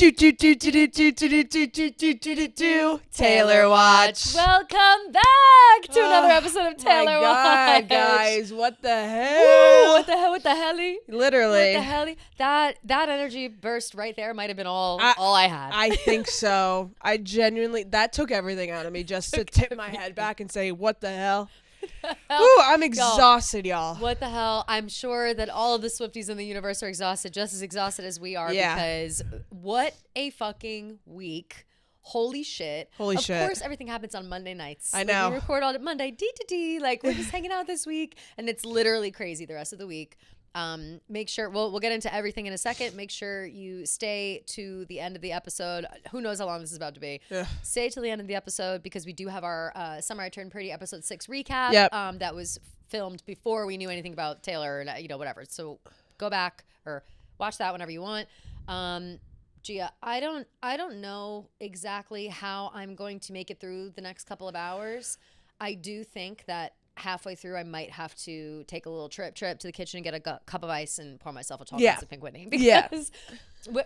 Taylor Watch. Welcome back to another episode of Taylor Watch. My God, guys, what the hell? Woo, what the hell? What the helly? Literally. What the helly? That energy burst right there might have been all I had. I think so. I genuinely, that took everything out of me just to tip my head back and say, what the hell? Ooh, I'm exhausted, y'all. What the hell? I'm sure that all of the Swifties in the universe are exhausted, just as exhausted as we are, because what a fucking week. Holy shit. Of course, everything happens on Monday nights. I know. We record all Monday, D-to-D, like we're just hanging out this week, and it's literally crazy the rest of the week. Make sure we'll get into everything in a second. Make sure you stay to the end of the episode. Who knows how long this is about to be. Ugh. Stay till the end of the episode because we do have our Summer I Turned Pretty episode 6 recap. Yep. That was filmed before we knew anything about Taylor and whatever. So go back or watch that whenever you want. Gia, I don't know exactly how I'm going to make it through the next couple of hours. I do think that halfway through, I might have to take a little trip to the kitchen and get a cup of ice and pour myself a tall glass of Pink Whitney. Because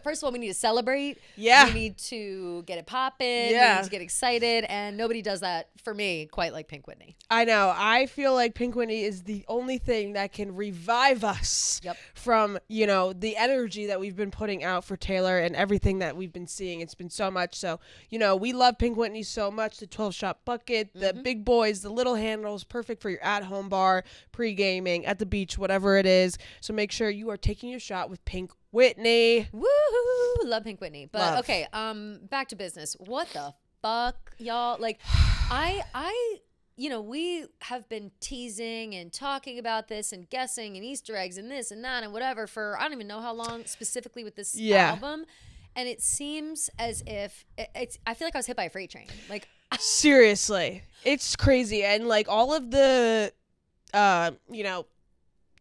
first of all, we need to celebrate. Yeah. We need to get it popping. Yeah. We need to get excited. And nobody does that for me quite like Pink Whitney. I know. I feel like Pink Whitney is the only thing that can revive us from, the energy that we've been putting out for Taylor and everything that we've been seeing. It's been so much. So, we love Pink Whitney so much. The 12-shot bucket, the big boys, the little handles, perfect for your at-home bar, pre-gaming, at the beach, whatever it is. So make sure you are taking your shot with Pink Whitney. Woohoo! Love Pink Whitney. But okay, back to business. What the fuck, y'all? Like, we have been teasing and talking about this and guessing and Easter eggs and this and that and whatever for I don't even know how long specifically with this album. And it seems as if I feel like I was hit by a freight train. Like, seriously, it's crazy. And like all of the,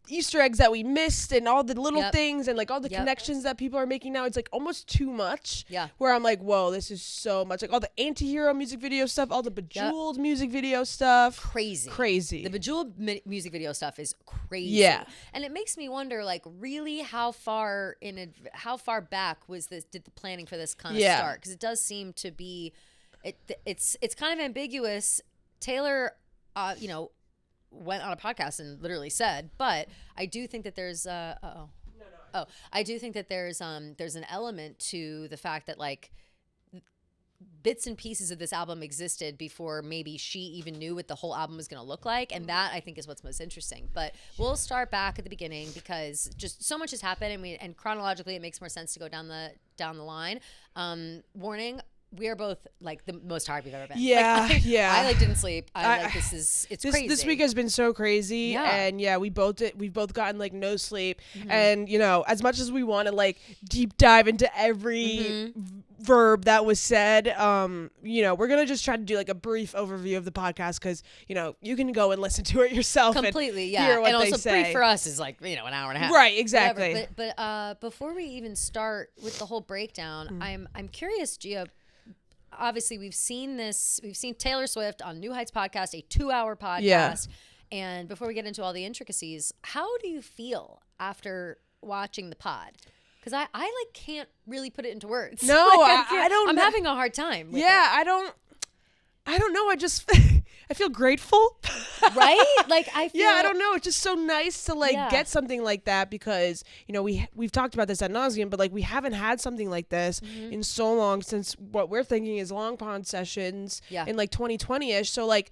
Easter eggs that we missed and all the little things and like all the connections that people are making now, it's like almost too much. Yeah. Where I'm like, whoa, this is so much. Like all the anti-hero music video stuff, all the Bejeweled music video stuff. Crazy. The Bejeweled music video stuff is crazy. Yeah. And it makes me wonder, like, really how far back did the planning for this kind of start? Because it does seem to be, it's kind of ambiguous. Taylor, went on a podcast and literally said, but I do think that there's I do think that there's an element to the fact that like bits and pieces of this album existed before maybe she even knew what the whole album was going to look like, and that I think is what's most interesting. But we'll start back at the beginning because just so much has happened, and chronologically it makes more sense to go down the line. Warning. We are both like the most tired we've ever been. Yeah, I didn't sleep. It's crazy. This week has been so crazy, and we've both gotten like no sleep, and as much as we want to like deep dive into every verb that was said, we're gonna just try to do like a brief overview of the podcast because you can go and listen to it yourself completely, and hear what and they also say. Brief for us is like an hour and a half, right? Exactly. Whatever. But before we even start with the whole breakdown, I'm curious, Gia. Obviously, we've seen Taylor Swift on New Heights podcast, a 2-hour podcast. Yeah. And before we get into all the intricacies, how do you feel after watching the pod? Because I like can't really put it into words. No, I don't. I'm having a hard time with it. I don't know. I just I feel grateful. Right? Like I feel I don't know. It's just so nice to get something like that because, we've talked about this ad nauseum, but like we haven't had something like this in so long since what we're thinking is Long Pond sessions in like 2020-ish. So like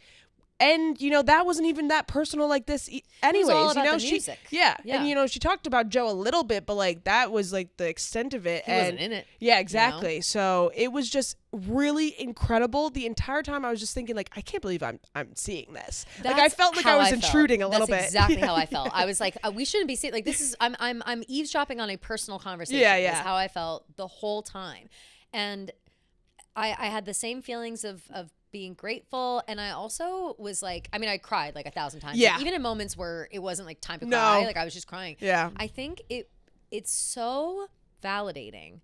and that wasn't even that personal like this anyways. It was all about the music. And she talked about Joe a little bit, but like that was like the extent of it. He wasn't in it. Yeah, exactly. So it was just really incredible. The entire time I was just thinking like, I can't believe I'm seeing this. Like I felt like I was intruding a little bit. That's exactly how I felt. I was like, we shouldn't be seeing like this is I'm eavesdropping on a personal conversation. Yeah. Is how I felt the whole time. And I had the same feelings of being grateful, and I also was like, I cried like 1,000 times. Yeah. Like, even in moments where it wasn't like time to cry, like I was just crying. Yeah. I think it's so validating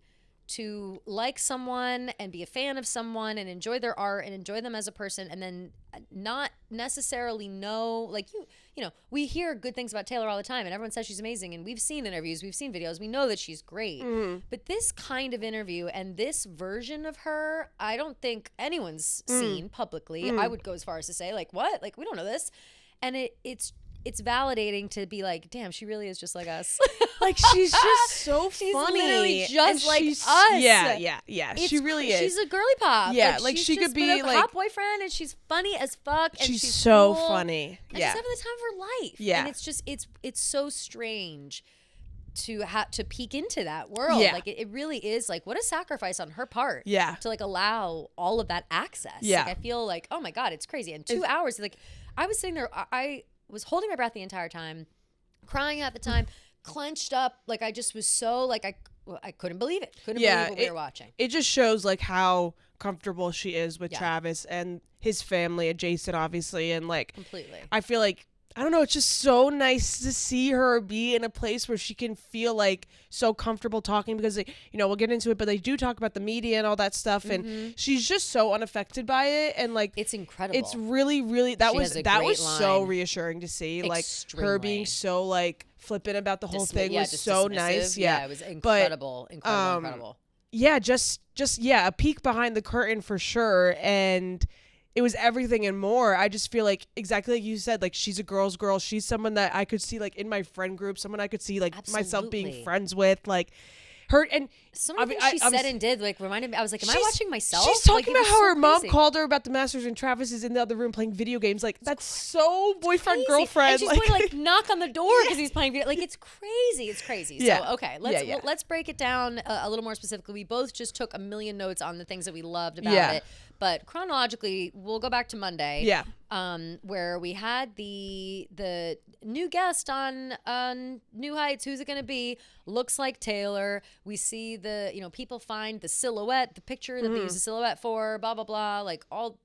to like someone and be a fan of someone and enjoy their art and enjoy them as a person, and then not necessarily know, like, you know, we hear good things about Taylor all the time and everyone says she's amazing, and we've seen interviews, we've seen videos, we know that she's great. But this kind of interview and this version of her, I don't think anyone's seen publicly. I would go as far as to say, like, what? Like, we don't know this. And it's validating to be like, damn, she really is just like us. Like, she's just so she's funny. Literally just like us. Yeah. She really is. She's a girly pop. Yeah, like she could be like a hot boyfriend, and she's funny as fuck. And she's so cool, funny. And she's having the time of her life. Yeah. And it's just it's so strange to have to peek into that world. Yeah. Like it really is like, what a sacrifice on her part. Yeah. To like allow all of that access. Yeah. Like, I feel like, oh my God, it's crazy. And 2 hours, like, I was sitting there, I was holding my breath the entire time, crying at the time, clenched up. Like, I just was so like, I couldn't believe it. Couldn't believe what we were watching. It just shows like how comfortable she is with Travis and his family, Jason, obviously. And like, completely. I feel like, I don't know, it's just so nice to see her be in a place where she can feel like so comfortable talking, because, you know, we'll get into it, but they do talk about the media and all that stuff. And she's just so unaffected by it. And like, it's incredible. It's really, really, that was so reassuring to see. Extremely. Like, her being so like flippant about the whole thing was so dismissive. nice. Yeah, it was incredible. Incredible. Yeah, just a peek behind the curtain for sure. And it was everything and more. I just feel like, exactly like you said, like, she's a girl's girl. She's someone that I could see like in my friend group, someone I could see like myself being friends with, like her. And some of the things she said and did like reminded me, I was like, am I watching myself? She's talking like, about how her mom called her about the Masters and Travis is in the other room playing video games. Like, that's so boyfriend, girlfriend. And she's going like knock on the door because he's playing video. Like, it's crazy. It's crazy. Yeah. So, okay, let's break it down a little more specifically. We both just took a million notes on the things that we loved about it. But chronologically, we'll go back to Monday. Yeah. Where we had the new guest on New Heights. Who's it going to be? Looks like Taylor. We see the, you know, people find the silhouette, the picture that they use the silhouette for, blah, blah, blah. Like, all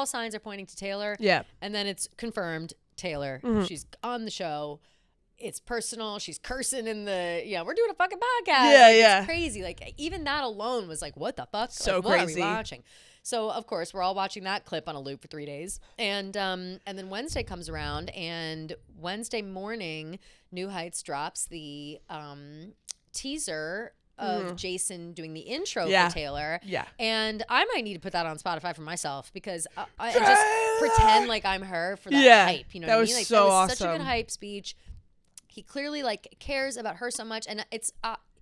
signs are pointing to Taylor. Yeah. And then it's confirmed Taylor. She's on the show. It's personal. She's cursing in the, we're doing a fucking podcast. Yeah, It's crazy. Like, even that alone was like, what the fuck? So like, what crazy. are we watching? So, of course, we're all watching that clip on a loop for 3 days. And then Wednesday comes around, and Wednesday morning, New Heights drops the teaser of Jason doing the intro for Taylor. Yeah. And I might need to put that on Spotify for myself, because I just pretend like I'm her for that hype. You know what I mean? Like, so that was awesome. Such a good hype speech. He clearly like cares about her so much, and it's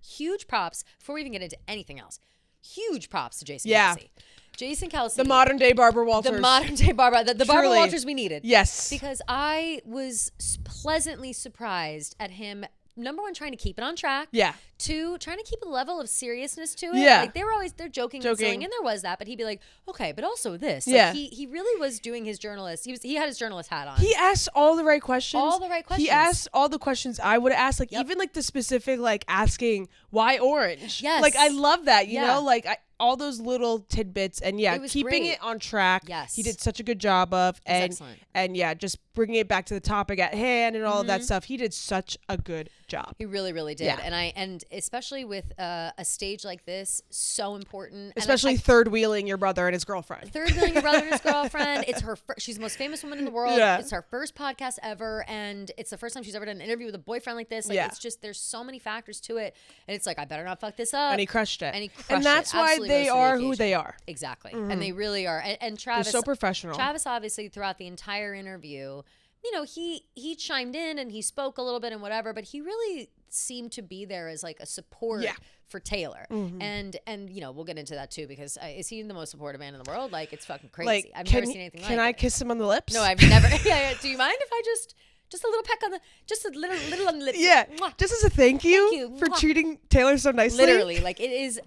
huge props before we even get into anything else. Huge props to Jason Kelsey. Jason Kelsey. The modern day Barbara Walters. The modern day Barbara. The Barbara Walters we needed. Yes. Because I was pleasantly surprised at him, number one, trying to keep it on track. Yeah. Two, trying to keep a level of seriousness to it. Yeah. Like, they're joking and silly, and there was that, but he'd be like, okay, but also this. Yeah. Like, he really was doing his journalist. He had his journalist hat on. He asked all the right questions. He asked all the questions I would ask, like, even like the specific, like, asking why orange. Yes. Like, I love that, you know, like, all those little tidbits, and keeping it on track. Yes. He did such a good job of, excellent. And just bringing it back to the topic at hand and all of that stuff. He did such a good job. He really, really did. Yeah. And especially with a stage like this, so important. Especially third wheeling your brother and his girlfriend. Third wheeling your brother and his girlfriend. It's her. She's the most famous woman in the world. Yeah. It's her first podcast ever, and it's the first time she's ever done an interview with a boyfriend like this. Like, it's just, there's so many factors to it, and it's like, I better not fuck this up. And he crushed it. And that's why they are who they are. Exactly. And they really are. And Travis, they're so professional. Travis, obviously, throughout the entire interview, you know, he chimed in and he spoke a little bit and whatever, but he really seemed to be there as like a support for Taylor. And you know, we'll get into that too, because is he the most supportive man in the world? Like, it's fucking crazy. Like, I've never seen anything like it. Can I kiss him on the lips? No, I've never. Do you mind if I just a little peck on the, just a little on the lips? Yeah. Mwah. Just as a thank you for treating Taylor so nicely. Literally, like, it is.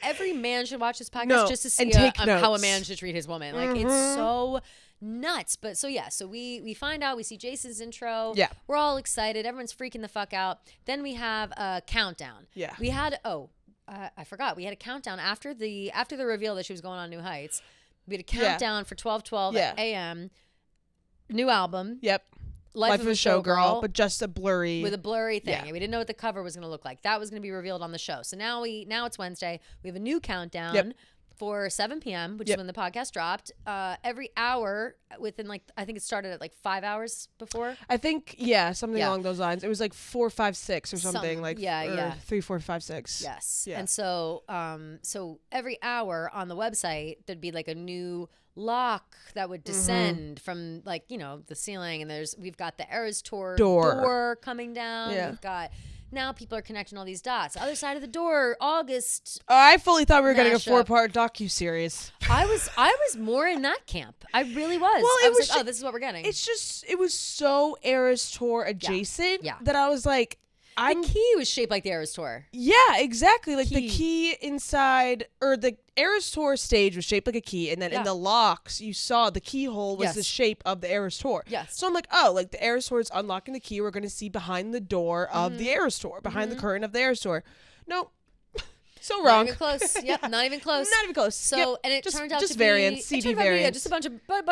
Every man should watch this podcast just to see how a man should treat his woman. Like, it's so nuts. But so we find out, we see Jason's intro. Yeah. We're all excited. Everyone's freaking the fuck out. Then we have a countdown. Yeah. We had I forgot. We had a countdown after the reveal that she was going on New Heights. We had a countdown for 12:12 a.m. New album. Yep. Life of a Showgirl, but just a blurry with a blurry thing. Yeah. And we didn't know what the cover was going to look like. That was going to be revealed on the show. So now it's Wednesday. We have a new countdown for 7 p.m., which is when the podcast dropped. Every hour within I think it started at 5 hours before. I think something along those lines. It was 4, 5, 6 or something 3, 4, 5, 6. Yes. Yeah. And so so every hour on the website there'd be a new lock that would descend from the ceiling, and we've got the Eras Tour door coming down. We've got now people are connecting all these dots. Other side of the door, August. I fully thought we were getting a 4-part docu-series. I was more in that camp. I really was. Well, I was this is what we're getting. It was so Eras Tour adjacent that I was like, the key was shaped like the Eras Tour. Yeah, exactly. The key inside, or the Eras Tour stage was shaped like a key, and then in the locks, you saw the keyhole was the shape of the Eras Tour. Yes. So I'm like, the Eras Tour is unlocking the key. We're going to see behind the door of the Eras Tour, behind the curtain of the Eras Tour. No. So wrong. Not even close. Yep, not even close. Not even close. So, and it turned out to be variants, CD variants. Just a bunch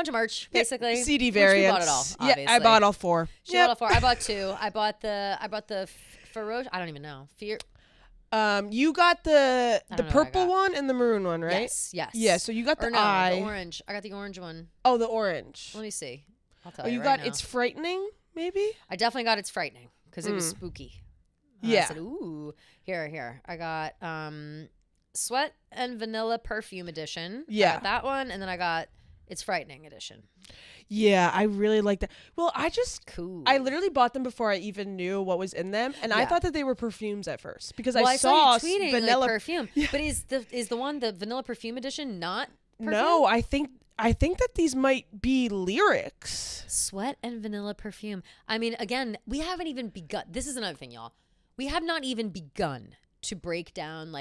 of merch, basically. CD variants. We bought it all, obviously. Yeah, I bought all 4. She bought all 4. I bought 2. I bought the Ferocious. I don't even know. Fear. You got the purple one and the maroon one, right? Yes. Yeah, so you got the eye. The orange. I got the orange one. Oh, the orange. Let me see. I'll tell you. You right got now. It's Frightening, maybe? I definitely got It's Frightening because it was spooky. I said, ooh. Here. I got Sweat and Vanilla Perfume Edition. Yeah. I got that one, and then I got It's Frightening Edition. Yeah, I really like that. Well, cool. I literally bought them before I even knew what was in them, and I thought that they were perfumes at first because I saw you tweeting vanilla perfume. Yeah. But is the Vanilla Perfume Edition not perfume? No, I think that these might be lyrics. Sweat and Vanilla Perfume. I mean, again, we haven't even begun. This is another thing, y'all. We have not even begun to break down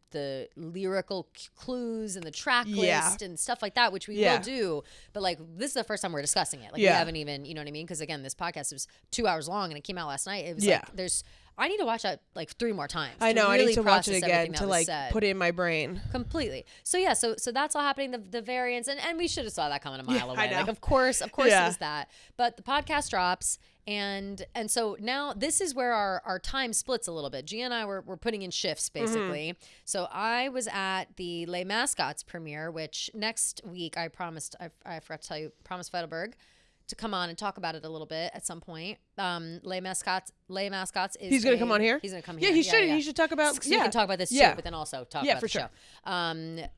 the lyrical clues and the track list and stuff like that, which we will do. But this is the first time we're discussing it. We haven't even, you know what I mean? Because again, this podcast was 2 hours long and it came out last night. It was I need to watch that 3 more times. I know. Really I need to watch it again to said. Put it in my brain Completely. So so that's all happening. The variants, and we should have saw that coming a mile away. I know. Of course it was that. But the podcast drops. And so now this is where our time splits a little bit. Gia and I were putting in shifts, basically. So I was at the Les Mascots premiere, which next week I forgot to tell you, promised Feidelberg to come on and talk about it a little bit at some point. Les Mascots is he's going to come on here? He's going to come here. Yeah, he should. He should talk about we can talk about this too, but then also talk about the show.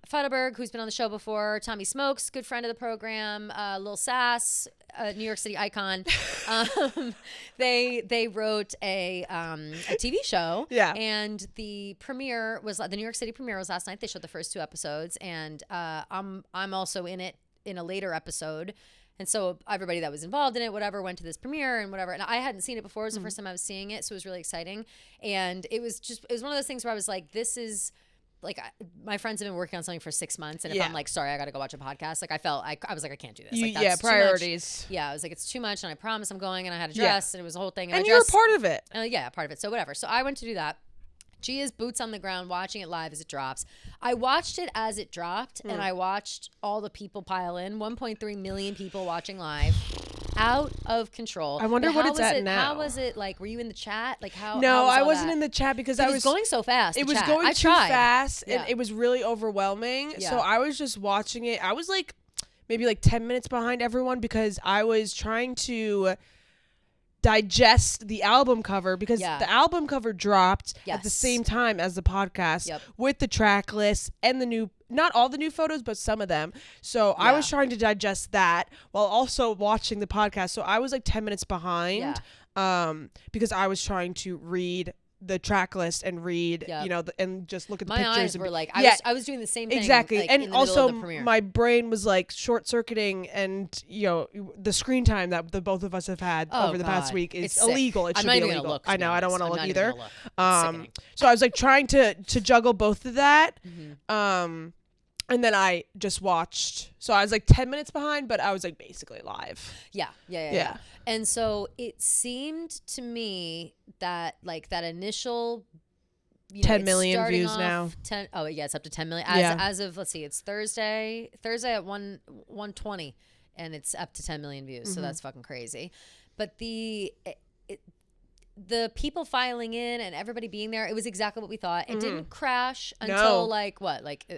Feidelberg, who's been on the show before, Tommy Smokes, good friend of the program, Lil Sass, New York City icon. They wrote a TV show. Yeah. And the New York City premiere was last night. They showed the first 2 episodes, and I'm also in it in a later episode. And so everybody that was involved in it, whatever, went to this premiere and whatever. And I hadn't seen it before. It was the first time I was seeing it. So it was really exciting. And it was one of those things where I was like, this is my friends have been working on something for 6 months. And if I'm sorry, I got to go watch a podcast. I was like, I can't do this. That's priorities. Yeah. I was like, it's too much. And I promise I'm going, and I had a dress and it was a whole thing. And you're part of it. Part of it. So whatever. So I went to do that. Gia's boots on the ground, watching it live as it drops. I watched it as it dropped, and I watched all the people pile in. 1.3 million people watching live. Out of control. I wonder what it's at now. How was it like? Were you in the chat? No, I wasn't in the chat because I was going so fast. It was going too fast, and it was really overwhelming. Yeah. So I was just watching it. I was maybe 10 minutes behind everyone because I was trying to digest the album cover because the album cover dropped at the same time as the podcast with the track list and the new, not all the new photos, but some of them. So I was trying to digest that while also watching the podcast. So I was 10 minutes behind because I was trying to read the track list and read, and just look at the pictures. My eyes were I was doing the same thing. Exactly. And also my brain was short circuiting, and, the screen time that the both of us have had over the past week is illegal. It should be illegal. Look, I know. I don't want to look either. So I was trying to juggle both of that. And then I just watched. So I was 10 minutes behind, but I was basically live. Yeah. And so it seemed to me that that initial 10 million views now. It's up to 10 million. As of, let's see, it's Thursday at 1:20, and it's up to 10 million views. So that's fucking crazy. but the people filing in and everybody being there, it was exactly what we thought. It didn't crash until like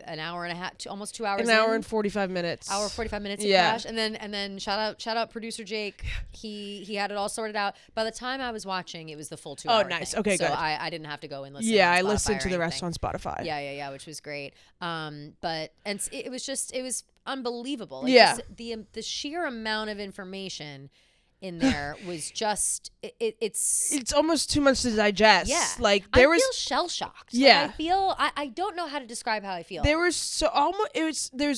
an hour and a half, almost 2 hours. An hour and 45 minutes. Hour 45 minutes. It crashed, and then shout out producer Jake. He had it all sorted out. By the time I was watching, it was the full 2 hour. Oh, nice. Thing. Okay, so good. I didn't have to go and listen. Yeah, on I Spotify listened to the or rest anything. on Spotify. Yeah, which was great. It was unbelievable. The sheer amount of information in there was just it's almost too much to digest. Yeah, like I feel shell shocked. Yeah, like, I feel I don't know how to describe how I feel. There's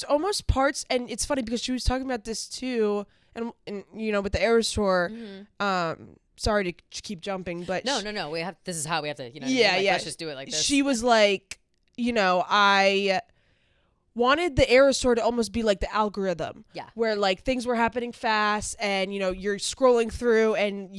almost parts, and it's funny because she was talking about this too, and with the Eras tour. Sorry to keep jumping, but no. This is how we have to. Let's just do it like this. She was like, I wanted the Eras tour to almost be like the algorithm. Yeah. Where like things were happening fast and, you're scrolling through and,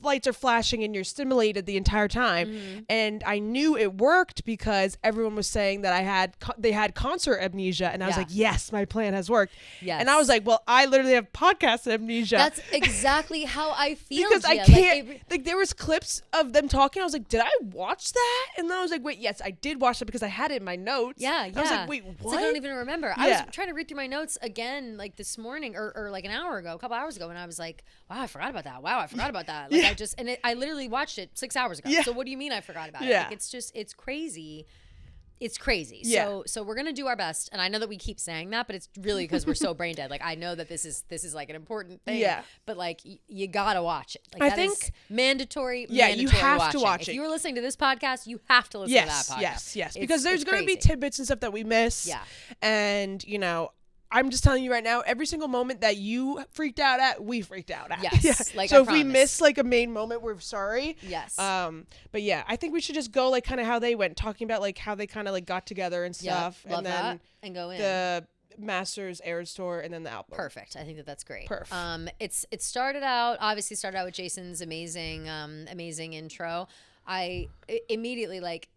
lights are flashing and you're stimulated the entire time. And I knew it worked because everyone was saying that they had concert amnesia. And I was like, yes, my plan has worked. Yes. And I was like, well, I literally have podcast amnesia. That's exactly how I feel. Because I can't, there was clips of them talking. I was like, did I watch that? And then I was like, wait, yes, I did watch it because I had it in my notes. Yeah. I was like, wait, what? It's like, I don't even remember. I was trying to read through my notes again, like this morning or like an hour ago, a couple hours ago. And I was like, wow, I forgot about that. Like I literally watched it 6 hours ago. So what do you mean I forgot about it? Like it's crazy. It's crazy. Yeah. So we're gonna do our best, and I know that we keep saying that, but it's really because we're so brain dead. Like I know that this is like an important thing. Yeah. But like you gotta watch it. Like I think is mandatory. Yeah, mandatory you have watching. to watch it. If you were listening to this podcast, you have to listen to that podcast. Yes. Because there's gonna be tidbits and stuff that we miss. Yeah. And I'm just telling you right now, every single moment that you freaked out at, we freaked out at. Yes. Like so if we miss like a main moment, we're sorry. Yes. But yeah, I think we should just go like kind of how they went, talking about like how they kind of like got together and stuff. Love and then that. And go in. The Masters Eras tour and then the album. Perfect. I think that's great. Perfect. It started out with Jason's amazing intro. I immediately like.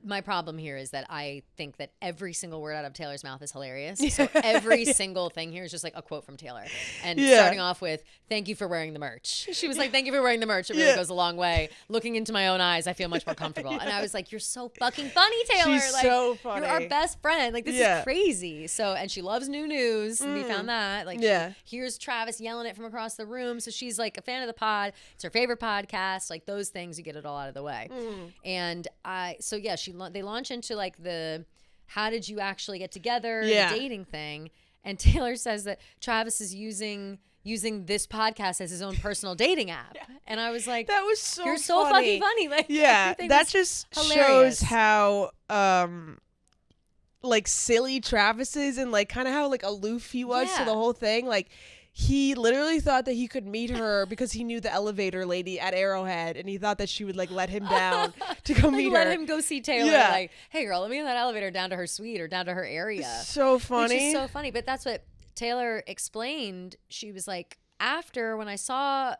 My problem here is that I think that every single word out of Taylor's mouth is hilarious. So every single thing here is just like a quote from Taylor. And starting off with, thank you for wearing the merch. She was like, thank you for wearing the merch. It really goes a long way. Looking into my own eyes, I feel much more comfortable. And I was like, you're so fucking funny, Taylor. She's like, so funny. You're our best friend. Like, this is crazy. So, and she loves new news. We found that. Like, she hears Travis yelling it from across the room. So she's like a fan of the pod. It's her favorite podcast. Like those things, you get it all out of the way. And they launch into like the how did you actually get together, the dating thing, and Taylor says that Travis is using this podcast as his own personal dating app. And I was like, that was so you're so fucking funny. Like that just hilarious. shows how like silly Travis is and like kind of how like aloof he was to the whole thing. Like he literally thought that he could meet her because he knew the elevator lady at Arrowhead, and he thought that she would like let him down to go meet her. Let him go see Taylor. Yeah. Like, hey girl, let me in that elevator down to her suite or down to her area. So funny. Which is so funny. But that's what Taylor explained. She was like, after when I saw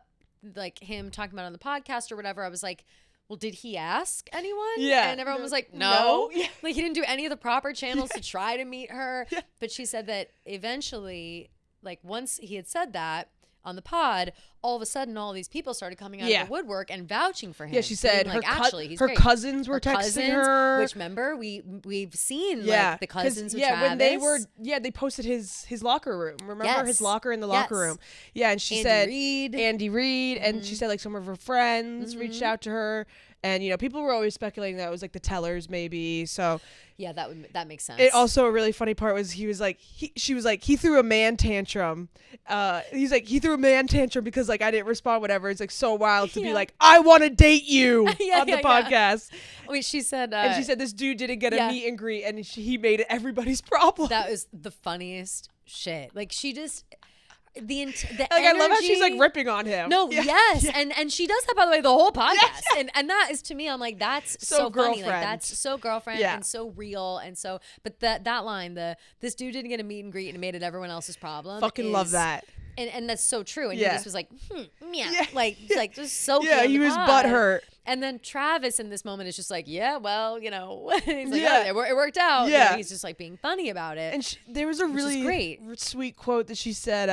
like him talking about it on the podcast or whatever, I was like, well, did he ask anyone? Yeah. And everyone was like, no. Yeah. Like he didn't do any of the proper channels to try to meet her. Yeah. But she said that eventually, like once he had said that on the pod, all of a sudden all these people started coming out of the woodwork and vouching for him. Yeah, she said like, actually, he's her great. cousins were texting her. Which remember we've seen like the cousins with Travis. When they were they posted his locker room. Remember his locker in the locker room. Yeah, and she said Andy Reid, and she said like some of her friends reached out to her. And, people were always speculating that it was like the Tellers maybe. So yeah, that makes sense. It also, a really funny part was she was like, he threw a man tantrum. He's like, he threw a man tantrum because like I didn't respond, whatever. It's like so wild to be like, I want to date you on the podcast. Wait, she said, and she said this dude didn't get a meet and greet, and he made it everybody's problem. That was the funniest shit. Like she just. The energy, I love how she's like ripping on him. No, and she does that by the way the whole podcast, and that is to me I'm like that's so funny, like that's so girlfriend and so real and so. But that line this dude didn't get a meet and greet and made it everyone else's problem. Fucking love that. And that's so true. And he just was like, like just so he was butthurt. And then Travis in this moment is just like, yeah, well, he's like, it worked out. Yeah. He's just like being funny about it. And there was a really great sweet quote that she said,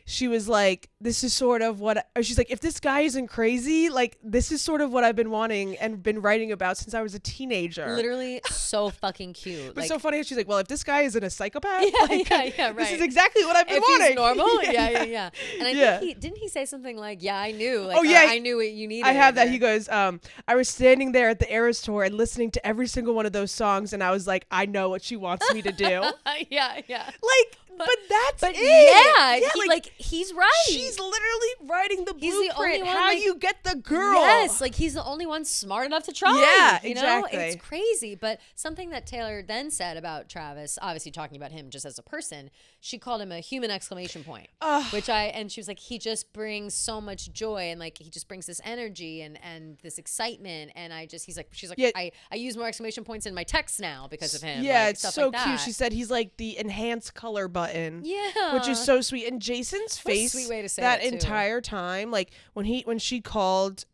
she was like, this is sort of what, she's like, if this guy isn't crazy, like, this is sort of what I've been wanting and been writing about since I was a teenager. Literally so fucking cute. But like, so funny. She's like, well, if this guy isn't a psychopath, yeah, like, right. this is exactly what I've been wanting. He's normal, yeah. And I think didn't he say something like, yeah, I knew. Like, I knew what you needed. I have that. He goes, I was standing there at the Eras tour and listening to every single one of those songs, and I was like, I know what she wants me to do. Yeah. Like, but that's it. Yeah, he's right. She's literally writing the he's blueprint. The only one, how you get the girl. Yes, like he's the only one smart enough to try. Yeah, you exactly. know? It's crazy. But something that Taylor then said about Travis, obviously talking about him just as a person, she called him a human exclamation point. And she was like, he just brings so much joy, and like he just brings this energy and this excitement. And she's like, I use more exclamation points in my texts now because of him. Yeah, like, it's so cute. She said he's like the enhance color button. Yeah, which is so sweet. And Jason's face sweet way to say that it, entire time, like when she called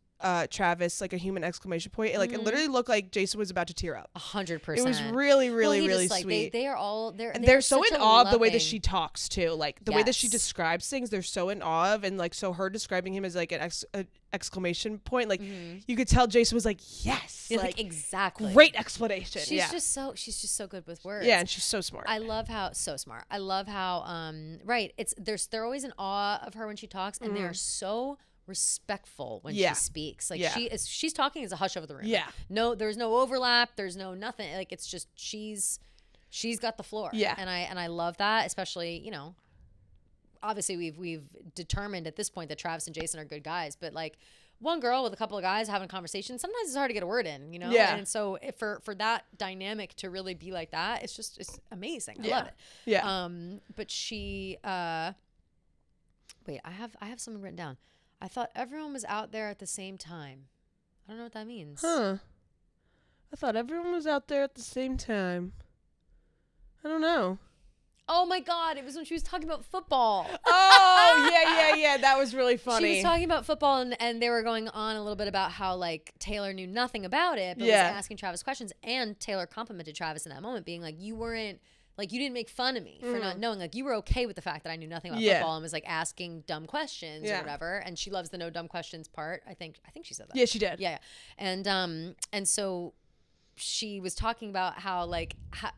Travis like a human exclamation point, it literally looked like Jason was about to tear up. 100%. It was really, really, really sweet. They are all there. And they're so in awe of the way that she talks too, like the way that she describes things. They're so in awe of, and like so her describing him as like an exclamation point, like you could tell Jason was like, yes, like exactly, great explanation. She's just so good with words. Yeah, and she's so smart. I love how smart. I love how they're always in awe of her when she talks, and they're so respectful when she speaks. Like she's talking as a hush over the room. Yeah. No, there's no overlap. There's no nothing. Like it's just she's got the floor. Yeah. And I love that, especially, you know, obviously we've determined at this point that Travis and Jason are good guys, but like one girl with a couple of guys having a conversation, sometimes it's hard to get a word in, you know? Yeah. And so for that dynamic to really be like that, it's amazing. I love it. Yeah. But she wait, I have something written down. I thought everyone was out there at the same time. I don't know what that means. Huh. I thought everyone was out there at the same time. I don't know. Oh my God, it was when she was talking about football. Oh, yeah. That was really funny. She was talking about football, and they were going on a little bit about how like Taylor knew nothing about it, but was asking Travis questions, and Taylor complimented Travis in that moment, being like, you didn't make fun of me for not knowing. Like, you were okay with the fact that I knew nothing about football and was like asking dumb questions or whatever. And she loves the no dumb questions part. I think she said that. Yeah, she did. Yeah. And so she was talking about how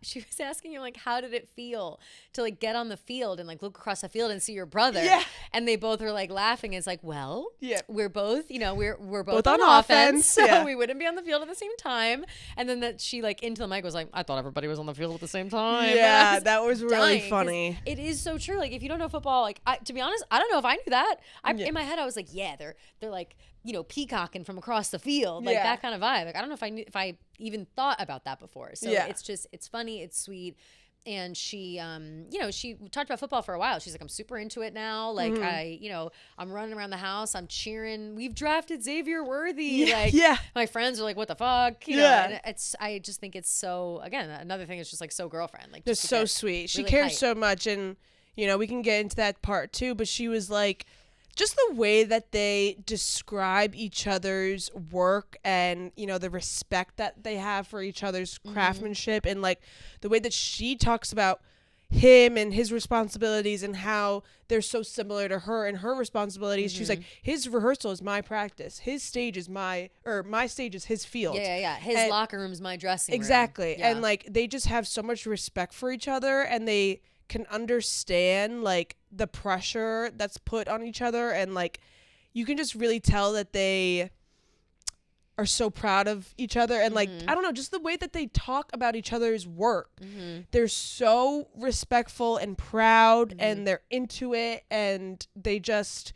she was asking him, like, how did it feel to like get on the field and like look across the field and see your brother? Yeah. And they both were like laughing. It's like, well, we're both, you know, we're both on offense. So yeah. we wouldn't be on the field at the same time. And then that she like into the mic was like, I thought everybody was on the field at the same time. Yeah, that was really funny. It is so true. Like if you don't know football, like to be honest, I don't know if I knew that. In my head, I was like, yeah, they're like, you know, peacocking from across the field, like that kind of vibe. Like I don't know if I even thought about that before. So it's funny, it's sweet. And she, you know, she talked about football for a while. She's like, I'm super into it now. Like I'm running around the house. I'm cheering. We've drafted Xavier Worthy. My friends are like, what the fuck? You know, and I just think it's so, again, another thing is just like so girlfriend. Like just so sweet. She really cares so much. And, you know, we can get into that part too, but she was like, just the way that they describe each other's work and, you know, the respect that they have for each other's craftsmanship and like the way that she talks about him and his responsibilities and how they're so similar to her and her responsibilities. She's like, his rehearsal is my practice. His stage is my stage is his field. Yeah. His locker room is my dressing room. Exactly. Yeah. And like, they just have so much respect for each other, and they can understand like the pressure that's put on each other, and like you can just really tell that they are so proud of each other, and like I don't know, just the way that they talk about each other's work. They're so respectful and proud, and they're into it, and they just,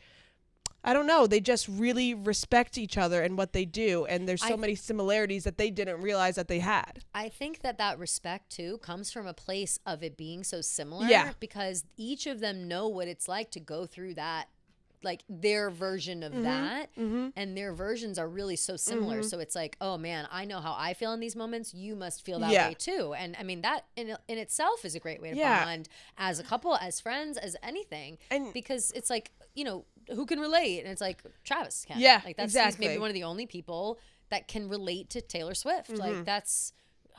I don't know, they just really respect each other and what they do, and there's so many similarities that they didn't realize that they had. I think that respect too comes from a place of it being so similar, because each of them know what it's like to go through that, like their version of that, and their versions are really so similar. So it's like, oh man, I know how I feel in these moments. You must feel that way too. And I mean, that in itself is a great way to bond as a couple, as friends, as anything, and because it's like, you know, who can relate? And it's like Travis can. Yeah, like that's exactly. maybe one of the only people that can relate to Taylor Swift. Like that's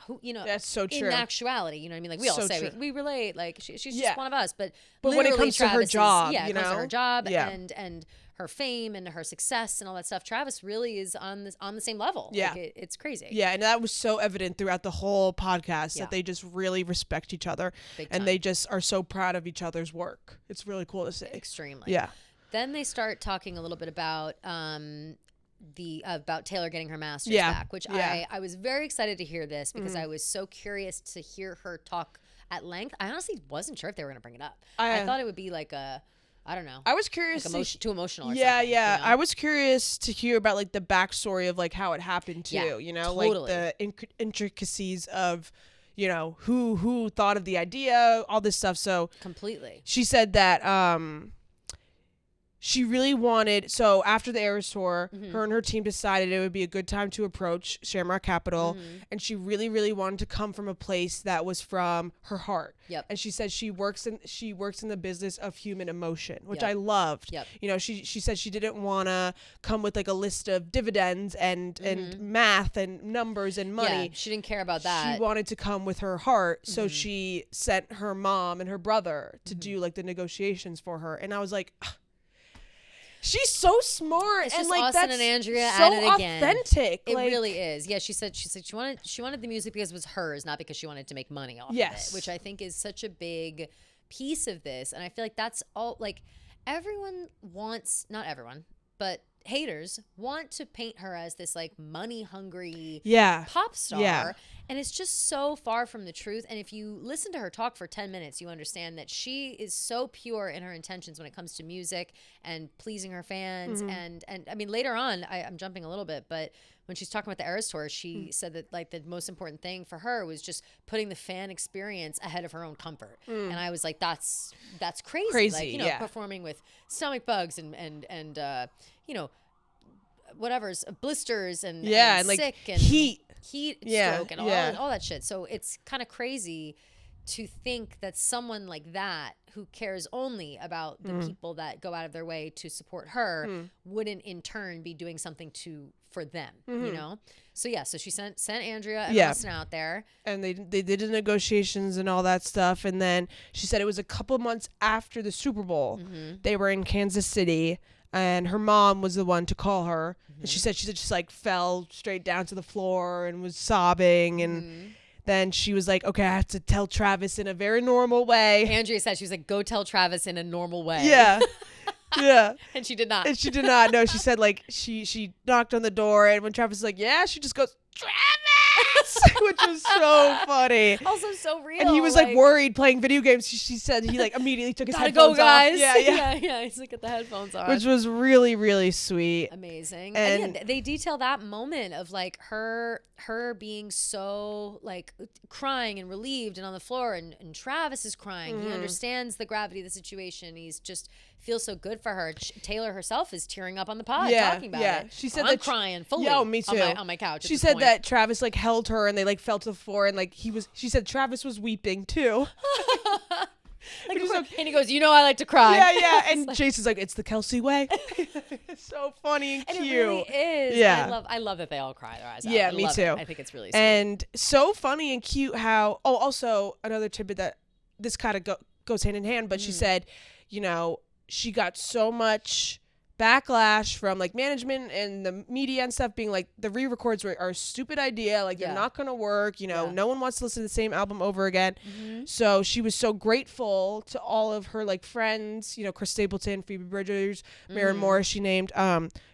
who, you know, that's so true. In actuality, you know what I mean? Like we all so say we relate, like she's just one of us, but when it comes to her job, it comes to her job Yeah. and her fame and her success and all that stuff, Travis really is on the same level. Yeah. Like it's crazy. Yeah, and that was so evident throughout the whole podcast that they just really respect each other and they just are so proud of each other's work. It's really cool to see. Extremely. Yeah. Then they start talking a little bit about about Taylor getting her master's back, which I was very excited to hear this because I was so curious to hear her talk at length. I honestly wasn't sure if they were going to bring it up. I thought it would be like I don't know. I was curious. Like too emotional or yeah, something. Yeah. You know? I was curious to hear about like the backstory of like how it happened too. Yeah, you know, totally. like the intricacies of, you know, who thought of the idea, all this stuff. So completely. She said that she really wanted, so after the Eras tour, her and her team decided it would be a good time to approach Shamrock Capital, and she really, really wanted to come from a place that was from her heart. Yep. And she said she works in the business of human emotion, which I loved. Yep. You know, she said she didn't want to come with like a list of dividends and math and numbers and money. Yeah, she didn't care about that. She wanted to come with her heart, so she sent her mom and her brother to do like the negotiations for her, and I was like, she's so smart, it's and just like Austin that's and Andrea so at it again. authentic. It like, really is. Yeah, she said she wanted the music because it was hers, not because she wanted to make money off of it, which I think is such a big piece of this. And I feel like that's all. Like everyone wants, not everyone, but haters want to paint her as this like money hungry pop star. Yeah. And it's just so far from the truth. And if you listen to her talk for 10 minutes, you understand that she is so pure in her intentions when it comes to music and pleasing her fans. And I mean, later on, I'm jumping a little bit, but when she's talking about the Eras tour, she said that like the most important thing for her was just putting the fan experience ahead of her own comfort. And I was like, that's crazy. Like, you know, performing with stomach bugs and you know, whatever's blisters and and sick like and heat stroke and all that shit. So it's kind of crazy to think that someone like that who cares only about the people that go out of their way to support her wouldn't in turn be doing something for them, you know? So so she sent Andrea and Austin out there. And they did the negotiations and all that stuff. And then she said it was a couple months after the Super Bowl. They were in Kansas City. And her mom was the one to call her. And she said she just like fell straight down to the floor and was sobbing. And then she was like, okay, I have to tell Travis in a very normal way. Andrea said, she was like, go tell Travis in a normal way. Yeah. Yeah. And she did not. And she did not. No, she said like she knocked on the door. And when Travis was like, yeah, she just goes, Travis! Which was so funny. Also so real. And he was like worried playing video games. She said he like immediately took his headphones off. Guys. Yeah. He's like, get the headphones on. Which was really, really sweet. Amazing. And they detail that moment of like her being so like crying and relieved and on the floor, and Travis is crying. He understands the gravity of the situation. He's just feels so good for her. Taylor herself is tearing up on the pod talking about it. She said I'm crying fully. Yeah, me too. On my couch. She said that Travis like held her and they like fell to the floor, and like she said Travis was weeping too. Like, and he goes, you know, I like to cry. Yeah. And Jason's like, it's the Kelsey way. It's so funny and cute. It really is. Yeah. I love that they all cry their eyes out. Yeah, me too. I think it's really sweet. And so funny and cute how, also another tidbit that this kind of goes hand in hand, but she said, you know, she got so much backlash from like management and the media and stuff being like the re-records are a stupid idea, like they're not gonna work, you know, no one wants to listen to the same album over again. So she was so grateful to all of her like friends, you know, Chris Stapleton, Phoebe Bridgers, Maren Morris, she named,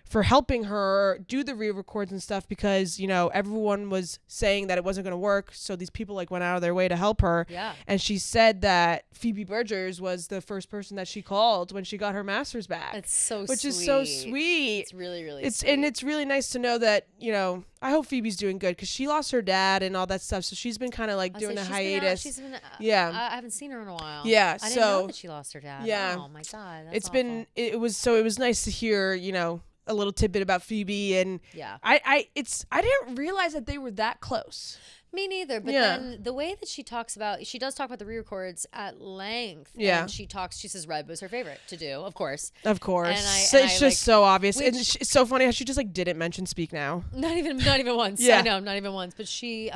for helping her do the re-records and stuff, because, you know, everyone was saying that it wasn't going to work. So these people like went out of their way to help her. Yeah. And she said that Phoebe Bridgers was the first person that she called when she got her master's back. It's so which sweet. is so sweet. It's really, really sweet. And it's really nice to know that, you know, I hope Phoebe's doing good, because she lost her dad and all that stuff. So she's been kind of like doing a hiatus. I haven't seen her in a while. Yeah. I didn't know that she lost her dad. Yeah. Oh my God. That's It's awful. been, it was nice to hear, you know, a little tidbit about Phoebe, and I didn't realize that they were that close. Me neither. But then the way that she does talk about the re-records at length. Yeah. And she says Red was her favorite to do, of course. Of course. And it's just so obvious. And it's so funny how she just like didn't mention Speak Now. Not even once. Yeah. I know, not even once. But she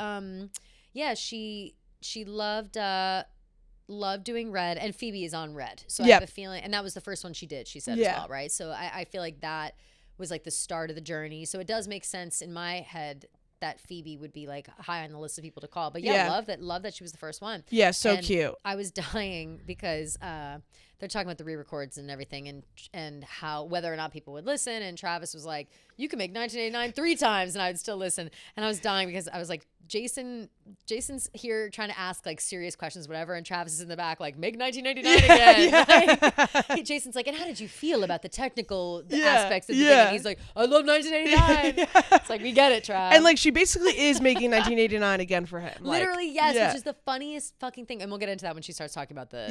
yeah, she loved doing Red, and Phoebe is on Red. So I Yep. have a feeling, and that was the first one she did, she said Yeah. as well, right? So I feel like that was like the start of the journey. So it does make sense in my head that Phoebe would be like high on the list of people to call. But yeah, love that she was the first one. Yeah, so And cute. I was dying because they're talking about the re-records and everything, and how whether or not people would listen. And Travis was like, "You can make 1989 3 times, and I would still listen." And I was dying because I was like, Jason's here trying to ask like serious questions, whatever, and Travis is in the back like, "Make 1999 again." Yeah. Like, Jason's like, "And how did you feel about the technical aspects of the thing?" And he's like, "I love 1989." It's like, we get it, Trav. And like she basically is making 1989 again for him. Literally, yes, which is the funniest fucking thing. And we'll get into that when she starts talking about the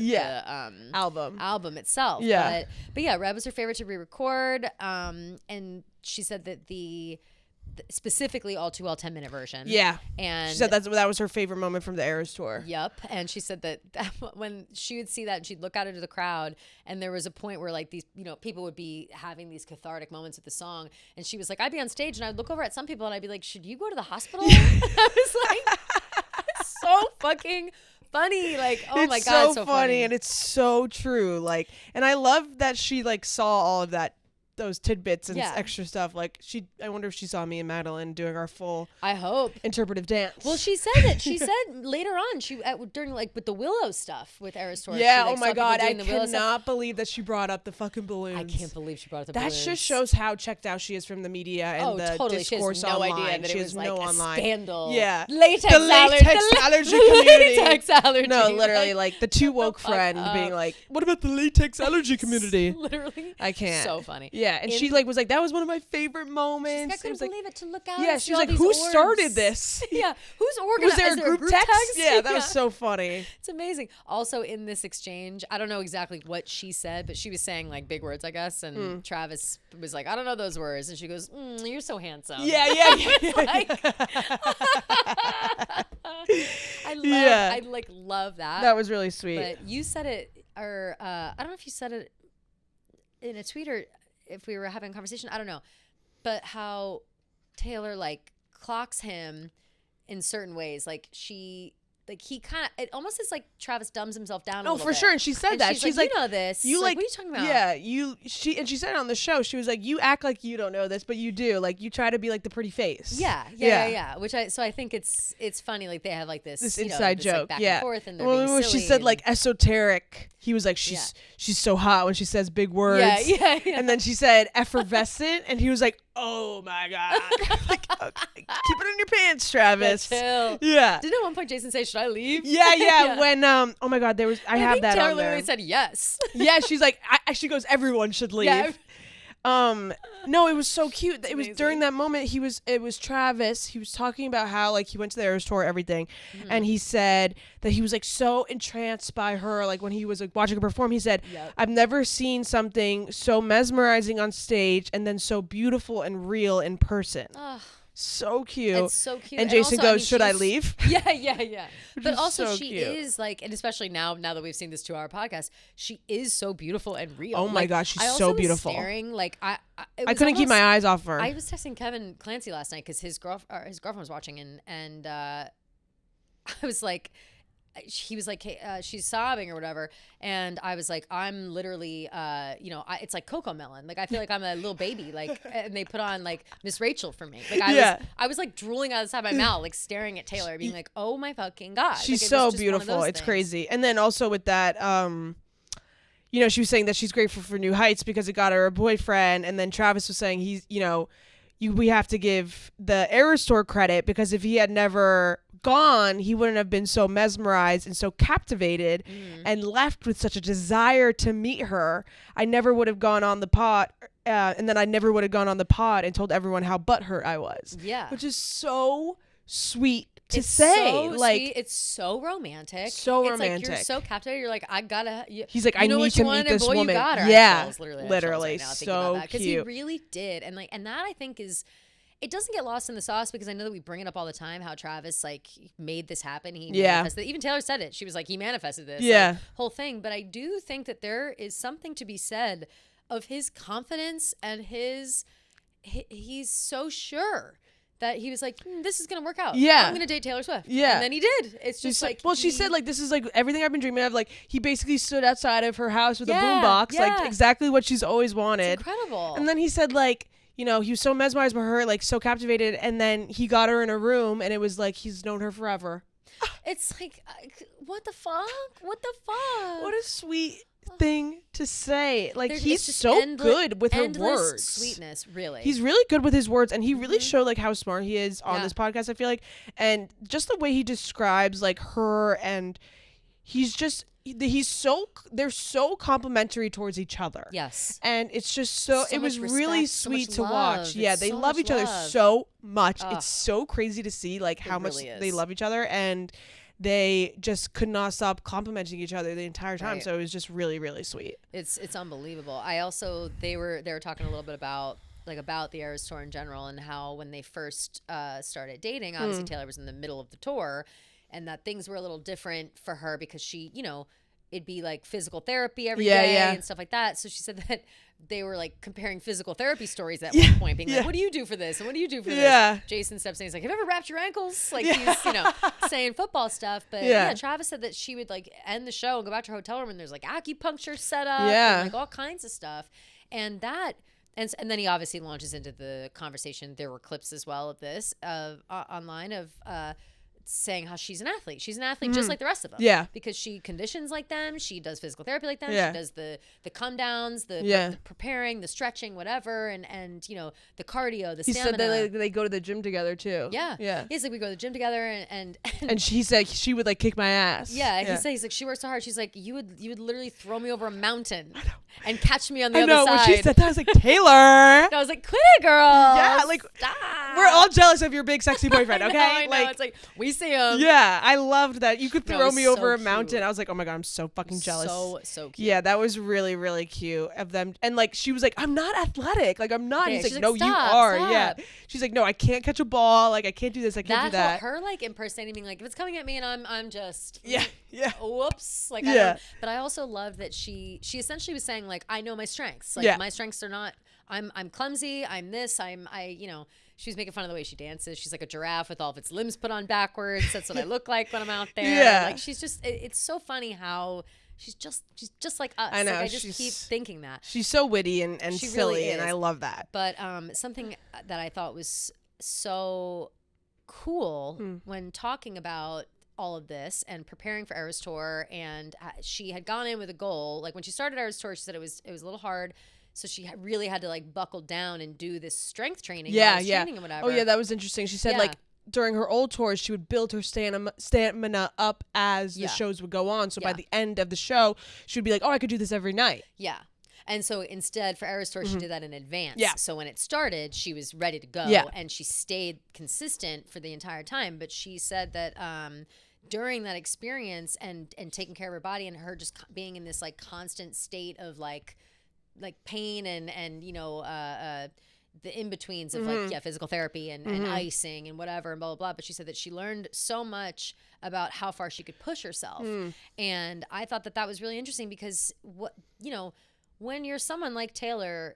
album itself. Yeah. But yeah, Red was her favorite to re-record. And she said that the specifically All Too Well 10-minute version. Yeah. And she said that was her favorite moment from the Eras tour. Yep. And she said that when she would see that, and she'd look out into the crowd, and there was a point where like these, people would be having these cathartic moments with the song, and she was like, I'd be on stage and I'd look over at some people and I'd be like, should you go to the hospital? I was like, it's so fucking funny. Like, oh my God, it's so funny, and it's so true. Like, and I love that she like saw all of those tidbits and extra stuff. Like I wonder if she saw me and Madeline doing our full, I hope, interpretive dance. Well, she said that. She said later on, during like with the Willow stuff with Eras tour. Yeah. She, like, oh my God, I cannot stuff. believe that she brought up the fucking balloons. I can't believe she brought up the balloons. That just shows how checked out she is from the media and the totally. discourse she has no online. idea that she it was has like no a online scandal. Yeah, latex allergy community. Latex allergy. No, literally, like the too woke friend being like, "What about the latex allergy community?" Literally, I can't. So funny. Yeah, and she like was like, "That was one of my favorite moments." I couldn't believe it to look out. Yeah, she was like, "Who started this?" Yeah, who's organized? Was there a group text? Yeah, that was so funny. It's amazing. Also, in this exchange, I don't know exactly what she said, but she was saying like big words, I guess. And Travis was like, "I don't know those words," and she goes, "You're so handsome." Yeah. I love that. That was really sweet. But you said it, or I don't know if you said it in a tweet or if we were having a conversation. I don't know, but how Taylor like clocks him in certain ways. Like he kind of, it almost is like Travis dumbs himself down a little for bit. sure. And she said that. She's like, you know this. You like, what are you talking about? Yeah, she said it on the show. She was like, you act like you don't know this, but you do. Like, you try to be like the pretty face. Yeah. Which I think it's funny. Like they have like this inside joke. Like, back and forth, and they're when being she said like esoteric, he was like, she's so hot when she says big words. Yeah. And then she said effervescent, and he was like, oh my God. Like, okay, keep it in your pants, Travis. Chill. Yeah. Didn't at one point Jason say, should I leave? Yeah. When oh my God, I have that Taylor on there. literally said yes. Yeah, she's like, she goes, everyone should leave. Yeah. No, it was so cute. It was during that moment. It was Travis. He was talking about how like he went to the Eras tour, everything, and he said that he was like so entranced by her. Like when he was like watching her perform, he said, "I've never seen something so mesmerizing on stage, and then so beautiful and real in person." So cute. It's so cute. And Jason also, goes, should I leave? Yeah. But also so she cute. is like, and especially now that we've seen this 2-hour podcast, she is so beautiful and real. Oh my God, she's so beautiful. I staring, like I couldn't keep my eyes off her. I was texting Kevin Clancy last night because his girlfriend was watching, and I was like, he was like, hey, she's sobbing or whatever, and I was like, I'm literally, it's like Coco Melon. Like I feel like I'm a little baby. Like, and they put on like Miss Rachel for me. Like I was like drooling out of the side of my mouth, like staring at Taylor, being like, oh my fucking God, she's like, so beautiful. It's crazy. And then also with that, she was saying that she's grateful for New Heights because it got her a boyfriend, and then Travis was saying we have to give the Eras tour credit because if he had never gone, he wouldn't have been so mesmerized and so captivated and left with such a desire to meet her. I never would have gone on the pod, and then I never would have gone on the pod and told everyone how butthurt I was. Yeah. Which is so sweet to say. So like sweet. It's so romantic. So romantic. romantic. Like, you're so captivated. You're like, I gotta. He's like, I need to meet this woman. You got her. Yeah, literally. So cute. Because he really did, and that I think is. It doesn't get lost in the sauce because I know that we bring it up all the time how Travis like made this happen. He manifested. Even Taylor said it. She was like, he manifested this. Yeah. Whole thing. But I do think that there is something to be said of his confidence and he's so sure that he was like, this is gonna work out. Yeah, I'm gonna date Taylor Swift. Yeah, and then he did. It's just like, well, she said like, this is like everything I've been dreaming of. Like, he basically stood outside of her house with a boombox, like exactly what she's always wanted. It's incredible. And then he said like, you know, he was so mesmerized by her, like so captivated, and then he got her in a room, and it was like he's known her forever. It's like, what the fuck? What the fuck? What a sweet thing to say. Like, he's so good with her words. Sweetness, really. He's really good with his words, and he really showed like how smart he is on this podcast, I feel like. And just the way he describes like her, and they're so complimentary towards each other. Yes. And it's just so it was really sweet to watch. Yeah, they love each other so much. It's so crazy to see like how much they love each other, and they just could not stop complimenting each other the entire time. Right. So it was just really, really sweet. It's unbelievable. I also they were talking a little bit about the Eras tour in general, and how when they first started dating, obviously Taylor was in the middle of the tour, and that things were a little different for her because she, you know, it'd be like physical therapy every day and stuff like that. So she said that they were like comparing physical therapy stories at one point, being like, what do you do for this? And what do you do for this? Jason steps in, he's like, have you ever wrapped your ankles? Like he's, you know, saying football stuff. But Travis said that she would like end the show and go back to her hotel room, and there's like acupuncture set up and like all kinds of stuff. And that, and then he obviously launches into the conversation. There were clips as well of this online of saying how she's an athlete. She's an athlete just like the rest of them. Yeah. Because she conditions like them. She does physical therapy like them. Yeah. She does the come downs, the preparing, the stretching, whatever, and you know, the cardio, the stamina. He said they go to the gym together too. Yeah. Yeah. He's like, we go to the gym together, and she said she would like kick my ass. Yeah. He said, he's like, she works so hard. She's like, you would literally throw me over a mountain and catch me on the other side. When she said that, I was like, Taylor. And I was like, quit it, girl. Yeah. Like, stop. We're all jealous of your big sexy boyfriend. Okay. I know. It's like, we see him. Yeah, I loved that. You could throw me over a mountain. I was like, oh my God, I'm so fucking jealous. So cute. Yeah, that was really, really cute of them. And like, she was like, I'm not athletic. Like, I'm not. Yeah, He's like, no, you are. Stop. Yeah. She's like, no, I can't catch a ball. Like, I can't do this. I can't do that. Her like impersonating, being like, if it's coming at me and I'm just whoops. Like, but I also love that she essentially was saying like, I know my strengths. Like my strengths are not. I'm clumsy. I'm this. You know. She was making fun of the way she dances. She's like a giraffe with all of its limbs put on backwards. That's what I look like when I'm out there. Yeah. Like, she's just, it's so funny how she's just like us. I know. Like, I just keep thinking that. She's so witty and silly, really and I love that. But something that I thought was so cool when talking about all of this and preparing for Eras Tour, and she had gone in with a goal. Like, when she started Eras Tour, she said it was a little hard. So she really had to like buckle down and do this strength training. Training and whatever. Oh yeah, that was interesting. She said like during her old tours, she would build her stamina up as the shows would go on. So by the end of the show, she would be like, oh, I could do this every night. Yeah. And so instead for Eras Tour, she did that in advance. Yeah. So when it started, she was ready to go and she stayed consistent for the entire time. But she said that during that experience and taking care of her body and her just being in this like constant state of like pain and you know the in-betweens of like physical therapy and icing and whatever and blah blah blah, but she said that she learned so much about how far she could push herself. And I thought that was really interesting because when you're someone like Taylor,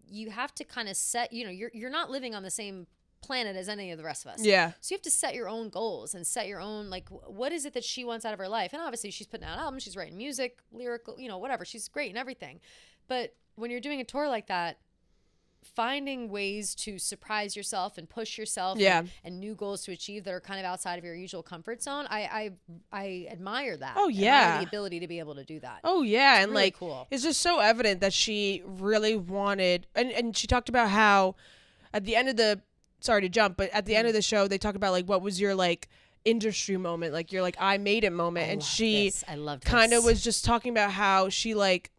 you have to kind of set, you're not living on the same planet as any of the rest of us. Yeah. So you have to set your own goals and set your own, like, what is it that she wants out of her life? And obviously she's putting out albums, she's writing music, lyrical, whatever. She's great and everything. But when you're doing a tour like that, finding ways to surprise yourself and push yourself and new goals to achieve that are kind of outside of your usual comfort zone, I admire that. Oh yeah. I admire the ability to be able to do that. Oh yeah. It's and really like cool. It's just so evident that she really wanted, and she talked about how at the end of the, sorry to jump, but at the end of the show, they talk about like, what was your like industry moment, like your like I made it moment. And she kind of was just talking about how she like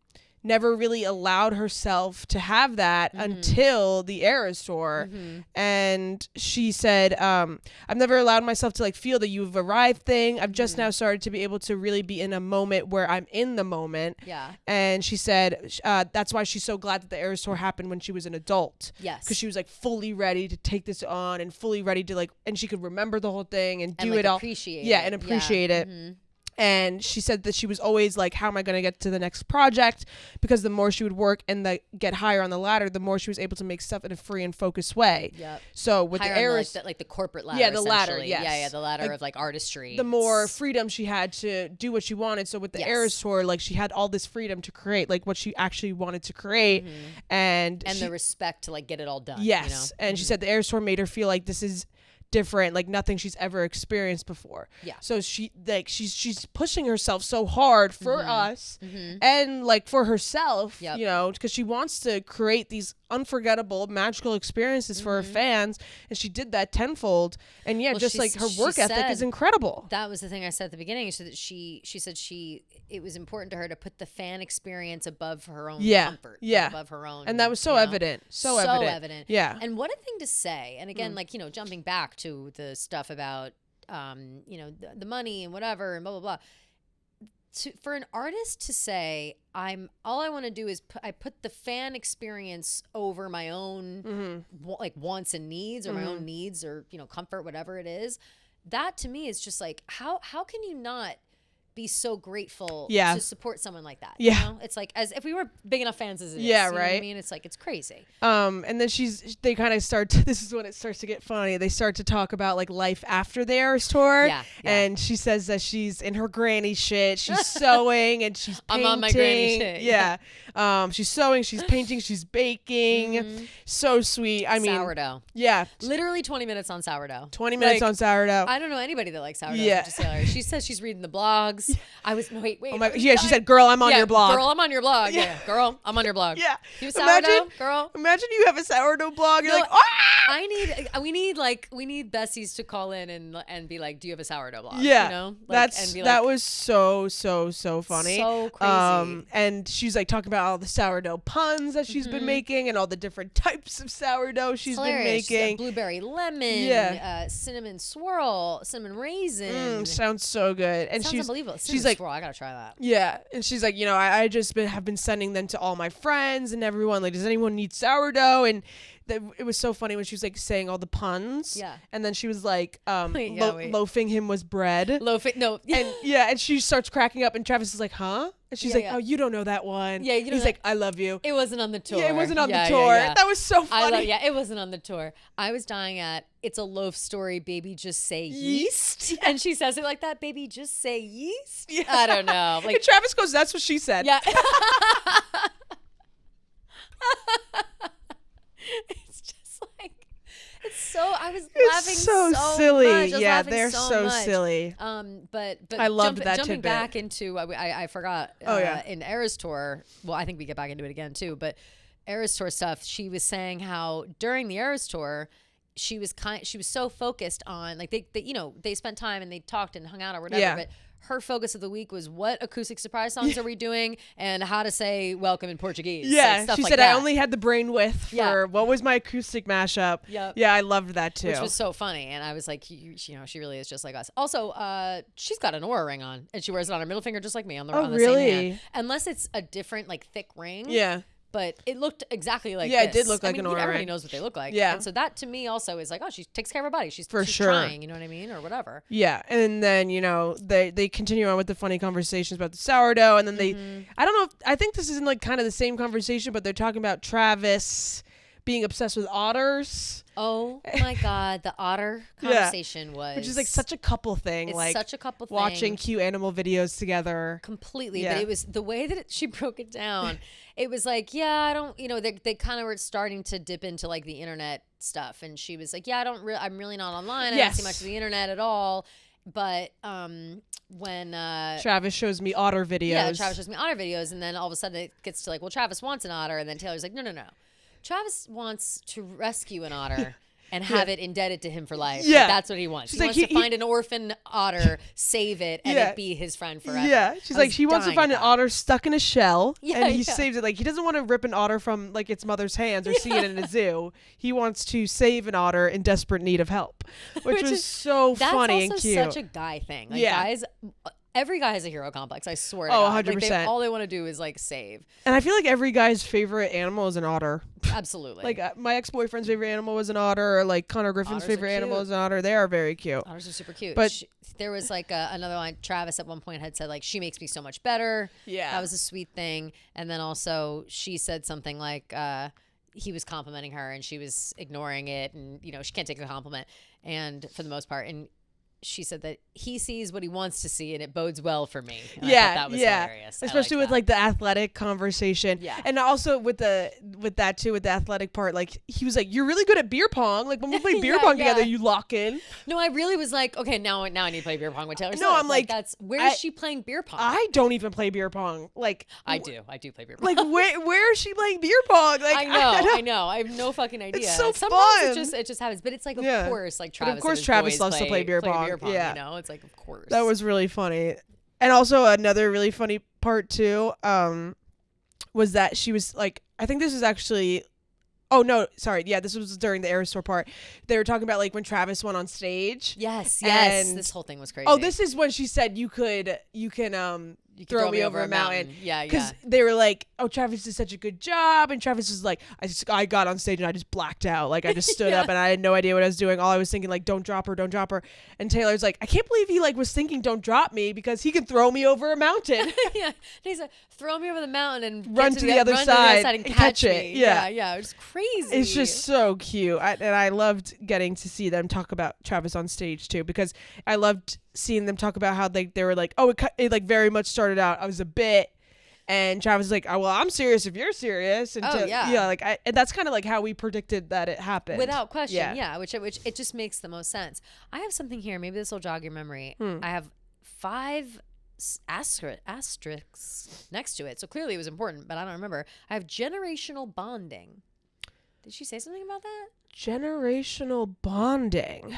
never really allowed herself to have that until the Eras Tour. And she said, I've never allowed myself to like feel the you've arrived thing. I've just now started to be able to really be in a moment where I'm in the moment. Yeah. And she said that's why she's so glad that the Eras Tour happened when she was an adult. Yes. Because she was like fully ready to take this on and fully ready to like, and she could remember the whole thing and do like it all. Appreciate and appreciate it. And she said that she was always like, how am I going to get to the next project? Because the more she would work and get higher on the ladder, the more she was able to make stuff in a free and focused way. Yep. So with higher the Eras, like the corporate ladder. Yeah, the ladder. Yes. Yeah, the ladder like, of like artistry. The more freedom she had to do what she wanted. So with the Eras tour, like she had all this freedom to create like what she actually wanted to create, and the respect to like get it all done. Yes, you know? And she said the Eras tour made her feel like this is different, like nothing she's ever experienced before. Yeah. So she's pushing herself so hard for us and like for herself, you know, because she wants to create these unforgettable, magical experiences for her fans, and she did that tenfold. And just like her work ethic is incredible. That was the thing I said at the beginning. So that she said it was important to her to put the fan experience above her own comfort, above her own, and that was so evident, so evident. Yeah. And what a thing to say. And again, like, you know, jumping back to the stuff about you know, the money and whatever and blah blah blah. For an artist to say, all I want to do is I put the fan experience over my own like wants and needs, or my own needs, or, you know, comfort, whatever it is. That to me is just like, how can you not be so grateful to support someone like that? Yeah. You know? It's like, as if we were big enough fans as it is. Yeah, you know right. what I mean? It's like, it's crazy. And then they kind of start this is when it starts to get funny. They start to talk about like life after the Eras tour. Yeah. And she says that she's in her granny shit. She's sewing and she's painting. I'm on my granny shit. Yeah. She's sewing, she's painting, she's baking. So sweet. I mean, sourdough. Yeah. Literally 20 minutes on sourdough. 20 minutes on sourdough. I don't know anybody that likes sourdough. Yeah. She says she's reading the blogs. I was wait. Oh my, she said, "Girl, I'm on your blog." Girl, I'm on your blog. Yeah. Girl, I'm on your blog. Yeah. You have sourdough, girl. Imagine you have a sourdough blog. You're like, we need Bessies to call in and be like, do you have a sourdough blog? Yeah. You know? Like, that was so funny. So crazy. And she's like talking about all the sourdough puns that she's been making and all the different types of sourdough she's been making. Blueberry lemon, cinnamon swirl, cinnamon raisin. Sounds so good. And sounds unbelievable. She's like, swirl, I gotta try that. Yeah. And she's like, you know, I just have been sending them to all my friends and everyone. Like, does anyone need sourdough? And it was so funny when she was like saying all the puns. Yeah. And then she was like, loafing him was bread. No. And she starts cracking up and Travis is like, huh? And she's like, oh, you don't know that one. Yeah. He's like, I love you. It wasn't on the tour. Yeah, it wasn't on the tour. Yeah. That was so funny. It wasn't on the tour. I was dying at, it's a loaf story, baby, just say yeast. Yeah. And she says it like that, baby, just say yeast. Yeah. I don't know. Like, and Travis goes, that's what she said. Yeah. It's just like, it's so, I was laughing so silly. Much. Yeah, they're so silly. But I loved that jumping tidbit. back into, I forgot, in Eras tour, well, I think we get back into it again too, but Eras tour stuff, she was saying how during the Eras tour, she was so focused on, like, they you know, they spent time and they talked and hung out or whatever, but her focus of the week was what acoustic surprise songs are we doing and how to say welcome in Portuguese. Yeah, like, stuff she like said that. I only had the brain width for what was my acoustic mashup. Yep. Yeah, I loved that too. Which was so funny. And I was like, you know, she really is just like us. Also, she's got an aura ring on and she wears it on her middle finger just like me on the same hand. Unless it's a different, like, thick ring. Yeah. But it looked exactly like this. It did look like an aura everybody ring. knows what they look like. Yeah. And so that to me also is like, oh, she takes care of her body. She's sure trying, you know what I mean? Or whatever. Yeah. And then, you know, they continue on with the funny conversations about the sourdough. And then I don't know I think this isn't like kind of the same conversation, but they're talking about Travis being obsessed with otters. Oh my God, the otter conversation was, which is like such a couple thing. It's like such a couple thing. Watching cute animal videos together. Completely, but it was the way that she broke it down. It was like, I don't, you know, they kind of were starting to dip into like the internet stuff, and she was like, I'm really not online. I don't see much of the internet at all. But when Travis shows me otter videos, and then all of a sudden it gets to like, well, Travis wants an otter, and then Taylor's like, no. Travis wants to rescue an otter and have it indebted to him for life. Yeah. Like, that's what he wants. He wants to find an orphan otter, save it, and it be his friend forever. Yeah. She's like, he wants to find an otter stuck in a shell, and he saves it. Like, he doesn't want to rip an otter from, like, its mother's hands or see it in a zoo. He wants to save an otter in desperate need of help, which was so funny and cute. That's also such a guy thing. Like, guys every guy has a hero complex. I swear to Oh, God. 100%. Like, all they want to do is like save. And I feel like every guy's favorite animal is an otter. Absolutely. Like my ex-boyfriend's favorite animal was an otter, or like Connor Griffin's Otters favorite are animal cute. is an otter. They are very cute. Otters are super cute. But there was like another line. Travis at one point had said like, she makes me so much better. Yeah. That was a sweet thing. And then also she said something like, he was complimenting her and she was ignoring it, and you know she can't take a compliment, and for the most part, and she said that he sees what he wants to see and it bodes well for me. And I thought that was hilarious. Especially with like the athletic conversation. Yeah. And also with that too, with the athletic part, like he was like, you're really good at beer pong. Like when we play beer pong together, you lock in. No, I really was like, okay, now I need to play beer pong with Taylor Swift. No, I'm like where is she playing beer pong? I don't even play beer pong. Like I do play beer pong. Like where is she playing beer pong? Like I know. I have no fucking idea. It's so Sometimes fun. it just happens. But it's like of course, like Travis. But of course and his Travis boys loves to play beer pong. Yeah. You know, it's like of course. That was really funny. And also another really funny part too, was that she was like, I think this is actually, oh no, sorry, yeah, this was during the Eras Tour part. They were talking about like when Travis went on stage. Yes. And This whole thing was crazy. Oh, this is when she said you can throw me over a mountain. Yeah. Because they were like, oh, Travis did such a good job. And Travis was like, I got on stage and I just blacked out. Like, I just stood up and I had no idea what I was doing. All I was thinking, like, don't drop her, don't drop her. And Taylor's like, I can't believe he, like, was thinking don't drop me because he can throw me over a mountain. Yeah. He's like, throw me over the mountain and run to the other side and catch it. me. Yeah. It was crazy. It's just so cute. And I loved getting to see them talk about Travis on stage, too, because I loved seeing them talk about how they were like, oh, it like very much started out, I was a bit, and Travis was like, oh, well, I'm serious if you're serious. And like and that's kind of like how we predicted that it happened. Without question, which it just makes the most sense. I have something here. Maybe this will jog your memory. I have 5 asterisks next to it. So clearly it was important, but I don't remember. I have generational bonding. Did she say something about that? Generational bonding.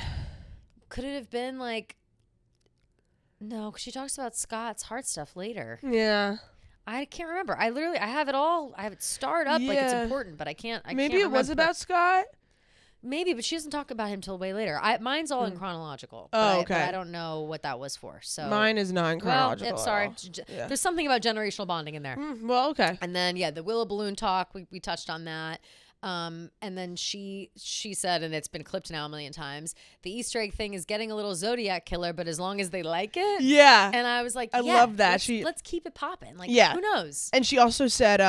Could it have been like... No, because she talks about Scott's heart stuff later. Yeah. I can't remember. I have it all. I have it starred up like it's important, but I can't. Maybe it was about Scott? Maybe, but she doesn't talk about him till way later. Mine's all in chronological. Oh, okay. But I don't know what that was for. So mine is not in chronological. Well, sorry. There's something about generational bonding in there. Well, okay. And then, the Willow Balloon talk, we touched on that. And then she said, and it's been clipped now a million times, the Easter egg thing is getting a little Zodiac killer, but as long as they like it. Yeah. And I was like, I love that. Let's keep it popping. Like, who knows? And she also said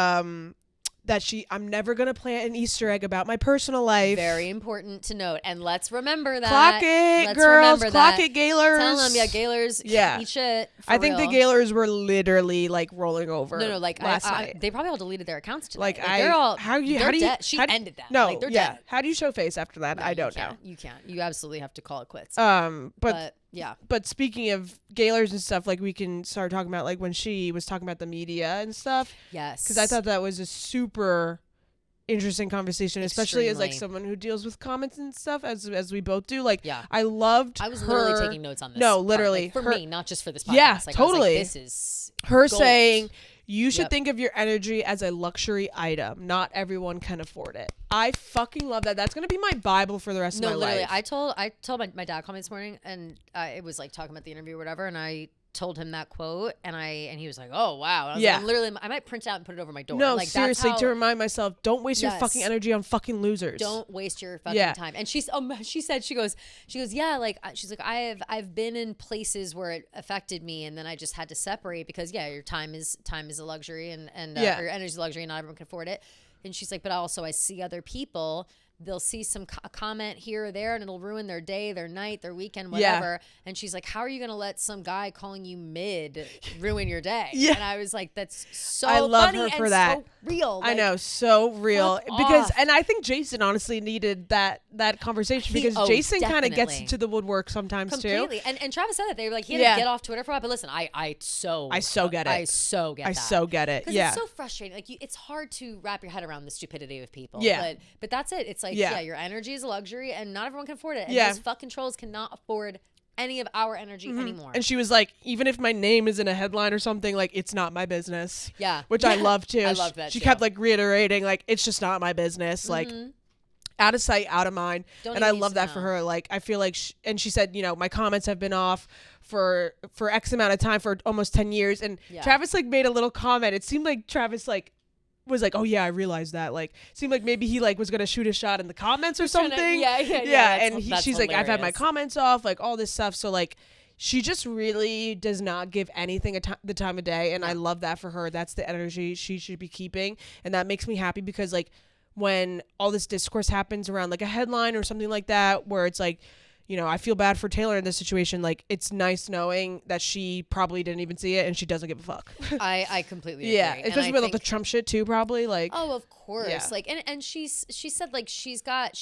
that I'm never going to plant an Easter egg about my personal life. Very important to note. And let's remember that. Clock it, girls. Clock it, Gaylors. Tell them, Gaylors, eat shit. I think the Gaylors were literally like rolling over. No, like last night. They probably all deleted their accounts today. Like they're all, how do you dead. She ended that. No, like, they're dead. How do you show face after that? No, I don't know. You can't. You absolutely have to call it quits. But yeah. But speaking of Gaylors and stuff, like we can start talking about like when she was talking about the media and stuff. Yes. Because I thought that was a super interesting conversation, especially as like someone who deals with comments and stuff, as we both do. Like, I was literally taking notes on this. No, literally, like, for me, not just for this podcast. Yeah, like, totally. I was like, this is her gold. saying you should think of your energy as a luxury item. Not everyone can afford it. I fucking love that. That's gonna be my Bible for the rest of my life. I told my dad called me this morning, and it was like talking about the interview or whatever, and I told him that quote, and he was like, "Oh wow!" And I was like, literally, I might print it out and put it over my door. No, like, seriously, to remind myself, don't waste your fucking energy on fucking losers. Don't waste your fucking time. And she goes, yeah, like she's like, I've been in places where it affected me, and then I just had to separate because your time is a luxury, and your energy is a luxury, and not everyone can afford it. And she's like, but also I see other people. They'll see some comment here or there, and it'll ruin their day, their night, their weekend, whatever. Yeah. And she's like, how are you going to let some guy calling you mid ruin your day? Yeah. And I was like, that's so funny. I love her for that. So real. Like, I know, so real. Because, and I think Jason honestly needed that conversation because Jason kind of gets into the woodwork sometimes completely. too. And Travis said that. They were like, he had to get off Twitter for a while. But listen, I so get it. I so get it. Yeah. It's so frustrating. Like, it's hard to wrap your head around the stupidity of people. Yeah. But that's it. It's like, your energy is a luxury, and not everyone can afford it. And those fucking trolls cannot afford any of our energy anymore. And she was like, even if my name is in a headline or something, like, it's not my business. Yeah. Which I love too. I love that She kept like reiterating, like, it's just not my business. Like, out of sight, out of mind. Don't And I even love need to that for know. her. Like, I feel like, and she said, my comments have been off for X amount of time, for almost 10 years. And Travis like made a little comment. It seemed like Travis like was like, oh yeah, I realized that. Like, seemed like maybe he like was gonna shoot a shot in the comments or something. Yeah. And she's like, I've had my comments off, like all this stuff. So like, she just really does not give anything the time of day, and I love that for her. That's the energy she should be keeping, and that makes me happy because like when all this discourse happens around like a headline or something like that, where it's like, I feel bad for Taylor in this situation. Like, it's nice knowing that she probably didn't even see it and she doesn't give a fuck. I completely agree. Yeah, especially with all the Trump shit too, probably. Like, oh, of course. Like, and she said like she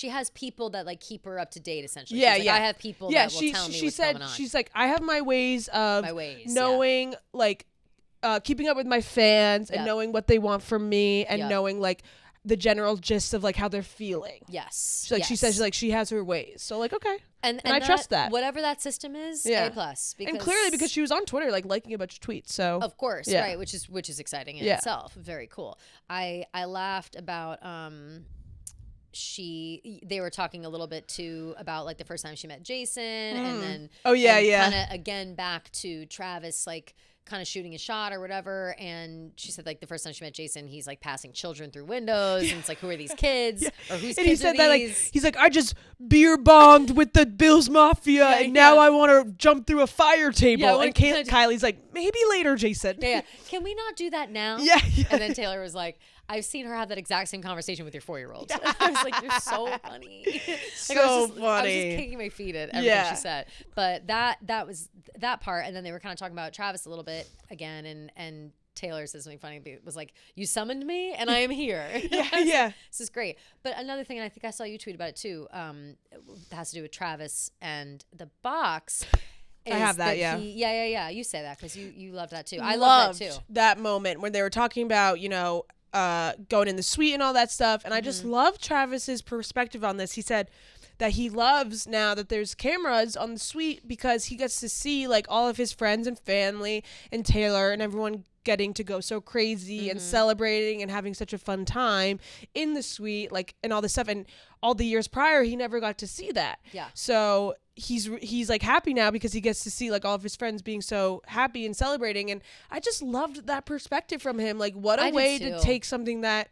has people that like keep her up to date essentially. Yeah, she's like, I have people that will tell me what's going on. She's like, I have my ways of knowing like keeping up with my fans and knowing what they want from me and knowing like the general gist of like how they're feeling. Yes. So, like she says, like she has her ways. So like, okay. And I trust that. Whatever that system is, A+. And clearly because she was on Twitter like liking a bunch of tweets. So of course, right, which is exciting in itself. Very cool. I laughed about they were talking a little bit too about like the first time she met Jason and then kind of again back to Travis like kind of shooting a shot or whatever, and she said like the first time she met Jason, he's like passing children through windows and it's like, who are these kids or whose and kids he said are that these? Like he's like, I just beer bonged with the Bills Mafia and now I want to jump through a fire table. And Kylie's like, maybe later, Jason. Can we not do that now? And then Taylor was like, I've seen her have that exact same conversation with your 4-year-old. I was like, you're so funny. Funny. I was just kicking my feet at everything she said. But that was that part. And then they were kind of talking about Travis a little bit again. And Taylor says something funny. It was like, you summoned me and I am here. This is great. But another thing, and I think I saw you tweet about it too, it has to do with Travis and the box. I have that, You say that because you love that too. I loved love that too. That moment when they were talking about, going in the suite and all that stuff. And I just love Travis's perspective on this. He said that he loves now that there's cameras on the suite because he gets to see like all of his friends and family and Taylor and everyone getting to go so crazy and celebrating and having such a fun time in the suite, like, and all this stuff. And all the years prior, he never got to see that. Yeah. So he's like happy now because he gets to see like all of his friends being so happy and celebrating. And I just loved that perspective from him. Like, what a way to take something that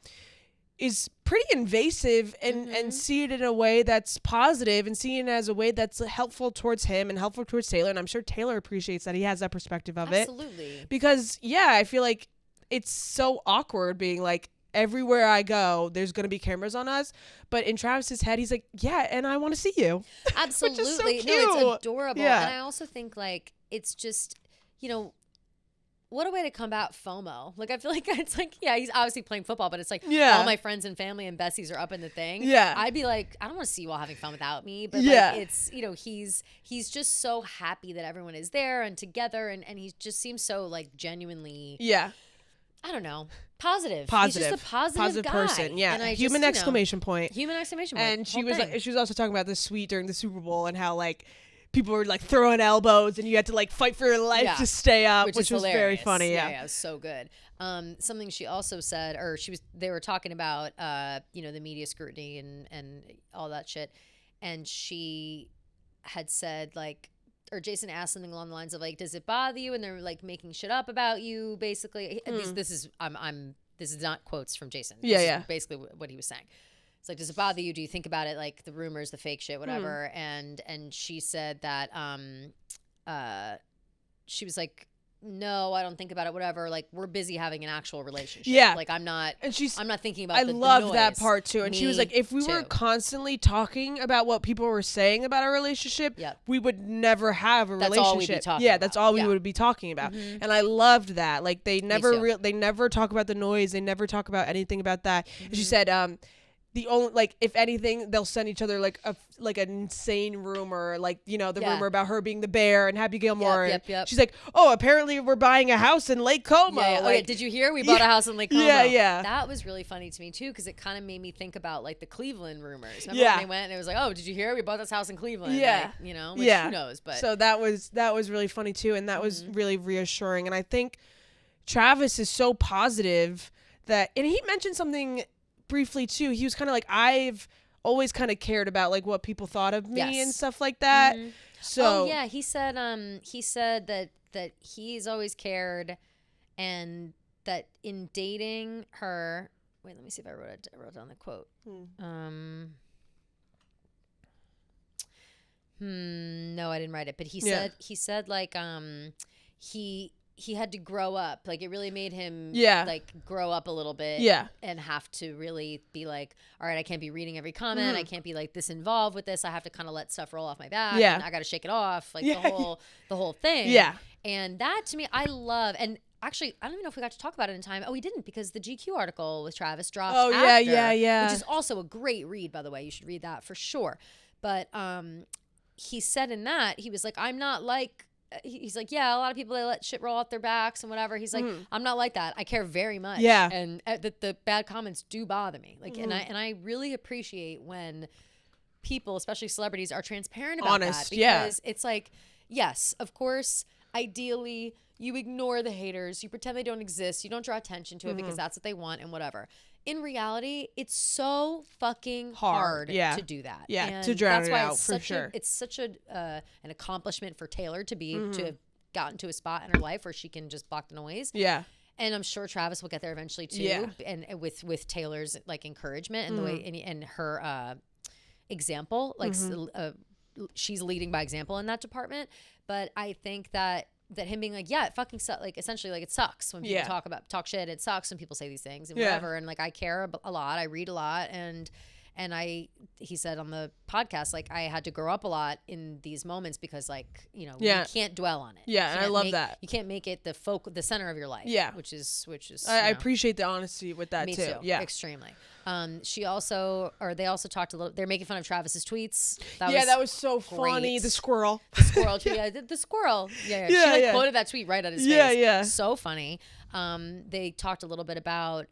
is pretty invasive and see it in a way that's positive and see it as a way that's helpful towards him and helpful towards Taylor. And I'm sure Taylor appreciates that he has that perspective of it. Absolutely. Because I feel like it's so awkward being like, everywhere I go, there's going to be cameras on us. But in Travis's head, he's like, yeah, and I want to see you. Absolutely. Which is so cute. No, it's adorable. Yeah. And I also think like, it's just, what a way to combat FOMO. Like, I feel like it's like, he's obviously playing football, but it's like all my friends and family and besties are up in the thing. Yeah. I'd be like, I don't want to see you all having fun without me. But like, it's, he's just so happy that everyone is there and together. And he just seems so like genuinely. Yeah. I don't know. Positive. He's just a positive guy. Person. Yeah. And Human exclamation point. Human exclamation point. And she was also talking about the suite during the Super Bowl and how like people were like throwing elbows and you had to like fight for your life to stay up, which was hilarious. Very funny. Yeah, it was so good. Something she also said, or they were talking about, the media scrutiny and all that shit. And she had said like, or Jason asked something along the lines of like, does it bother you? And they're like making shit up about you, basically. This is not quotes from Jason. This is basically what he was saying. It's like, does it bother you? Do you think about it, like the rumors, the fake shit, whatever? And she said that she was like, no, I don't think about it, whatever. Like, we're busy having an actual relationship. Yeah. Like, I'm not thinking about the love that part too. And she was like, if we too. were constantly talking about what people were saying about our relationship, we would never have a relationship. All we'd be talking about. That's all we would be talking about. And I loved that. Like, they never talk about the noise. They never talk about anything about that. And she said, the only, like, if anything, they'll send each other like an insane rumor, like, the rumor about her being the bear and Happy Gilmore. Yep. She's like, oh, apparently we're buying a house in Lake Como. Yeah. Like, did you hear? We bought a house in Lake Como. Yeah. That was really funny to me too, because it kind of made me think about like the Cleveland rumors. Remember when they went and it was like, oh, did you hear? We bought this house in Cleveland. Yeah. Like, which who knows? But so that was really funny too, and that was really reassuring. And I think Travis is so positive that, and he mentioned something briefly too. He was kind of like, I've always kind of cared about like what people thought of me and stuff like that. So he said that he's always cared, and that in dating her, wait, let me see if I wrote down the quote. No, I didn't write it, but he said like he had to grow up. Like, it really made him like grow up a little bit and have to really be like, all right, I can't be reading every comment. I can't be like this involved with this. I have to kind of let stuff roll off my back. And I got to shake it off. Like the whole thing. Yeah. And that to me, I love. And actually, I don't even know if we got to talk about it in time. Oh, we didn't, because the GQ article with Travis dropped after, which is also a great read, by the way. You should read that for sure. But he said in that, he was like, I'm not like, he's like, yeah, a lot of people, they let shit roll off their backs and whatever. He's like, I'm not like that. I care very much. Yeah. And the bad comments do bother me. Like, and I really appreciate when people, especially celebrities, are transparent about that. Because it's like, yes, of course, ideally, you ignore the haters. You pretend they don't exist. You don't draw attention to it because that's what they want and whatever. In reality, it's so fucking hard to do that. Yeah, and to drown it out, for sure. It's such an accomplishment for Taylor to have gotten to a spot in her life where she can just block the noise. Yeah. And I'm sure Travis will get there eventually too. Yeah. And with Taylor's like encouragement and the way and her example, like she's leading by example in that department. But I think that him being like, yeah, it fucking sucks. Like, essentially, like, it sucks when people talk shit. It sucks when people say these things and whatever. And like, I care a lot. I read a lot. And he said on the podcast, like, I had to grow up a lot in these moments because, like, you know, you can't dwell on it. Yeah. And I love that. You can't make it the center of your life. Yeah. Which is, I appreciate the honesty with that me too. Yeah. Extremely. They also talked a little, they're making fun of Travis's tweets. That was so funny. The squirrel. The squirrel tweet. The squirrel. Yeah. She quoted that tweet right at his face. Yeah. So funny. They talked a little bit about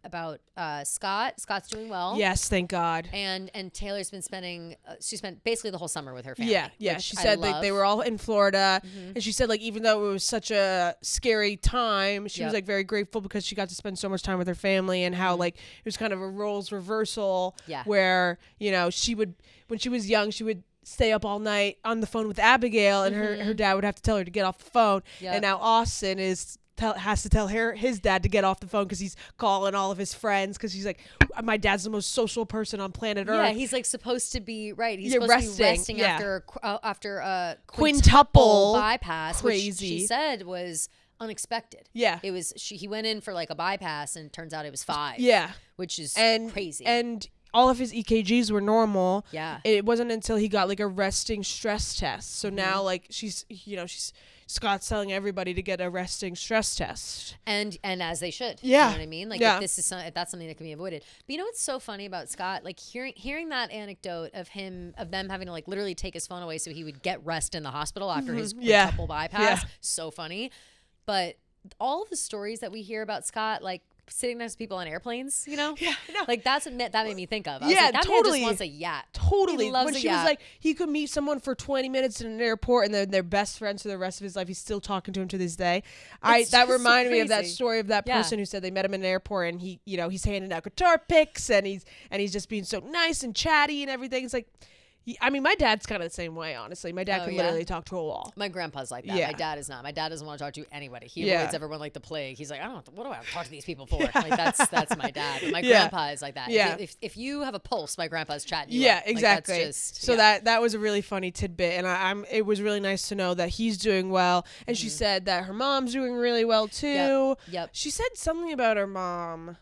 Scott. Scott's doing well. Yes, thank God. And Taylor's been spending, she spent basically the whole summer with her family. Yeah. She said that they were all in Florida. And she said, like, even though it was such a scary time, she was like very grateful because she got to spend so much time with her family, and how like it was kind of a roles reversal where, you know, when she was young, she would stay up all night on the phone with Abigail, and her dad would have to tell her to get off the phone. And now Austin has to tell his dad to get off the phone because he's calling all of his friends, because he's like, my dad's the most social person on planet Earth. Yeah, he's like supposed to be He's supposed to be resting after a quintuple bypass, crazy. Which she said was unexpected. Yeah, it was. He went in for like a bypass, and it turns out it was 5. Yeah, which is crazy. And all of his EKGs were normal. Yeah, it wasn't until he got like a resting stress test. So now like Scott's telling everybody to get a resting stress test. And as they should. Yeah. You know what I mean? Like, if that's something that can be avoided. But you know what's so funny about Scott? Like, hearing that anecdote of them having to like literally take his phone away so he would get rest in the hospital after his quintuple bypass. So funny. But all of the stories that we hear about Scott, like, sitting next to people on airplanes, you know? Yeah, no. Like, that made me think of. I was like, that man just wants a yacht. Totally. He loves when she was like, he could meet someone for 20 minutes in an airport and they're best friends for the rest of his life. He's still talking to him to this day. That reminded me of that story of that person who said they met him in an airport, and he's handing out guitar picks, and he's just being so nice and chatty and everything. It's like, I mean, my dad's kind of the same way, honestly. My dad can literally talk to a wall. My grandpa's like that. Yeah. My dad is not. My dad doesn't want to talk to anybody. He avoids everyone like the plague. He's like, what do I talk to these people for? Like, that's my dad. But my grandpa is like that. Yeah. If you have a pulse, my grandpa's chatting you up. Exactly. Like, that's just, so that was a really funny tidbit, and it was really nice to know that he's doing well. And she said that her mom's doing really well too. Yep. She said something about her mom,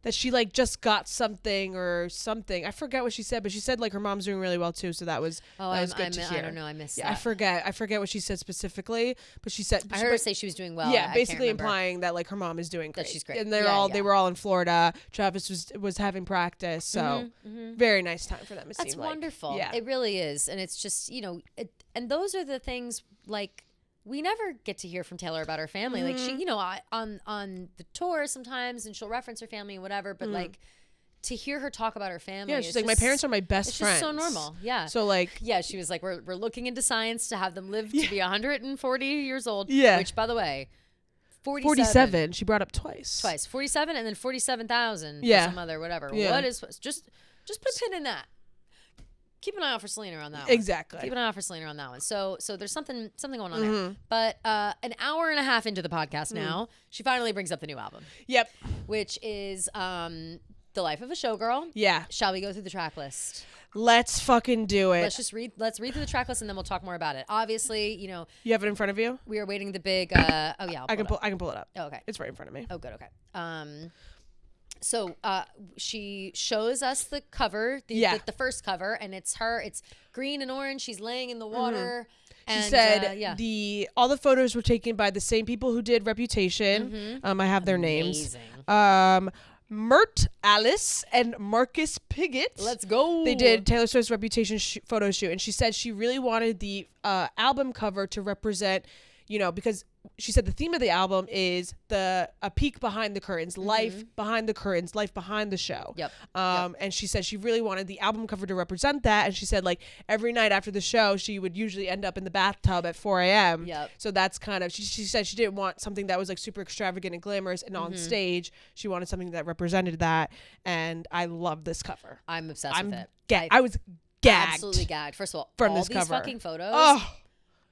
that she like just got something or something. I forget what she said, but she said like her mom's doing really well too. So that was good to hear. I don't know. I missed that. I forget what she said specifically, but she said I heard her say she was doing well. Yeah, basically implying that like her mom is doing great. That she's great. And they were all in Florida. Travis was having practice, so very nice time for them. That's wonderful. Yeah, it really is, and it's just and those are the things like. We never get to hear from Taylor about her family. Like, she, on the tour sometimes, and she'll reference her family and whatever, but like to hear her talk about her family. Yeah, she's like, my parents are my best friends. It's just so normal. Yeah. So like, yeah, she was like, we're looking into science to have them live to be 140 years old. Yeah. Which, by the way, 47. She brought up twice. 47 and then 47,000 for some other whatever. Yeah. What is just put a pin in that. keep an eye out for Selena on that one. Exactly. Keep an eye out for Selena on that one. So there's something going on there. But an hour and a half into the podcast now, she finally brings up the new album. Yep. Which is The Life of a Showgirl. Yeah. Shall we go through the track list? Let's fucking do it. Let's read through the track list and then we'll talk more about it. Obviously, you know. You have it in front of you? We are waiting the big I can pull it up. Oh, okay. It's right in front of me. Oh, good. Okay. So she shows us the cover, the first cover, and it's her. It's green and orange. She's laying in the water. She and, said all the photos were taken by the same people who did Reputation. I have their names. Mert Alice and Marcus Piggott. Let's go. They did Taylor Swift's Reputation photo shoot, and she said she really wanted the album cover to represent, you know, because she said the theme of the album is a peek behind the curtains, life behind the curtains, life behind the show. Yep. And she said she really wanted the album cover to represent that. And she said, like, every night after the show, she would usually end up in the bathtub at 4 a.m. Yep. So that's kind of, she said she didn't want something that was like super extravagant and glamorous and on stage. She wanted something that represented that. And I love this cover. I'm obsessed with it. I was gagged. Absolutely gagged. First of all, from all this these cover. Fucking photos. Oh.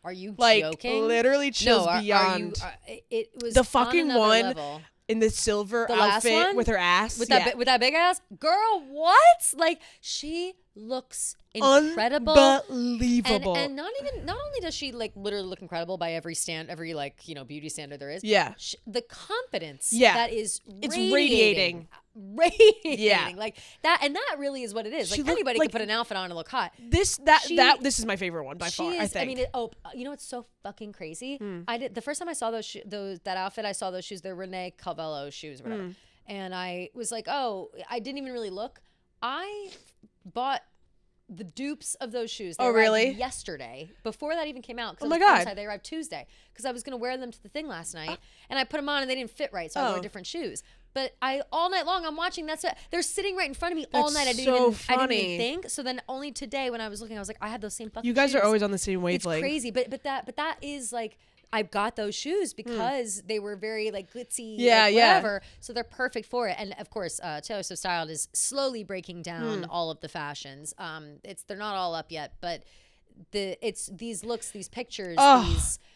Are you like, joking? Literally chills beyond. It was the fucking on one level. In the silver the outfit with her ass. With that big ass. Girl, what? Like, she looks incredible. Unbelievable. And not only does she like literally look incredible by every like, you know, beauty standard there is. Yeah. The confidence that is radiating. Yeah. Like that, and that really is what it is. Like, anybody can put an outfit on and look hot. This is my favorite one by far, I think. I mean, you know what's so fucking crazy? The first time I saw that outfit, I saw those shoes. They're Renee Calvello shoes or whatever. And I was like, oh, I didn't even really look. I bought the dupes of those shoes. They arrived yesterday, before that even came out. Oh my God. They arrived Tuesday because I was going to wear them to the thing last night, and I put them on and they didn't fit right, so I wore different shoes. But all night long, I'm watching. They're sitting right in front of me all night. I didn't even think. So then only today when I was looking, I was like, I had those same fucking shoes. You guys are always on the same wavelength. It's crazy, but that is like, I got those shoes because they were very like glitzy, whatever. So they're perfect for it. And of course, Taylor Swift Styled is slowly breaking down all of the fashions. They're not all up yet, but it's these looks, these pictures,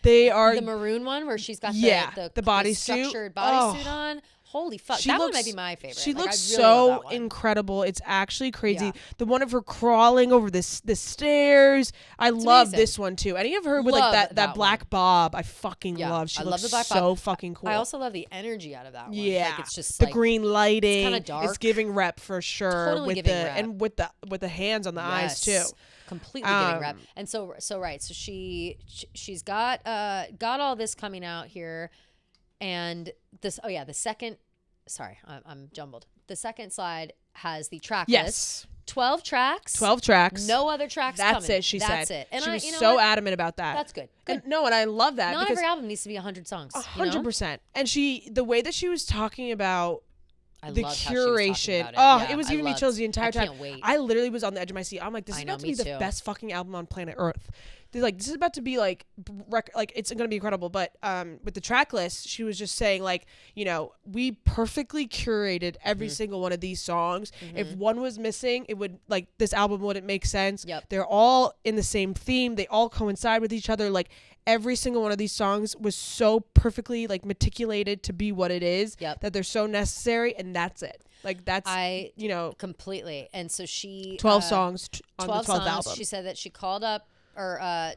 they are the maroon one where she's got the bodysuit, structured bodysuit on. Holy fuck. That one might be my favorite. She looks so incredible. It's actually crazy. Yeah. The one of her crawling over the stairs. I love this one too. Any of her with like that black bob. I fucking love. She looks so fucking cool. I also love the energy out of that one. Yeah. Like, it's just the green lighting. It's kind of dark. It's giving rep for sure. Totally giving rep. And with the hands on the eyes too. Completely giving rep. And so she's got all this coming out here. And this, the second, sorry, I'm jumbled. The second slide has the track list. 12 tracks. 12 tracks. No other tracks coming. That's it, she said. That's it. And she was so adamant about that. That's good. And I love that. Not every album needs to be 100 songs. 100%. And the way that she was talking about the curation. It was giving me chills the entire time. I can't wait. I literally was on the edge of my seat. I'm like, this is about to be the best fucking album on planet Earth. This is about to be like it's gonna be incredible. But with the track list, she was just saying like, you know, we perfectly curated every single one of these songs. If one was missing, it would this album wouldn't make sense. They're all in the same theme. They all coincide with each other. Like every single one of these songs was so perfectly meticulated to be what it is. That they're so necessary, and that's it. Like that's completely. And so she 12 songs on 12 the 12th songs. album. She said that she called up. Or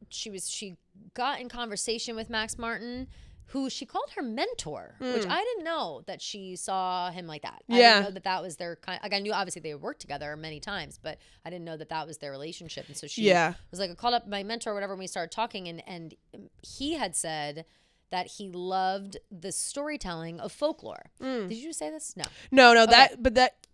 she got in conversation with Max Martin, who she called her mentor, which I didn't know that she saw him like that. I didn't know that was their kind. Like I knew obviously they worked together many times, but I didn't know that was their relationship. And so she was like, I called up my mentor or whatever, and we started talking, and he had said that he loved the storytelling of folklore. Did you say this? No. Okay.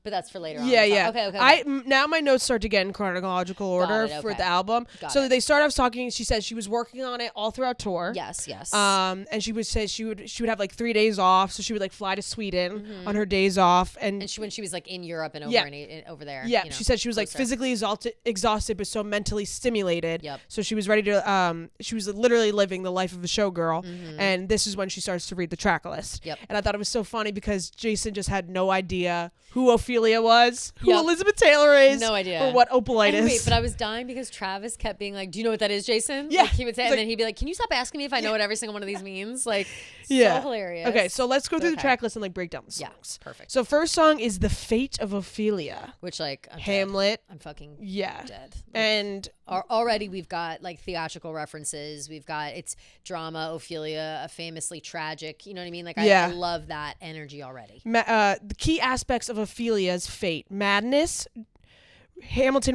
But that's for later on. Yeah. Okay. Now my notes start to get in chronological order for the album. They start off talking. She said she was working on it all throughout tour. Yes. And she would say she would have 3 days off, so she would fly to Sweden on her days off. And when she was in Europe and over there. Yeah. She said she was physically exhausted, but so mentally stimulated. Yep. So she was ready to. She was literally living the life of a showgirl, and this is when she starts to read the track list. Yep. And I thought it was so funny because Jason just had no idea who Ophelia Ophelia was, who Yep. Elizabeth Taylor is, No idea. or what opalite And is. wait, but I was dying because Travis kept being like, "Do you know what that is, Jason?" Yeah. Like, he would say, It's and like- then he'd be like, "Can you stop asking me if I know what every single one of these means?" Like, Yeah. so hilarious. Okay, so let's go through the Okay. track list and like break down the Yeah, songs. perfect. So first song is The Fate of Ophelia. Which like I'm dead. Hamlet. I'm fucking Yeah. dead. Like, And already we've got like theatrical references. We've got it's drama, Ophelia, a famously tragic. You know what I mean? Like Yeah. I love that energy already. the key aspects of Ophelia's fate: madness, Hamlet's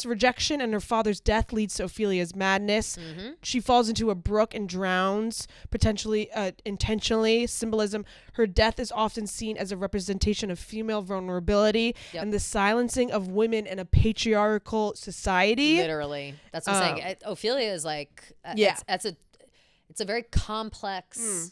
rejection and her father's death leads to Ophelia's madness. Mm-hmm. She falls into a brook and drowns, potentially intentionally. Symbolism: her death is often seen as a representation of female vulnerability and the silencing of women in a patriarchal society. Literally, that's what I'm saying. Ophelia is like, it's a very complex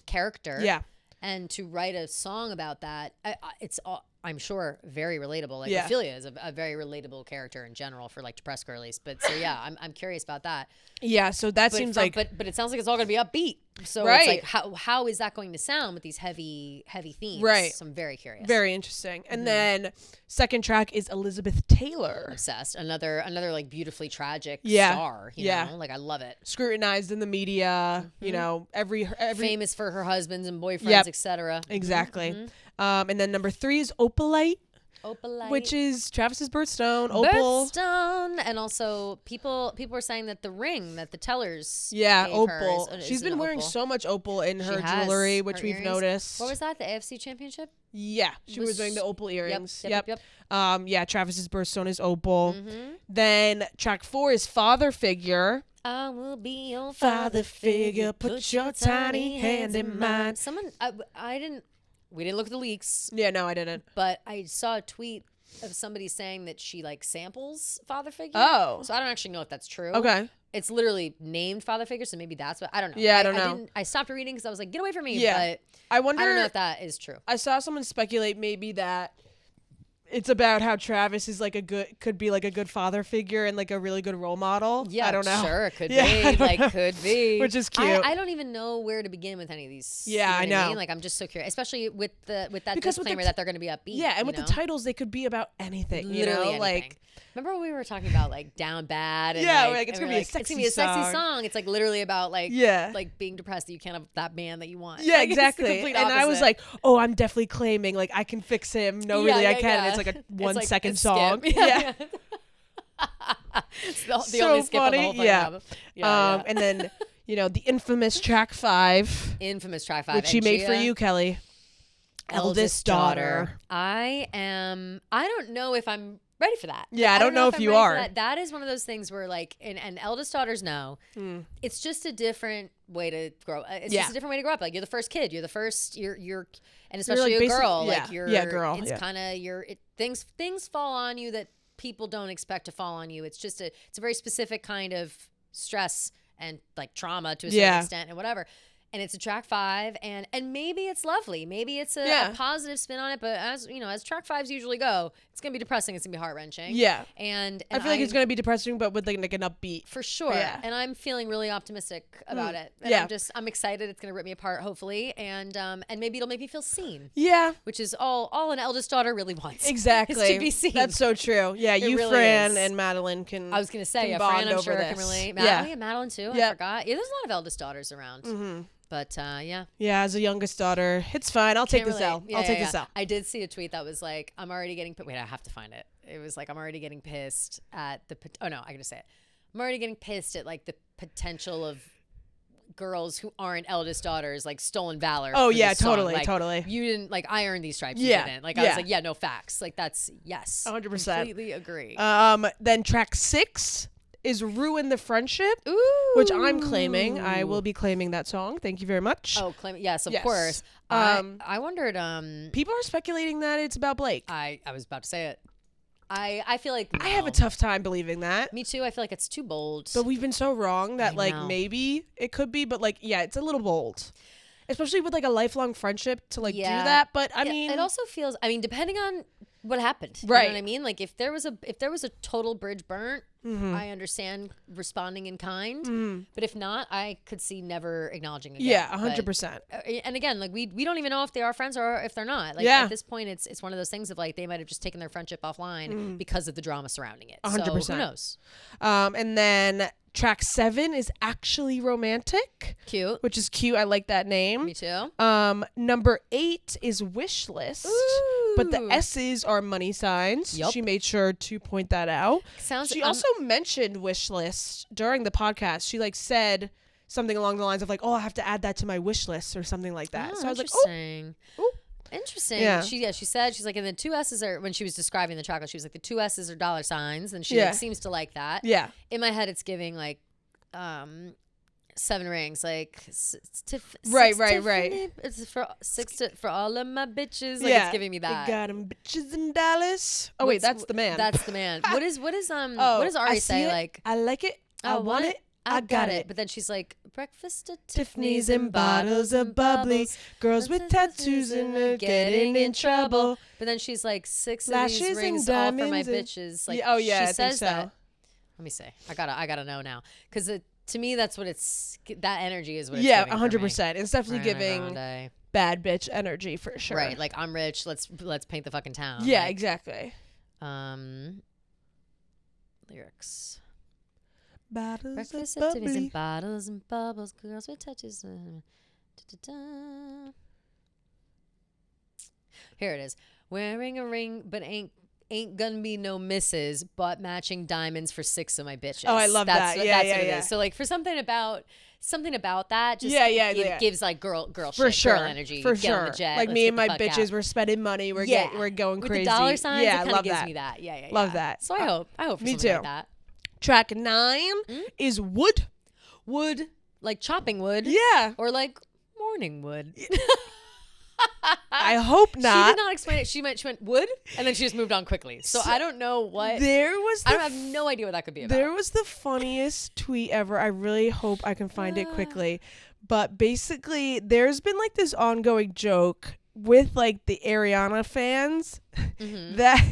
character. Yeah. And to write a song about that, it's I'm sure very relatable. Like Yeah. Ophelia is a very relatable character in general for like depressed girlies. But so yeah, I'm curious about that. Yeah, so that seems like but it sounds like it's all gonna be upbeat. So Right. it's like how is that going to sound with these heavy themes? Right. So I'm very curious. very interesting. And then second track is Elizabeth Taylor. Obsessed. Another like beautifully tragic Yeah. star. You Yeah. know, like I love it. Scrutinized in the media, you know, every Famous for her husbands and boyfriends, Yep. etc. exactly. And then number 3 is Opalite, Opalite. which is Travis's birthstone. Opal. Birthstone, and also people were saying that the ring that the tellers Yeah, gave her opal. is She's been an wearing opal. so much opal in her has. jewelry, which Her we've earrings. noticed. What was that? The AFC Championship? Yeah, she was Was- wearing the opal earrings. Yep. Yeah, Travis's birthstone is opal. Mm-hmm. Then track 4 is Father Figure. I will be your Father figure, put your tiny hand in mine. Someone, we didn't look at the leaks, Yeah, no, I didn't. but I saw a tweet of somebody saying that she like samples Father Figure. Oh. So I don't actually know if that's true. Okay. It's literally named Father Figure, so maybe that's what, I don't know. Yeah, I don't know. I stopped reading because I was like, get away from me. Yeah. But I wonder. I don't know if that is true. I saw someone speculate maybe that it's about how Travis is like could be like a good father figure and like a really good role model. Yeah, I don't know. Sure, it could Yeah, I be. don't Like, know. could be. Which is cute. I don't even know where to begin with any of these. Yeah, I you what know. mean? Like, I'm just so curious, especially with that Because with the disclaimer that they're going to be upbeat. Yeah, and you with know? the titles, they could be about anything. Literally you know, anything. like Remember when we were talking about like Down Bad? And Yeah, like, like, it's and gonna we be were a sexy It's gonna be a sexy song. song. It's like literally about like Yeah. like being depressed that you can't have that man that you want. yeah, Like, it's the exactly. complete And I was opposite. like, oh, I'm definitely claiming like I can fix him. No, Yeah, really, I yeah, can. yeah. And it's like a It's 1 like second a song. skip. Yeah. It's the So only skip on the funny. whole fucking Yeah. album. Yeah. And then the infamous track 5, Infamous track 5, which she made for Gia, you, Kelly. Eldest daughter. I don't know if I'm ready for that. Yeah, I don't know if I'm you ready for are. that. That is one of those things where like, and eldest daughters know, it's just a different way to grow. It's Yeah. just a different way to grow up. Like you're the first kid. You're the first. You're, and especially like a girl. yeah. Like you're. Yeah, girl, It's yeah. kind of things fall on you that people don't expect to fall on you. It's just it's a very specific kind of stress and like trauma to a certain Yeah. extent and whatever. And it's a track 5, and maybe it's lovely. Maybe it's a Yeah. positive spin on it. But as track 5s usually go, it's gonna be depressing. It's gonna be heart wrenching. Yeah. And I feel like it's going to be depressing, but with like an upbeat. for sure. Yeah. And I'm feeling really optimistic about it. And Yeah. I'm excited. It's gonna rip me apart, hopefully, and maybe it'll make me feel seen, Yeah. which is all an eldest daughter really wants. Exactly. is to be seen. That's so true. Yeah, you, really Fran, is. and Madeline can. I was gonna say, can yeah, bond Fran, I'm over sure this. can relate. Yeah. Madeline too. I Yep. forgot. Yeah, there's a lot of eldest daughters around. Mm-hmm. But yeah. Yeah, as a youngest daughter, it's fine. I'll take Can't this relate. L. Yeah, I'll take yeah, this yeah. L. I did see a tweet that was like, I'm already getting, wait, I have to find it. It was like, I'm already getting pissed at oh no, I gotta say it. I'm already getting pissed at like the potential of girls who aren't eldest daughters, like stolen valor. Oh for yeah, this song. totally, Like, totally. You didn't, like, I earned these stripes. Yeah, You didn't. Like, I yeah. was like, yeah, no facts. Like, that's, yes. 100%. Completely agree. Then track 6 is Ruin the Friendship, Ooh. which I'm claiming. I will be claiming that song. Thank you very much. Oh, claim yes, of Yes. course. I wondered, People are speculating that it's about Blake. I was about to say it. I feel like I have a no. tough time believing that. Me too. I feel like it's too bold. But we've been so wrong that I like know. maybe it could be, but like yeah, it's a little bold. Especially with like a lifelong friendship to like do Yeah. that. But I Yeah, mean it also feels, I mean, depending on what happened. Right. You know what I mean? Like if there was a total bridge burnt, I understand responding in kind. But if not, I could see never acknowledging again. Yeah, 100%. And again, like we don't even know if they are friends or if they're not. Like at this point, it's one of those things of like they might have just taken their friendship offline because of the drama surrounding it. 100%. So who knows? And then track 7 is Actually Romantic. Cute. Which is cute. I like that name. Me too. Number 8 is Wish List. Ooh. But the S's are money signs. Yep. She made sure to point that out. She also mentioned Wish List during the podcast. She like said something along the lines of like, oh, I have to add that to my wish list or something like that. So I was like, oh. Interesting. Yeah. She said, she's like, and the 2 S's are, when she was describing the chocolate, she was like, the 2 S's are dollar signs. And she like, seems to like that. Yeah. In my head, it's giving like 7 rings, like right. It's for all of my bitches. Like it's giving me that. I got them bitches in Dallas. Oh wait, that's the man. That's the man. What does Ari say? Like, I like it. I want it. I got it. But then she's like, breakfast at Tiffany's and bottles of bubbly. Girls with tattoos and are getting in trouble. But then she's like, 6 lashes of these rings, all for my bitches. Like, she says that. Let me see. I gotta know now, because to me that's what that energy is what it's giving 100%. It's definitely giving bad bitch energy for sure. Right, like I'm rich. Let's paint the fucking town. Yeah, like, exactly. Lyrics. Bottles breakfast of bubbly. and bottles and bubbles, girls with touches. Here it is. Wearing a ring, but ain't gonna be no misses, but matching diamonds for 6 of my bitches. Oh, I love that. That's what it is. So like for something about that, just gives like girl for shit, sure, girl energy. For Get sure. on the jet, like me and my bitches, we're spending money. We're going with crazy. The dollar signs, yeah, it kind of gives me that. Yeah. Love that. So I hope for me something too. like that. Track 9 is Wood. Wood, like chopping wood. Yeah. Or like morning wood. I hope not. She did not explain it. She went wood, and then she just moved on quickly. So I don't know what. I have no idea what that could be about. There was the funniest tweet ever. I really hope I can find it quickly. But basically, there's been like this ongoing joke with like the Ariana fans that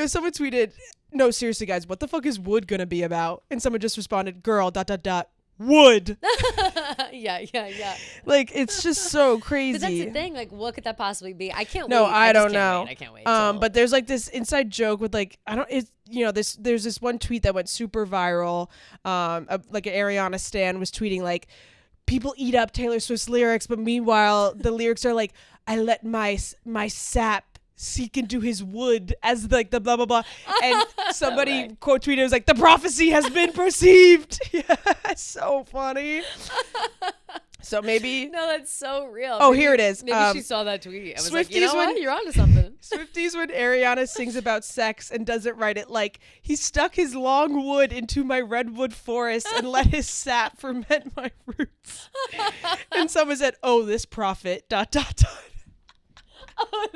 someone tweeted, no, seriously, guys, what the fuck is Wood gonna be about? And someone just responded, girl, ... Wood. yeah. Like, it's just so crazy. But that's the thing. Like, what could that possibly be? I can't wait. No, I don't know. I can't wait. But there's like this inside joke with like, there's this one tweet that went super viral. Like an Ariana stan was tweeting like, people eat up Taylor Swift's lyrics, but meanwhile the lyrics are like, I let my sap seek into his wood, as like the blah blah blah, and somebody quote tweeted, it was like, the prophecy has been perceived. Yeah, so funny. So maybe that's so real. Oh, here it is. Maybe she saw that tweet. I was Swifties, like, you know what? You're onto something. Swifties, when Ariana sings about sex and doesn't write it like, he stuck his long wood into my redwood forest and let his sap ferment my roots. And someone said, oh, this prophet ... Oh,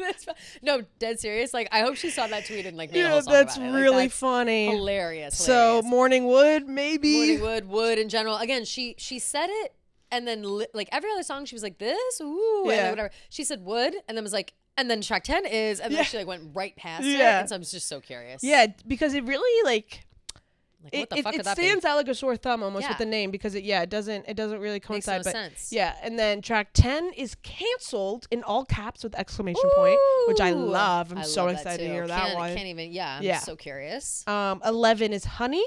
no, dead serious. Like, I hope she saw that tweet and like made a whole song that's about it. really like, that's funny. Hilarious. So morning wood, maybe. Morning wood in general. Again, she said it, and then like every other song she was like this, ooh, and then whatever. She said wood, and then was like, and then track 10 is, and then she like went right past it. And so I'm just so curious. Yeah, because it really like what the fuck could that stands be? out like a sore thumb almost with the name, because it doesn't really coincide. Makes no sense. Yeah, and then track 10 is canceled in all caps with exclamation point, which I love. I'm so excited to hear that one. Can't even. Yeah, I'm so curious. 11 is Honey,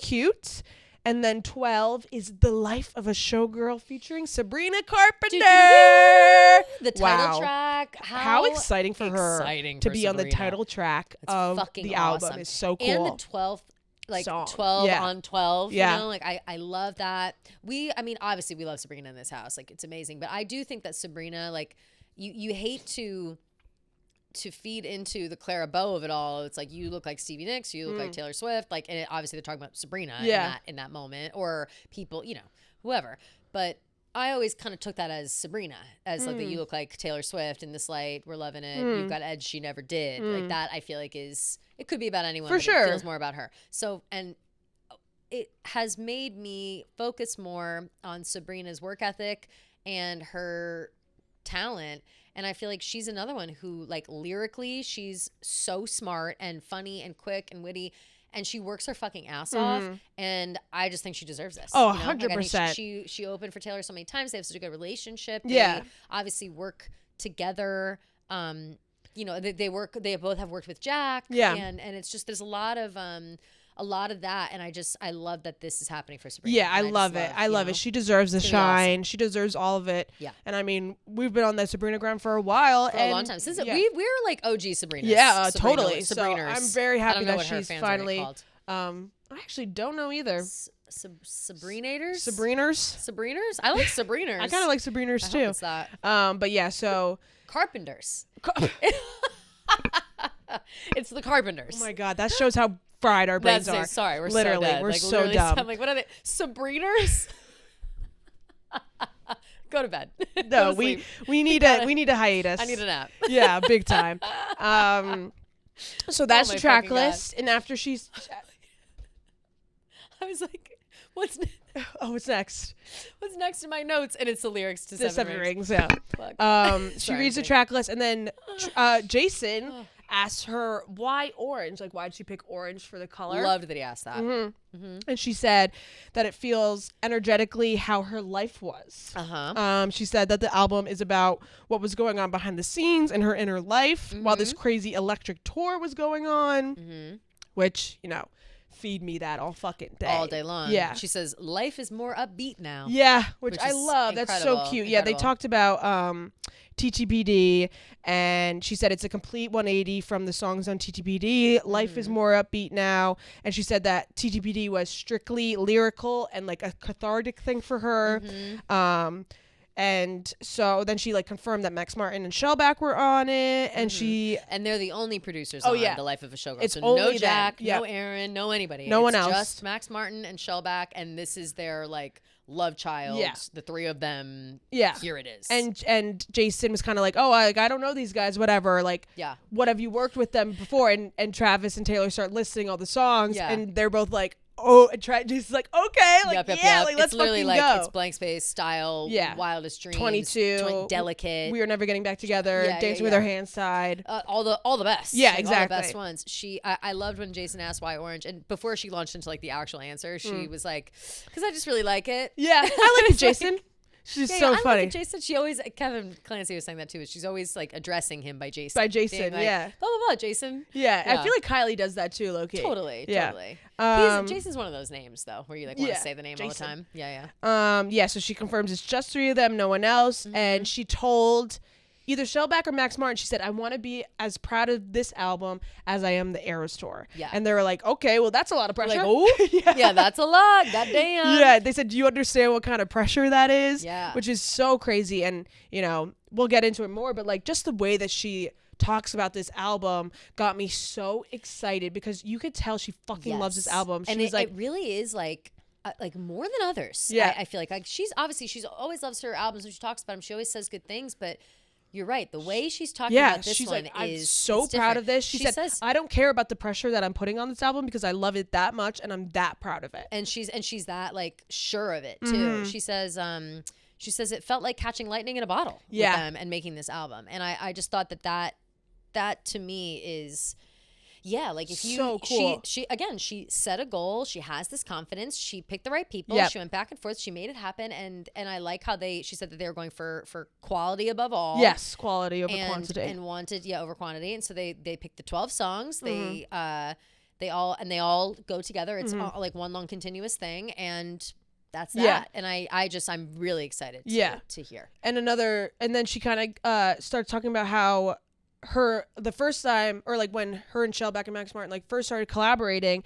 cute. And then 12 is The Life of a Showgirl featuring Sabrina Carpenter. The title track. How exciting for her to be on the title track of the album is so cool. And the 12th. Like song. 12 on 12, you know, like I love that. I mean, obviously we love Sabrina in this house. Like, it's amazing. But I do think that Sabrina, like, you hate to feed into the Clara Bow of it all. It's like, you look like Stevie Nicks, you look like Taylor Swift. Like, and obviously they're talking about Sabrina in that moment, or people, whoever. But I always kind of took that as Sabrina, as like that you look like Taylor Swift in this light. We're loving it. You've got edge she never did. Like that, I feel like it could be about anyone, for sure. It feels more about her. So, and it has made me focus more on Sabrina's work ethic and her talent. And I feel like she's another one who, like, lyrically, she's so smart and funny and quick and witty. And she works her fucking ass off. And I just think she deserves this. Oh, you know? 100%. Like, she opened for Taylor so many times. They have such a good relationship. Yeah. They obviously work together. You know, they both have worked with Jack. Yeah. And it's just, there's a lot of that. And I love that this is happening for Sabrina. Yeah, I love it. I love it. She deserves the shine. Awesome. She deserves all of it. Yeah. And I mean, we've been on the Sabrina ground for a while. For a long time. Since we're like OG Sabrinas. Yeah, Sabrina, totally. So I'm very happy that she's finally. I actually don't know either. Sabrinators? Sabriners? I like Sabriners. I kind of like Sabriners too. It's that. But yeah, so. Carpenters. It's the Carpenters. Oh my God, that shows how fried our brains are. Sorry, we're literally, so dead. we're like, so dumb. I'm like, what are they? Sabriners? Go to bed. No, we need a hiatus. I need a nap. Yeah, big time. So that's the track list, and after she's, I was like, what's next? What's next? What's next in my notes? And it's the lyrics to Seven Rings. Yeah. She reads the track list, and then Jason asks her why orange. Like, why did she pick orange for the color? Loved that he asked that. And she said that it feels energetically how her life was. She said that the album is about what was going on behind the scenes in her inner life while this crazy electric tour was going on, which, you know, feed me that all fucking day. All day long. Yeah. She says, life is more upbeat now. Yeah, which I love. That's so cute. Yeah, they talked about TTPD, and she said it's a complete 180 from the songs on TTPD. Life is more upbeat now. And she said that TTPD was strictly lyrical and like a cathartic thing for her. And so then she like confirmed that Max Martin and Shellback were on it, and and they're the only producers on The Life of a Showgirl. It's so only no Jack, no Aaron, no anybody. No one else. Just Max Martin and Shellback, and this is their like love child. The three of them. Here it is. And Jason was kind of like, oh, I don't know these guys, whatever. Like, what have you worked with them before? And Travis and Taylor start listing all the songs, and they're both like, oh, and Jason's like, okay, like, like, let's fucking like, go. It's Blank Space style, Wildest Dreams, 22, Delicate, We Are Never Getting Back Together, Dancing with Our Hands Tied, all the best, like, exactly, all the best ones. I loved when Jason asked why orange, and before she launched into like the actual answer, she was like, because I just really like it. Yeah, I like it, Jason. She's so funny. Like Jason, she always, Kevin Clancy was saying that too. She's always like addressing him by Jason. By Jason, like, blah, blah, blah, Jason. Yeah, I feel like Kylie does that too, low-key. Totally. Jason's one of those names though, where you like want to say the name all the time. Yeah, so she confirms it's just three of them, no one else. And she told either Shellback or Max Martin, she said, I want to be as proud of this album as I am the Eras Tour. Yeah. And they were like, okay, well, that's a lot of pressure. Like, oh, yeah, that's a lot. Goddamn. Yeah, they said, do you understand what kind of pressure that is? Yeah. Which is so crazy. And, you know, we'll get into it more, but like just the way that she talks about this album got me so excited because you could tell she fucking loves this album. She was like, it really is like more than others. Yeah. I feel like she's always loves her albums when she talks about them. She always says good things, but you're right. The way she's talking about this she's one like, I'm is so proud of this. She said, says, I don't care about the pressure that I'm putting on this album because I love it that much and I'm that proud of it. And she's that like sure of it too. She says it felt like catching lightning in a bottle with them and making this album. And I just thought that to me is like if you so cool. she set a goal, she has this confidence, she picked the right people, she went back and forth, she made it happen, and I like how she said that they were going for quality above all. Yes, quality over quantity. And wanted over quantity, and so they picked the 12 songs. They all go together. It's all, like one long continuous thing, and that's that. And I'm really excited to hear. And then she kind of starts talking about how the first time, or like when her and Shellback and Max Martin like first started collaborating,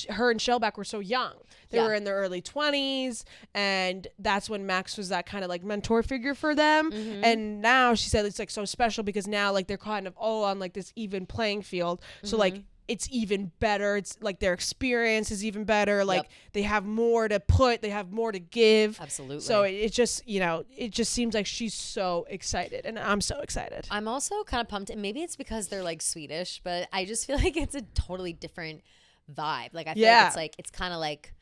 her and Shellback were so young. They were in their early 20s, and that's when Max was that kind of like mentor figure for them. And now she said it's like so special because now like they're kind of all on like this even playing field. So like it's even better. It's like their experience is even better. Like they have more to put, they have more to give. Absolutely. So it just, it just seems like she's so excited, and I'm so excited. I'm also kind of pumped, and maybe it's because they're like Swedish, but I just feel like it's a totally different vibe. Like I feel like it's kind of like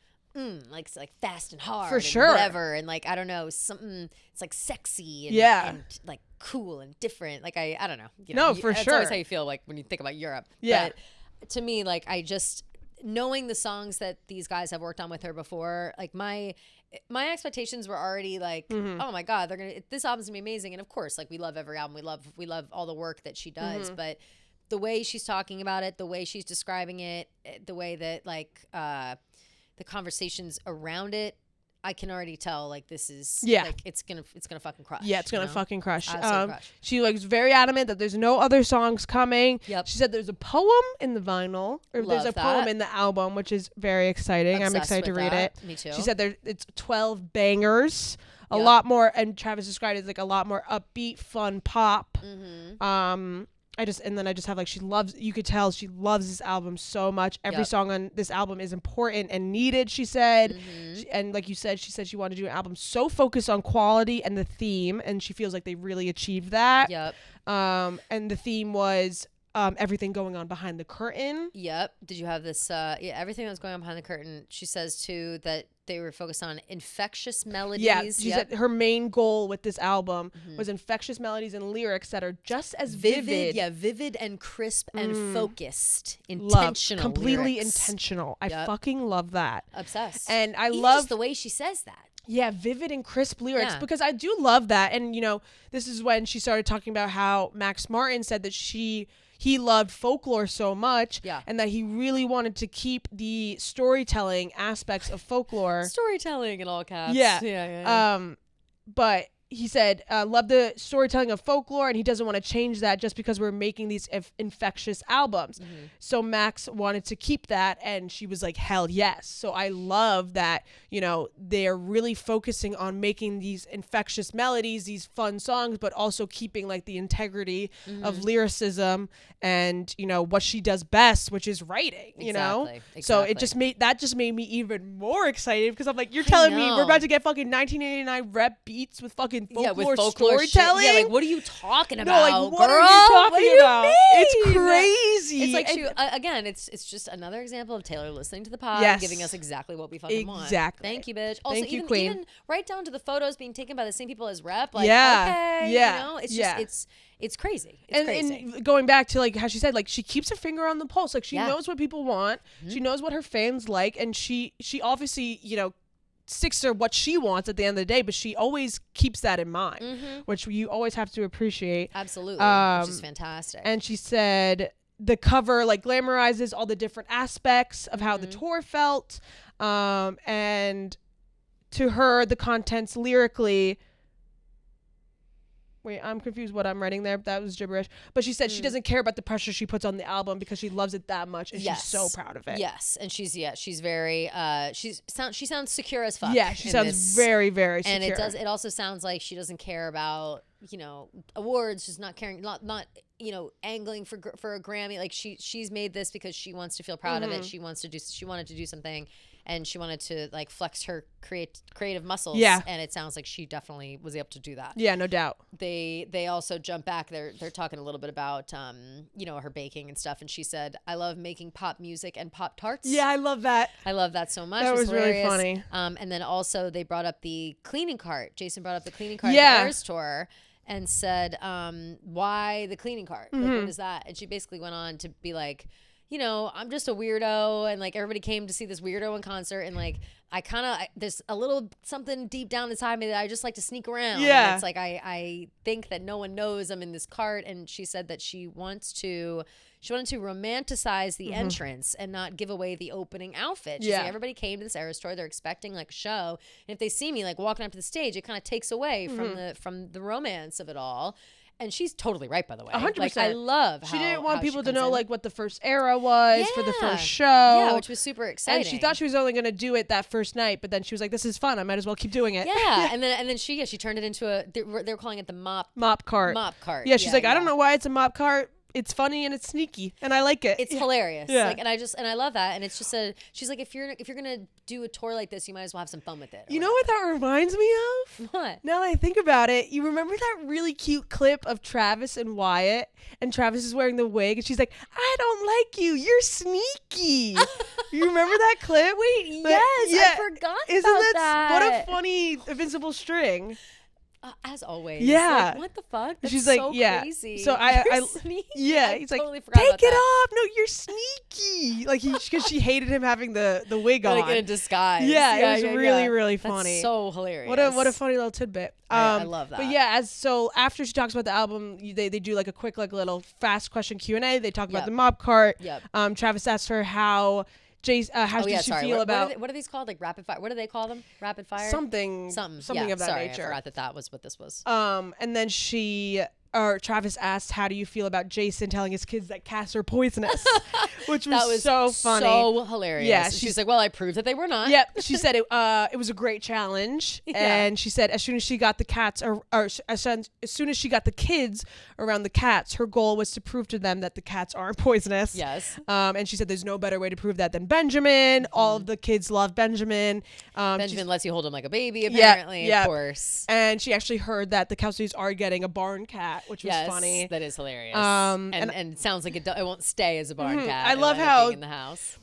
like fast and hard for and sure, whatever, and like I don't know, something it's like sexy and, and like cool and different. Like I don't know. No, for that's sure. always how you feel like when you think about Europe. Yeah. But to me, like I just knowing the songs that these guys have worked on with her before, like my expectations were already like, oh my God, this album's gonna be amazing. And of course, like we love every album. We love all the work that she does, but the way she's talking about it, the way she's describing it, the way that like the conversations around it, I can already tell like this is like it's gonna fucking crush. Yeah, it's gonna fucking crush. Crush. She was very adamant that there's no other songs coming. Yep. She said there's a poem in the vinyl, or there's a poem in the album, which is very exciting. I'm excited to read it. Me too. She said it's 12 bangers, a lot more, and Travis described it as like a lot more upbeat, fun pop. I just have like, you could tell she loves this album so much. Every song on this album is important and needed, she said. And like you said, she said she wanted to do an album so focused on quality and the theme, and she feels like they really achieved that. Yep. And the theme was everything going on behind the curtain. Yep. Did you have this? Everything that was going on behind the curtain. She says too that they were focused on infectious melodies. Yeah, she said her main goal with this album was infectious melodies and lyrics that are just as vivid. Yeah, vivid and crisp and focused. Intentional. Completely lyrics. Intentional. I fucking love that. Obsessed. And I Even love just the way she says that. Yeah, vivid and crisp lyrics, because I do love that. And, you know, this is when she started talking about how Max Martin said that he loved folklore so much, and that he really wanted to keep the storytelling aspects of folklore. Storytelling in all caps. Yeah. But he said, love the storytelling of folklore, and he doesn't want to change that just because we're making these infectious albums. So Max wanted to keep that, and she was like, hell yes. So I love that, you know, they're really focusing on making these infectious melodies, these fun songs, but also keeping like the integrity of lyricism and, you know, what she does best, which is writing, you know? So it just made me even more excited, because I'm like, you're telling me we're about to get fucking 1989 rep beats with fucking folklore storytelling? Yeah, like what are you talking about, like, girl? What are you talking about? Mean? It's crazy. It's like again, it's just another example of Taylor listening to the pod and giving us exactly what we fucking want. Exactly. Thank you, bitch. Also, Thank you, Queen. Even right down to the photos being taken by the same people as rep. Like, okay, you know, it's just it's crazy. It's crazy. And going back to like how she said, like she keeps her finger on the pulse. Like she knows what people want. She knows what her fans like, and she obviously, you know, sticks to what she wants at the end of the day, but she always keeps that in mind, which you always have to appreciate. Absolutely. Which is fantastic. And she said the cover like glamorizes all the different aspects of how the tour felt, and to her the contents lyrically, wait, I'm confused what I'm writing there. That was gibberish. But she said she doesn't care about the pressure she puts on the album because she loves it that much, and she's so proud of it. Yes, and she's very she sounds secure as fuck. Yeah, she sounds very, very secure. And it also sounds like she doesn't care about, you know, awards, just not caring, not you know, angling for a Grammy. Like she's made this because she wants to feel proud of it. She wanted to do something, and she wanted to like flex her creative muscles. Yeah. And it sounds like she definitely was able to do that. Yeah, no doubt. They also jump back. They're talking a little bit about you know, her baking and stuff, and she said, "I love making pop music and pop tarts." Yeah, I love that. I love that so much. That was hilarious. really funny. And then also they brought up the cleaning cart. Jason brought up the cleaning cart at the Eras tour and said, why the cleaning cart? Like, what is that? And she basically went on to be like, you know, I'm just a weirdo, and like everybody came to see this weirdo in concert, and like there's a little something deep down inside me that I just like to sneak around. Yeah. And it's like I think that no one knows I'm in this cart. And she said that she wanted to romanticize the entrance and not give away the opening outfit. She's like, everybody came to this Eras tour, they're expecting like a show, and if they see me like walking up to the stage, it kind of takes away from the romance of it all. And she's totally right, by the way. 100%. Like, I love how she didn't want people to comes know in. like what the first era was for the first show. Yeah, which was super exciting. And she thought she was only going to do it that first night, but then she was like, "This is fun. I might as well keep doing it." Yeah, and then she turned it into they were calling it the mop cart. Mop cart. Yeah, she's like, "I don't know why it's a mop cart. it's funny and it's sneaky, and I like it. It's hilarious. Yeah. Like, and I love that. And it's just she's like, if you're gonna do a tour like this, you might as well have some fun with it. You know what that reminds me of? What? Now that I think about it, you remember that really cute clip of Travis and Wyatt, and Travis is wearing the wig, and she's like, "I don't like you. You're sneaky." You remember that clip? Wait, yes, I forgot about that. What a funny Invincible string. As always. Yeah. Like, what the fuck? That's she's like, so yeah. crazy. So I sneaky. yeah, I he's totally like, forgot take about it that. off. No, you're sneaky. Like because she hated him having the wig on. Like in a disguise. Yeah, it was really funny. That's so hilarious. What a funny little tidbit. I love that. But yeah, so after she talks about the album, they do like a quick like little fast question Q&A. They talk about the mob cart. Yep. Travis asked her how did she feel about what are these called? Like rapid fire? What do they call them? Rapid fire? Something of that nature. I forgot that was what this was. And then Travis asked, how do you feel about Jason telling his kids that cats are poisonous? Which was so funny. So hilarious. Yeah, she's like, well, I proved that they were not. Yep. She said it was a great challenge. Yeah. And she said as soon as she got the cats or as soon as she got the kids around the cats, her goal was to prove to them that the cats aren't poisonous. Yes. And she said there's no better way to prove that than Benjamin. Mm-hmm. All of the kids love Benjamin. Benjamin lets you hold him like a baby, apparently, of course. And she actually heard that the Kelseys are getting a barn cat, which was funny. That is hilarious. And it sounds like it won't stay as a barn cat. I love how in the house.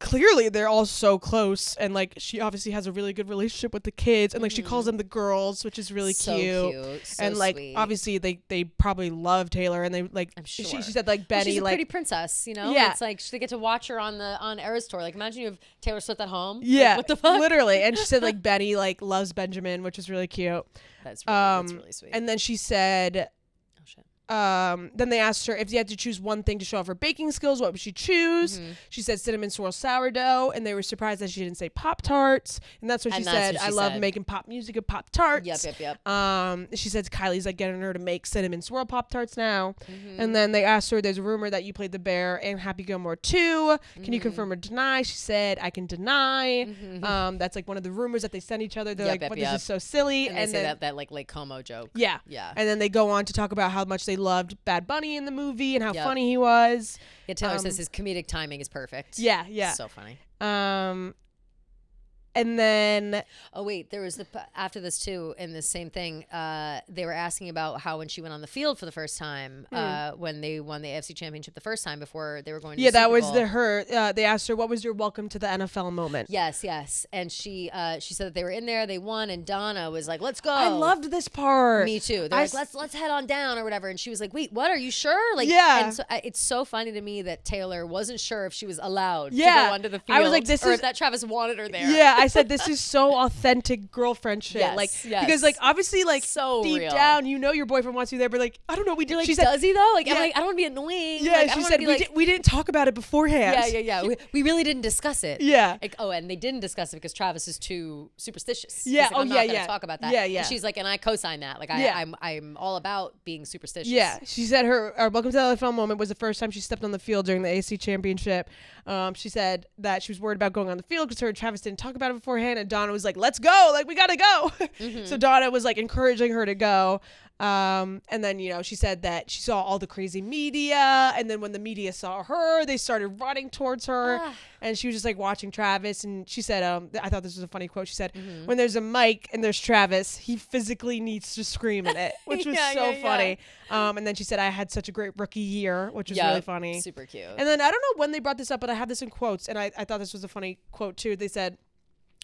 Clearly they're all so close, and like she obviously has a really good relationship with the kids, and like she calls them the girls, which is really cute. So and like sweet. Obviously they probably love Taylor, and they like I'm sure. she said like Benny, she's a like pretty princess, you know. Yeah. It's like they get to watch her on Eras tour. Like imagine you have Taylor Swift at home. Yeah, like, what the fuck? Literally. And she said like Benny like loves Benjamin, which is really cute. That's really sweet. And then she said, oh shit. Then they asked her if you had to choose one thing to show off her baking skills, what would she choose? Mm-hmm. She said cinnamon swirl sourdough, and they were surprised that she didn't say Pop-Tarts. And that's what she said. I love making pop music and Pop-Tarts. Yep. She said Kylie's like getting her to make cinnamon swirl Pop-Tarts now. Mm-hmm. And then they asked her, there's a rumor that you played the bear and Happy Gilmore 2. Can you confirm or deny? She said, I can deny. Mm-hmm. That's like one of the rumors that they send each other. They're this is so silly. And they say that like Lake Como joke. Yeah. And then they go on to talk about how much they loved Bad Bunny in the movie and how funny he was. Yeah, Taylor says his comedic timing is perfect. Yeah. So funny. And then there was after this too, in the same thing, they were asking about how when she went on the field for the first time, when they won the AFC championship the first time before they were going to the Super Bowl. They asked her, what was your welcome to the NFL moment? Yes. And she said that they were in there, they won, and Donna was like, let's go. I loved this part. Me too. They're like, let's head on down or whatever. And she was like, wait, what? Are you sure? Like, yeah. And so it's so funny to me that Taylor wasn't sure if she was allowed to go onto the field. I was like, if that Travis wanted her there. Yeah. I said, this is so authentic girlfriend shit. Yes. Because like obviously like so deep real. down, you know your boyfriend wants you there, but like I don't know. We did. Like, she said, does he though? Like I'm like I don't want to be annoying. Yeah. Like, she said we didn't talk about it beforehand. Yeah. We really didn't discuss it. Yeah. Like, and they didn't discuss it because Travis is too superstitious. Yeah. Like, I'm not gonna talk about that. Yeah. And she's like, and I co-sign that. Like I'm all about being superstitious. Yeah. She said her welcome to the NFL moment was the first time she stepped on the field during the AC championship. She said that she was worried about going on the field because her and Travis didn't talk about it beforehand, and Donna was like, let's go, like we gotta go. So Donna was like encouraging her to go. And then, she said that she saw all the crazy media, and then when the media saw her, they started running towards her, and she was just like watching Travis. And she said, I thought this was a funny quote. She said, when there's a mic and there's Travis, he physically needs to scream in it, which was so funny. And then she said, I had such a great rookie year, which was really funny. Super cute. And then I don't know when they brought this up, but I have this in quotes, and I thought this was a funny quote too. They said,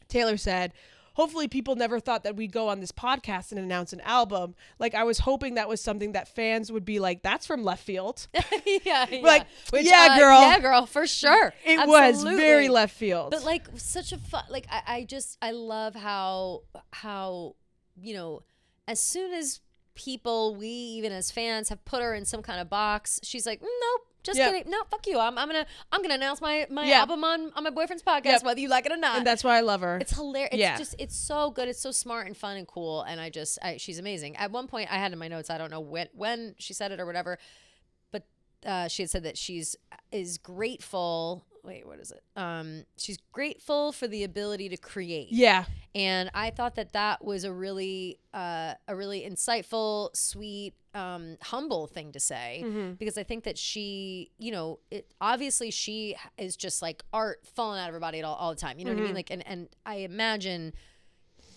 Taylor said, hopefully people never thought that we'd go on this podcast and announce an album. Like, I was hoping that was something that fans would be like, that's from left field. Yeah. Like, girl. Yeah, girl, for sure. It was very left field. But like such a fun, like I love how, as soon as people, we even as fans have put her in some kind of box, she's like, nope. Just kidding. No, fuck you. I'm gonna announce my album on my boyfriend's podcast, whether you like it or not. And that's why I love her. It's hilarious. It's it's so good. It's so smart and fun and cool. And she's amazing. At one point, I had in my notes, I don't know when she said it or whatever, but she had said that is grateful. wait, what is it? She's grateful for the ability to create. Yeah. And I thought that was a really insightful, sweet, humble thing to say, because I think that she, obviously she is just like art falling out of her body all the time. You know what I mean? Like, and I imagine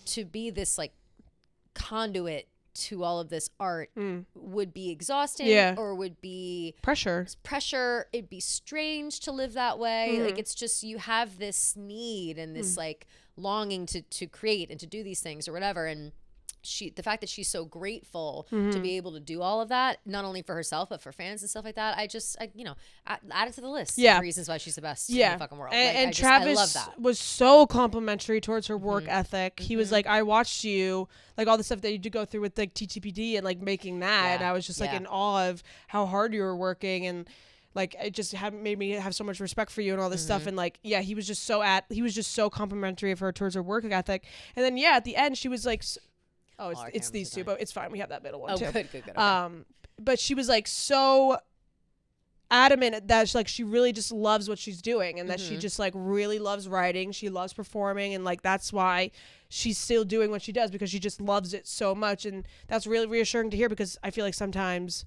to be this like conduit to all of this art would be exhausting, or would be pressure. It'd be strange to live that way. Like, it's just, you have this need and this like longing to create and to do these things or whatever. And the fact that she's so grateful to be able to do all of that, not only for herself but for fans and stuff like that, I add it to the list of reasons why she's the best in the fucking world. And Travis I love that. Was so complimentary towards her work ethic. He was like, I watched you, like all the stuff that you did go through with like TTPD and like making that, and I was just like in awe of how hard you were working, and like it just made me have so much respect for you and all this stuff. And like, he was just so complimentary of her towards her work ethic. And then at the end she was like, it's these two, but it's fine. We have that middle one too. Good. Okay. But she was like so adamant that she really just loves what she's doing, and that she just like really loves writing. She loves performing, and like that's why she's still doing what she does, because she just loves it so much. And that's really reassuring to hear, because I feel like sometimes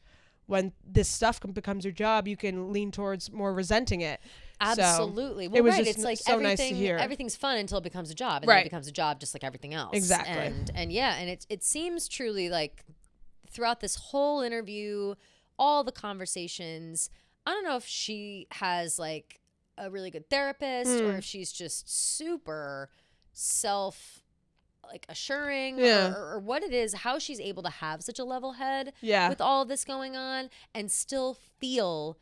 when this stuff becomes your job, you can lean towards more resenting it. Absolutely. So well, it was just it's like so nice to hear. Everything's fun until it becomes a job, and then it becomes a job just like everything else. Exactly. And it seems truly like throughout this whole interview, all the conversations, I don't know if she has like a really good therapist or if she's just super assuring or what it is, how she's able to have such a level head with all of this going on and still feel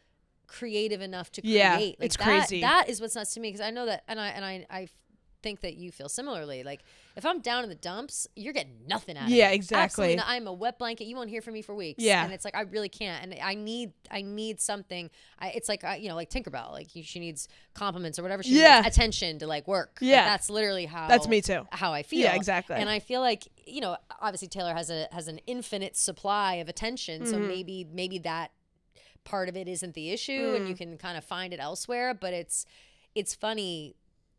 creative enough to create. Like, it's crazy. That is what's nuts to me, because I know that, and I think that you feel similarly. Like, if I'm down in the dumps, you're getting nothing out of me. Yeah, exactly. Absolutely. I'm a wet blanket. You won't hear from me for weeks. Yeah. And it's like, I really can't. And I need something. It's like, like Tinkerbell. Like, she needs compliments or whatever. She needs attention to like work. Yeah. Like, that's literally how. That's me too. How I feel. Yeah, exactly. And I feel like, obviously Taylor has an infinite supply of attention. So maybe that part of it isn't the issue, and you can kind of find it elsewhere. But it's funny.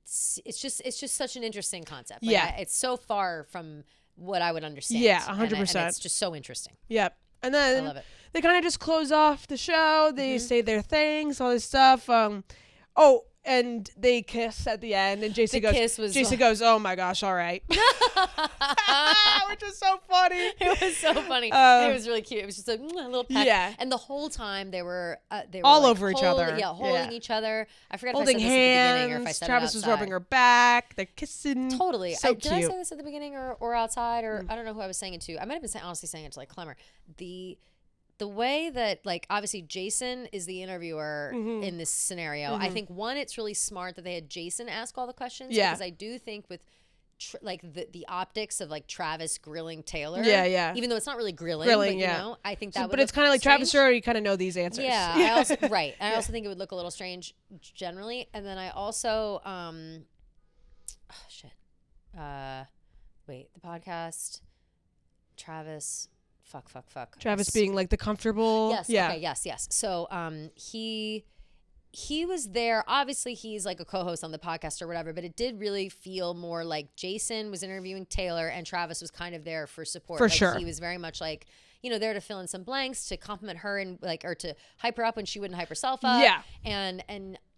It's just such an interesting concept. Like, it's so far from what I would understand. Yeah, 100%. And it's just so interesting. Yep. And then I love it. They kind of just close off the show. They say their things, all this stuff. And they kiss at the end, and Jason goes, "Oh my gosh, all right," which is so funny. It was so funny. It was really cute. It was just a little peck. Yeah. And the whole time they were all like over each other. Yeah, holding each other. I forgot holding if I said this hands. at the beginning or if I said Travis it outside. was rubbing her back. They're kissing. Totally. So cute. Did I say this at the beginning or outside, or I don't know who I was saying it to. I might have been honestly saying it to like Clemmer. The way that, like, obviously Jason is the interviewer in this scenario. I think, one, it's really smart that they had Jason ask all the questions. Yeah. Because I do think with, the optics of, like, Travis grilling Taylor. Yeah, yeah. Even though it's not really grilling, but, you know, I think that would But it's kind of like Travis, sure, you kind of know these answers. Yeah. I also, right. I also think it would look a little strange generally. And then I also, the podcast, Travis... Fuck. Travis being like the comfortable. Yes. Yeah. Okay. Yes. So, he was there. Obviously, he's like a co-host on the podcast or whatever. But it did really feel more like Jason was interviewing Taylor, and Travis was kind of there for support. For sure. He was very much like, there to fill in some blanks, to compliment her and or to hype her up when she wouldn't hype herself up. Yeah. And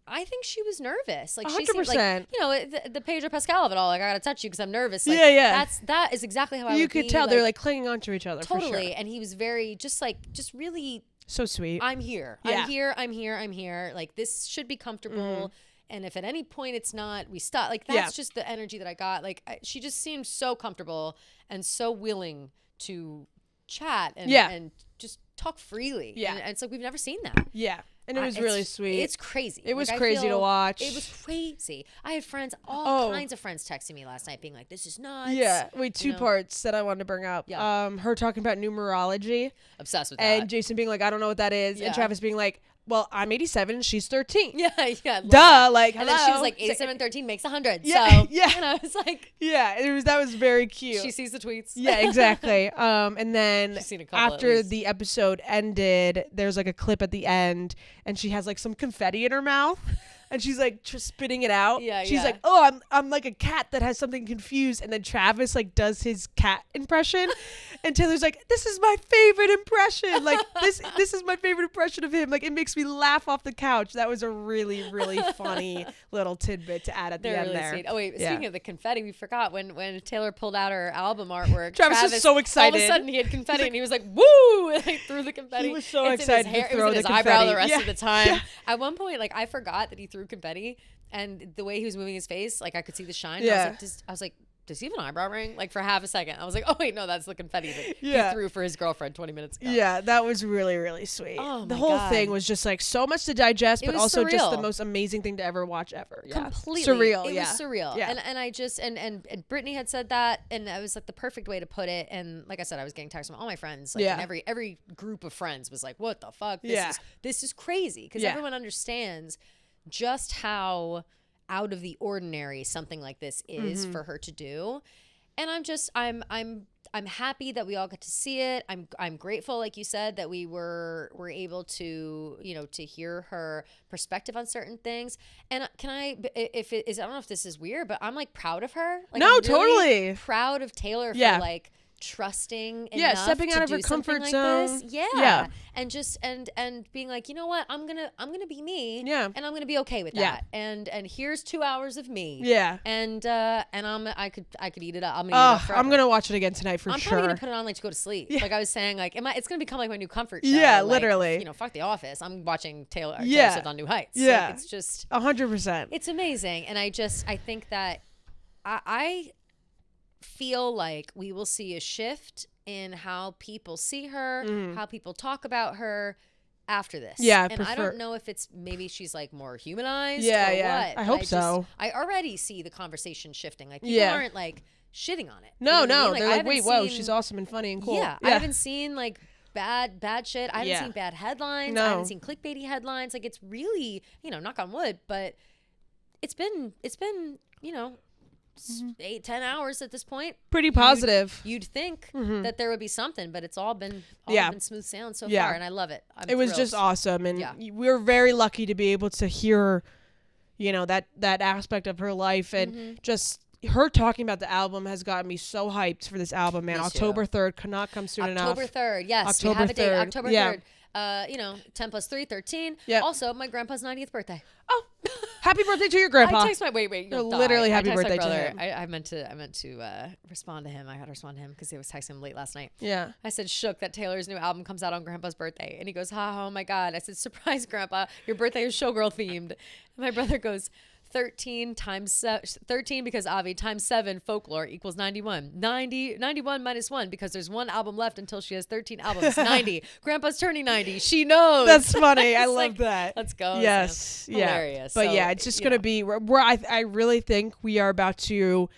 I think she was nervous. Like 100%. She seemed like, the Pedro Pascal of it all. Like, I gotta touch you because I'm nervous. Like, that is exactly how I would be. You could tell they're like clinging onto each other. Totally. For sure. And he was very just really so sweet. I'm here. Yeah. I'm here. Like, this should be comfortable. And if at any point it's not, we stop. Like, that's just the energy that I got. Like, she just seemed so comfortable and so willing to chat and just talk freely. Yeah. And it's like, we've never seen that. Yeah. And it was really sweet. It's crazy. It was crazy to watch. It was crazy. I had friends, all kinds of friends texting me last night being like, this is nuts. Yeah. Wait, two parts that I wanted to bring up. Yeah. Her talking about numerology. Obsessed with that. And Jason being like, I don't know what that is. Yeah. And Travis being like, well, I'm 87 and she's 13. Yeah. Duh. That. Like, hello. And then she was like, 87 and 13 makes 100. Yeah. So, yeah. And I was like. Yeah. That was very cute. She sees the tweets. Yeah, exactly. And then after the episode ended, there's like a clip at the end and she has like some confetti in her mouth. and she's like spitting it out. Yeah, she's like, oh, I'm like a cat that has something confused, and then Travis like does his cat impression, and Taylor's like, this is my favorite impression. Like this is my favorite impression of him. Like it makes me laugh off the couch. That was a really really funny little tidbit to add at the end really there. Sweet. Oh wait, speaking of the confetti, we forgot when Taylor pulled out her album artwork. Travis was so excited. All of a sudden he had confetti and he was like, woo! And he threw the confetti. He was so excited to throw it was in his the eyebrow confetti. the rest of the time. Yeah. At one point, like I forgot that he threw confetti, and the way he was moving his face, like I could see the shine. Yeah. I was like, does he have an eyebrow ring? Like for half a second, I was like, oh wait, no, that's the confetti that he threw for his girlfriend 20 minutes ago. Yeah, that was really, really sweet. Oh, the my whole God. thing was just like so much to digest, but also surreal. just the most amazing thing to ever watch ever. Yeah. Completely surreal. It was surreal. Yeah. And I just and Brittany had said that, and that was like the perfect way to put it. And like I said, I was getting texts from all my friends. Like and every group of friends was like, what the fuck? This is crazy. Because everyone understands just how out of the ordinary something like this is for her to do. And I'm happy that we all got to see it. I'm grateful, like you said, that we were able to, to hear her perspective on certain things. And I don't know if this is weird, but I'm like proud of her. Like, no, I'm really totally proud of Taylor for like trusting enough stepping out of her comfort zone. And just and being like, you know what, I'm gonna be me, and I'm gonna be okay with that, and here's 2 hours of me, and I could eat it up. I'm gonna watch it again tonight for sure. I'm probably gonna put it on like to go to sleep. Like I was saying, like it's gonna become like my new comfort show. Yeah, like, literally. Fuck The Office. I'm watching Taylor Swift on New Heights. Yeah, like, it's just 100%. It's amazing, and I think that I feel like we will see a shift in how people see her, how people talk about her after this. Yeah, and I don't know if it's maybe she's like more humanized or what. I hope so. I already see the conversation shifting. Like people aren't like shitting on it. No, you know what I mean? they're like, wait, whoa, she's awesome and funny and cool. Yeah, I haven't seen like bad shit. I haven't seen bad headlines. No. I haven't seen clickbaity headlines. Like it's really, knock on wood, but it's been 8-10 hours at this point. Pretty positive. You'd think that there would be something, but it's all been smooth sailing so far, and I love it. It was just awesome, and we were very lucky to be able to hear, that aspect of her life, and just her talking about the album has gotten me so hyped for this album, man. October 3rd cannot come soon enough. October 3rd, yes, October we have a date. 3rd. October 3rd. 10 plus 3, 13. Yep. Also, my grandpa's 90th birthday. Oh, happy birthday to your grandpa. I text my you'll literally die. happy birthday brother. to him. I meant to respond to him. I had to respond to him because he was texting him late last night. Yeah. I said, shook that Taylor's new album comes out on Grandpa's birthday, and he goes, oh my God. I said, surprise, Grandpa, your birthday is Showgirl themed. And my brother goes, 13 because Avi times 7 folklore equals 91. 91 minus 1 because there's one album left until she has 13 albums. 90. Grandpa's turning 90. She knows. That's funny. I love that. Let's go. Yes. Yeah. Hilarious. But it's just going to be where I really think we are about to,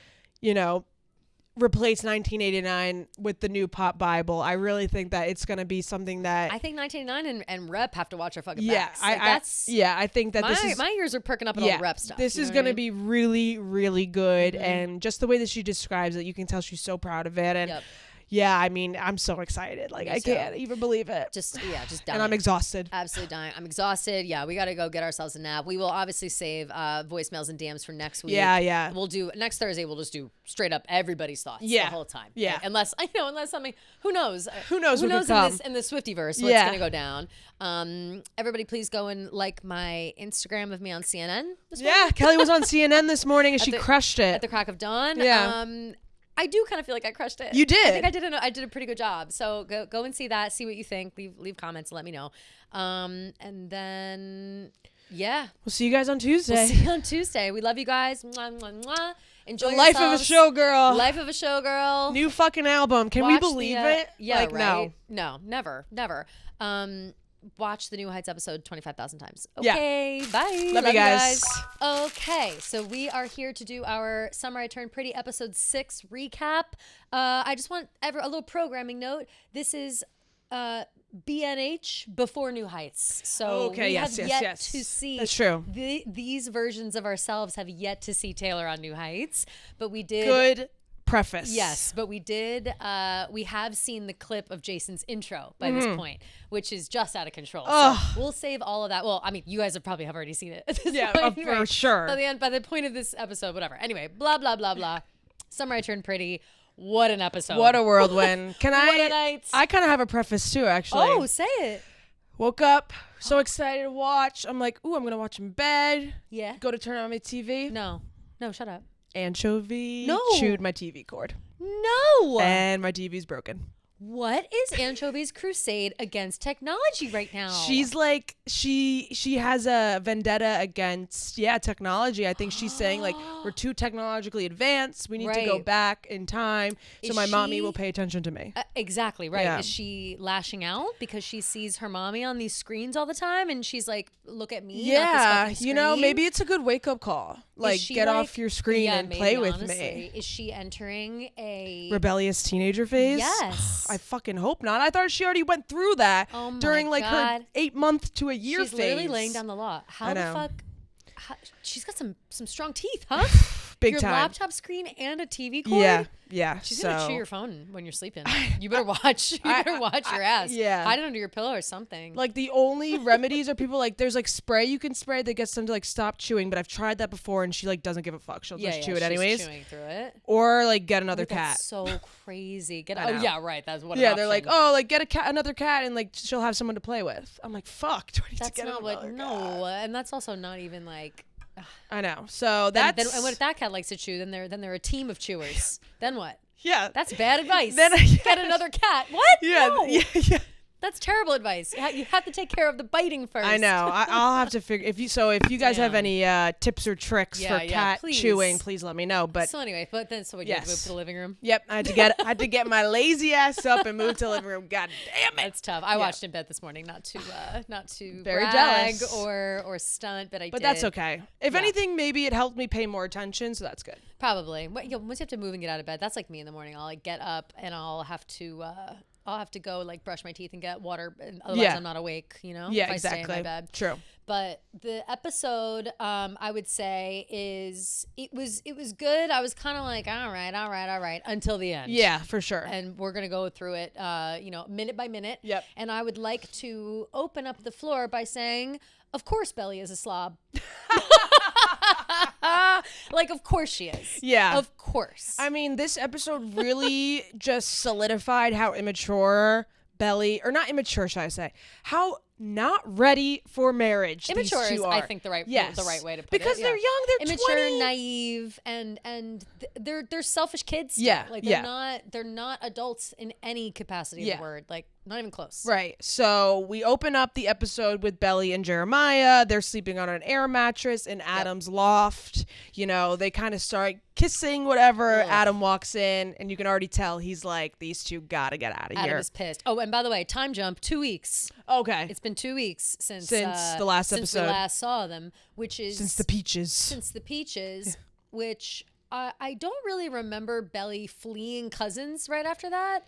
replace 1989 with the new pop Bible. I really think that it's going to be something that I think 1989 and Rep have to watch our fucking backs. I think that my ears are perking up at all the Rep stuff. This is going to be really, really good. And just the way that she describes it, you can tell she's so proud of it. And I mean, I'm so excited. Like, I can't even believe it. Just dying. And I'm exhausted. Absolutely dying. I'm exhausted. Yeah, we got to go get ourselves a nap. We will obviously save voicemails and DMs for next week. Yeah. We'll do next Thursday. We'll just do straight up everybody's thoughts the whole time. Yeah. Right? Unless something. Who knows? Who knows in this Swiftyverse what's gonna go down? Everybody, please go and like my Instagram of me on CNN. This morning. Kelly was on CNN this morning and she crushed it at the crack of dawn. Yeah. I do kind of feel like I crushed it. You did. I think I did a pretty good job. So go and see that. See what you think. Leave comments and let me know. And then we'll see you guys on Tuesday. We'll see you on Tuesday. We love you guys. Mwah, mwah, mwah. Enjoy the life yourselves. of a showgirl. Life of a showgirl. New fucking album. Can we believe it? Yeah, like, right. No, never. Watch the New Heights episode 25,000 times. Okay, bye. Love you guys. Okay, so we are here to do our Summer I Turned Pretty episode 6 recap. I just want a little programming note. This is BNH before New Heights. So we have yet to see. That's true. These versions of ourselves have yet to see Taylor on New Heights, but we did. Good preface. Yes, but we have seen the clip of Jason's intro by this point, which is just out of control. So we'll save all of that. Well, I mean, you guys have already seen it at this point. For sure. By the point of this episode, whatever. Anyway, blah, blah, blah, blah. Summer I Turned Pretty. What an episode. What a whirlwind. What a night. I kind of have a preface too, actually. Oh, say it. Woke up, so excited to watch. I'm like, ooh, I'm going to watch in bed. Yeah. Go to turn on my TV. No, shut up. Anchovy chewed my TV cord. No. And my TV's broken. What is Anchovy's crusade against technology right now? She's like, she has a vendetta against, technology. I think she's saying, like, we're too technologically advanced. We need to go back in time so my mommy will pay attention to me. Exactly, right. Yeah. Is she lashing out because she sees her mommy on these screens all the time and she's like, look at me? Yeah, maybe it's a good wake-up call. Like, get off your screen and play with me. Is she entering a rebellious teenager phase? Yes. I fucking hope not. I thought she already went through that during like her 8-month to a year phase. She's literally laying down the law. How the fuck? She's got some strong teeth, huh? Big your time. Laptop screen and a TV cord. Yeah. She's gonna chew your phone when you're sleeping. You better watch. You better watch your ass. Yeah. Hide it under your pillow or something. Like the only remedies are people like there's like spray you can spray that gets them to like stop chewing, but I've tried that before and she like doesn't give a fuck. She'll just chew it anyways. Chewing through it. Or like get another cat. That's so crazy. Right. That's what. Yeah, they're like, oh, like get another cat, and like she'll have someone to play with. I'm like, fuck. Do I need to get another cat? No, and that's also not even like. I know. So that's and what if that cat likes to chew? Then they're a team of chewers. Then what? Yeah, that's bad advice. Then get another cat. What? Yeah, no. yeah. That's terrible advice. You have to take care of the biting first. I know. I'll have to figure. If you guys have any tips or tricks for cat chewing, please let me know. But so anyway, we moved to the living room. Yep, I had to get my lazy ass up and move to the living room. God damn it, that's tough. I watched in bed this morning, not to very brag jealous or stunt, but I did. But that's okay. If anything, maybe it helped me pay more attention, so that's good. Probably. Once you have to move and get out of bed, that's like me in the morning. I'll like get up and I'll have to go like brush my teeth and get water, otherwise I'm not awake. Yeah, if I exactly. stay in my bed. True. But the episode, I would say it was good. I was kind of like, all right, until the end. Yeah, for sure. And we're gonna go through it, minute by minute. Yep. And I would like to open up the floor by saying, of course, Belly is a slob. Like, of course she is. Yeah. Of course. I mean, this episode really just solidified how immature Belly, or not immature, should I say, how not ready for marriage immature these two is, are. I think, the right way to put it. Because they're young, they're immature, 20. naive, and they're selfish kids still. Yeah, like they're not adults in any capacity of the word. Like, not even close. Right. So we open up the episode with Belly and Jeremiah. They're sleeping on an air mattress in Adam's loft. They kind of start kissing, whatever. Ugh. Adam walks in, and you can already tell he's like, these two gotta get out of here. Adam is pissed. Oh, and by the way, time jump, 2 weeks. Okay. It's been 2 weeks since the last episode. Since we last saw them, which is since the peaches, which I don't really remember Belly fleeing cousins right after that,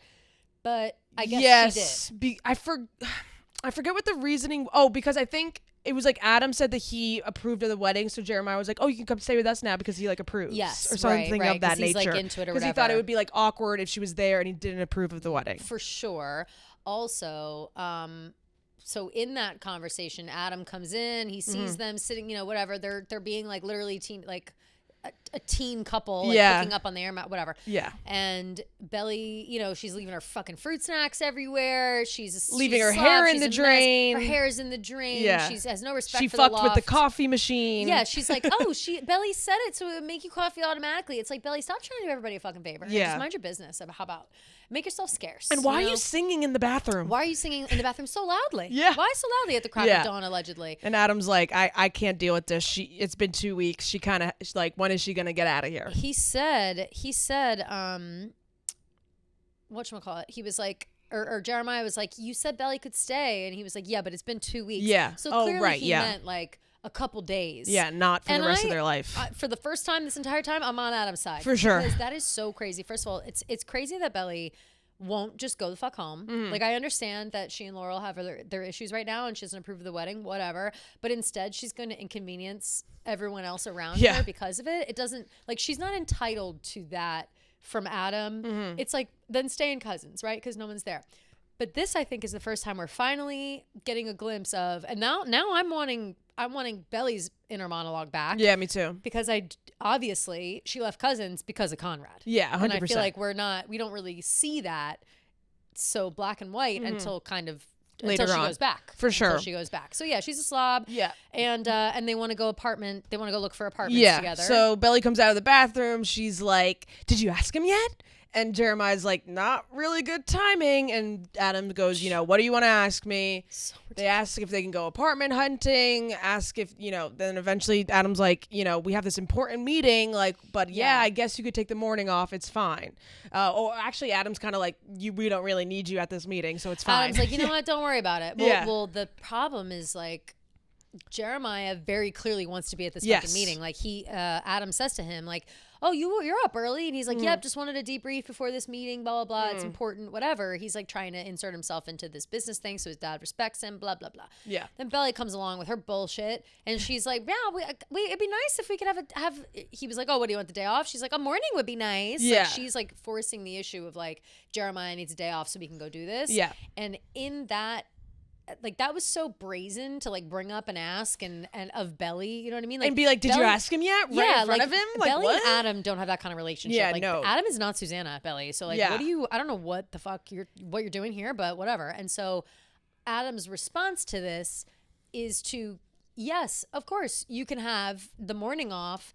but I guess she did. I forget what the reasoning. Oh, because I think it was like Adam said that he approved of the wedding, so Jeremiah was like, "Oh, you can come stay with us now because he like approves." Yes, or something right, of that he's nature. Like into it or whatever. Because he thought it would be like awkward if she was there and he didn't approve of the wedding. For sure. Also, so in that conversation, Adam comes in. He sees them sitting, whatever. They're being like literally a teen couple, like hooking up on the air mat, whatever. Yeah. And Belly, she's leaving her fucking fruit snacks everywhere. She's leaving her hair in the drain. Her hair's in the drain. Yeah. She has no respect for the loft. She fucked with the coffee machine. Yeah. She's like, Belly said it, so it would make you coffee automatically. It's like, Belly, stop trying to do everybody a fucking favor. Yeah. Just mind your business. How about make yourself scarce? And why are you singing in the bathroom? Why are you singing in the bathroom so loudly? Yeah. Why so loudly at the crack of dawn, allegedly? And Adam's like, I can't deal with this. It's been 2 weeks. She kind of like, when is she gonna get out of here? He said, whatchamacallit? He was like, or Jeremiah was like, you said Belly could stay. And he was like, yeah, but it's been 2 weeks. Yeah. So clearly he meant like a couple days. Yeah, not for the rest of their life. For the first time this entire time, I'm on Adam's side. For sure. Because that is so crazy. First of all, it's crazy that Belly won't just go the fuck home. Mm-hmm. Like, I understand that she and Laurel have their issues right now and she doesn't approve of the wedding, whatever. But instead, she's going to inconvenience everyone else around her because of it. It doesn't, like, she's not entitled to that from Adam, it's like, then stay in Cousins, right? Because no one's there. But this, I think, is the first time we're finally getting a glimpse of, and now I'm wanting Belly's inner monologue back. Yeah, me too. Because obviously she left Cousins because of Conrad. Yeah, 100%. And I feel like we don't really see that so black and white until kind of later until she on. goes back. For sure. Until she goes back. So yeah, she's a slob. Yeah. And they want to go look for apartments together. So Belly comes out of the bathroom. She's like, "Did you ask him yet?" And Jeremiah's like, "Not really good timing." And Adam goes, "What do you want to ask me?" So they ask if they can go apartment hunting, ask if, then eventually Adam's like, "We have this important meeting, but I guess you could take the morning off. It's fine." Or actually Adam's kind of like, we don't really need you at this meeting, so it's fine. Adam's like, you know what? Don't worry about it. Well, the problem is like, Jeremiah very clearly wants to be at this fucking meeting. Like Adam says to him, like, "Oh, you're up early," and he's like, "Yep, just wanted to debrief before this meeting, blah blah blah. It's important, whatever." He's like trying to insert himself into this business thing so his dad respects him, blah blah blah. Yeah. Then Belly comes along with her bullshit, and she's like, "Yeah, it'd be nice if we could have." He was like, "Oh, what do you want the day off?" She's like, "A morning would be nice." Yeah. Like, she's like forcing the issue of like Jeremiah needs a day off so we can go do this. Yeah. And in that. Like, that was so brazen to like bring up and ask and of Belly, you know what I mean? Like, and be like, "Did you ask him yet?" Right in front of him? Like, Belly what? and Adam don't have that kind of relationship. Yeah, like, no. Adam is not Susanna at Belly. So like, I don't know what the fuck what you're doing here, but whatever. And so Adam's response to this is to, yes, of course you can have the morning off,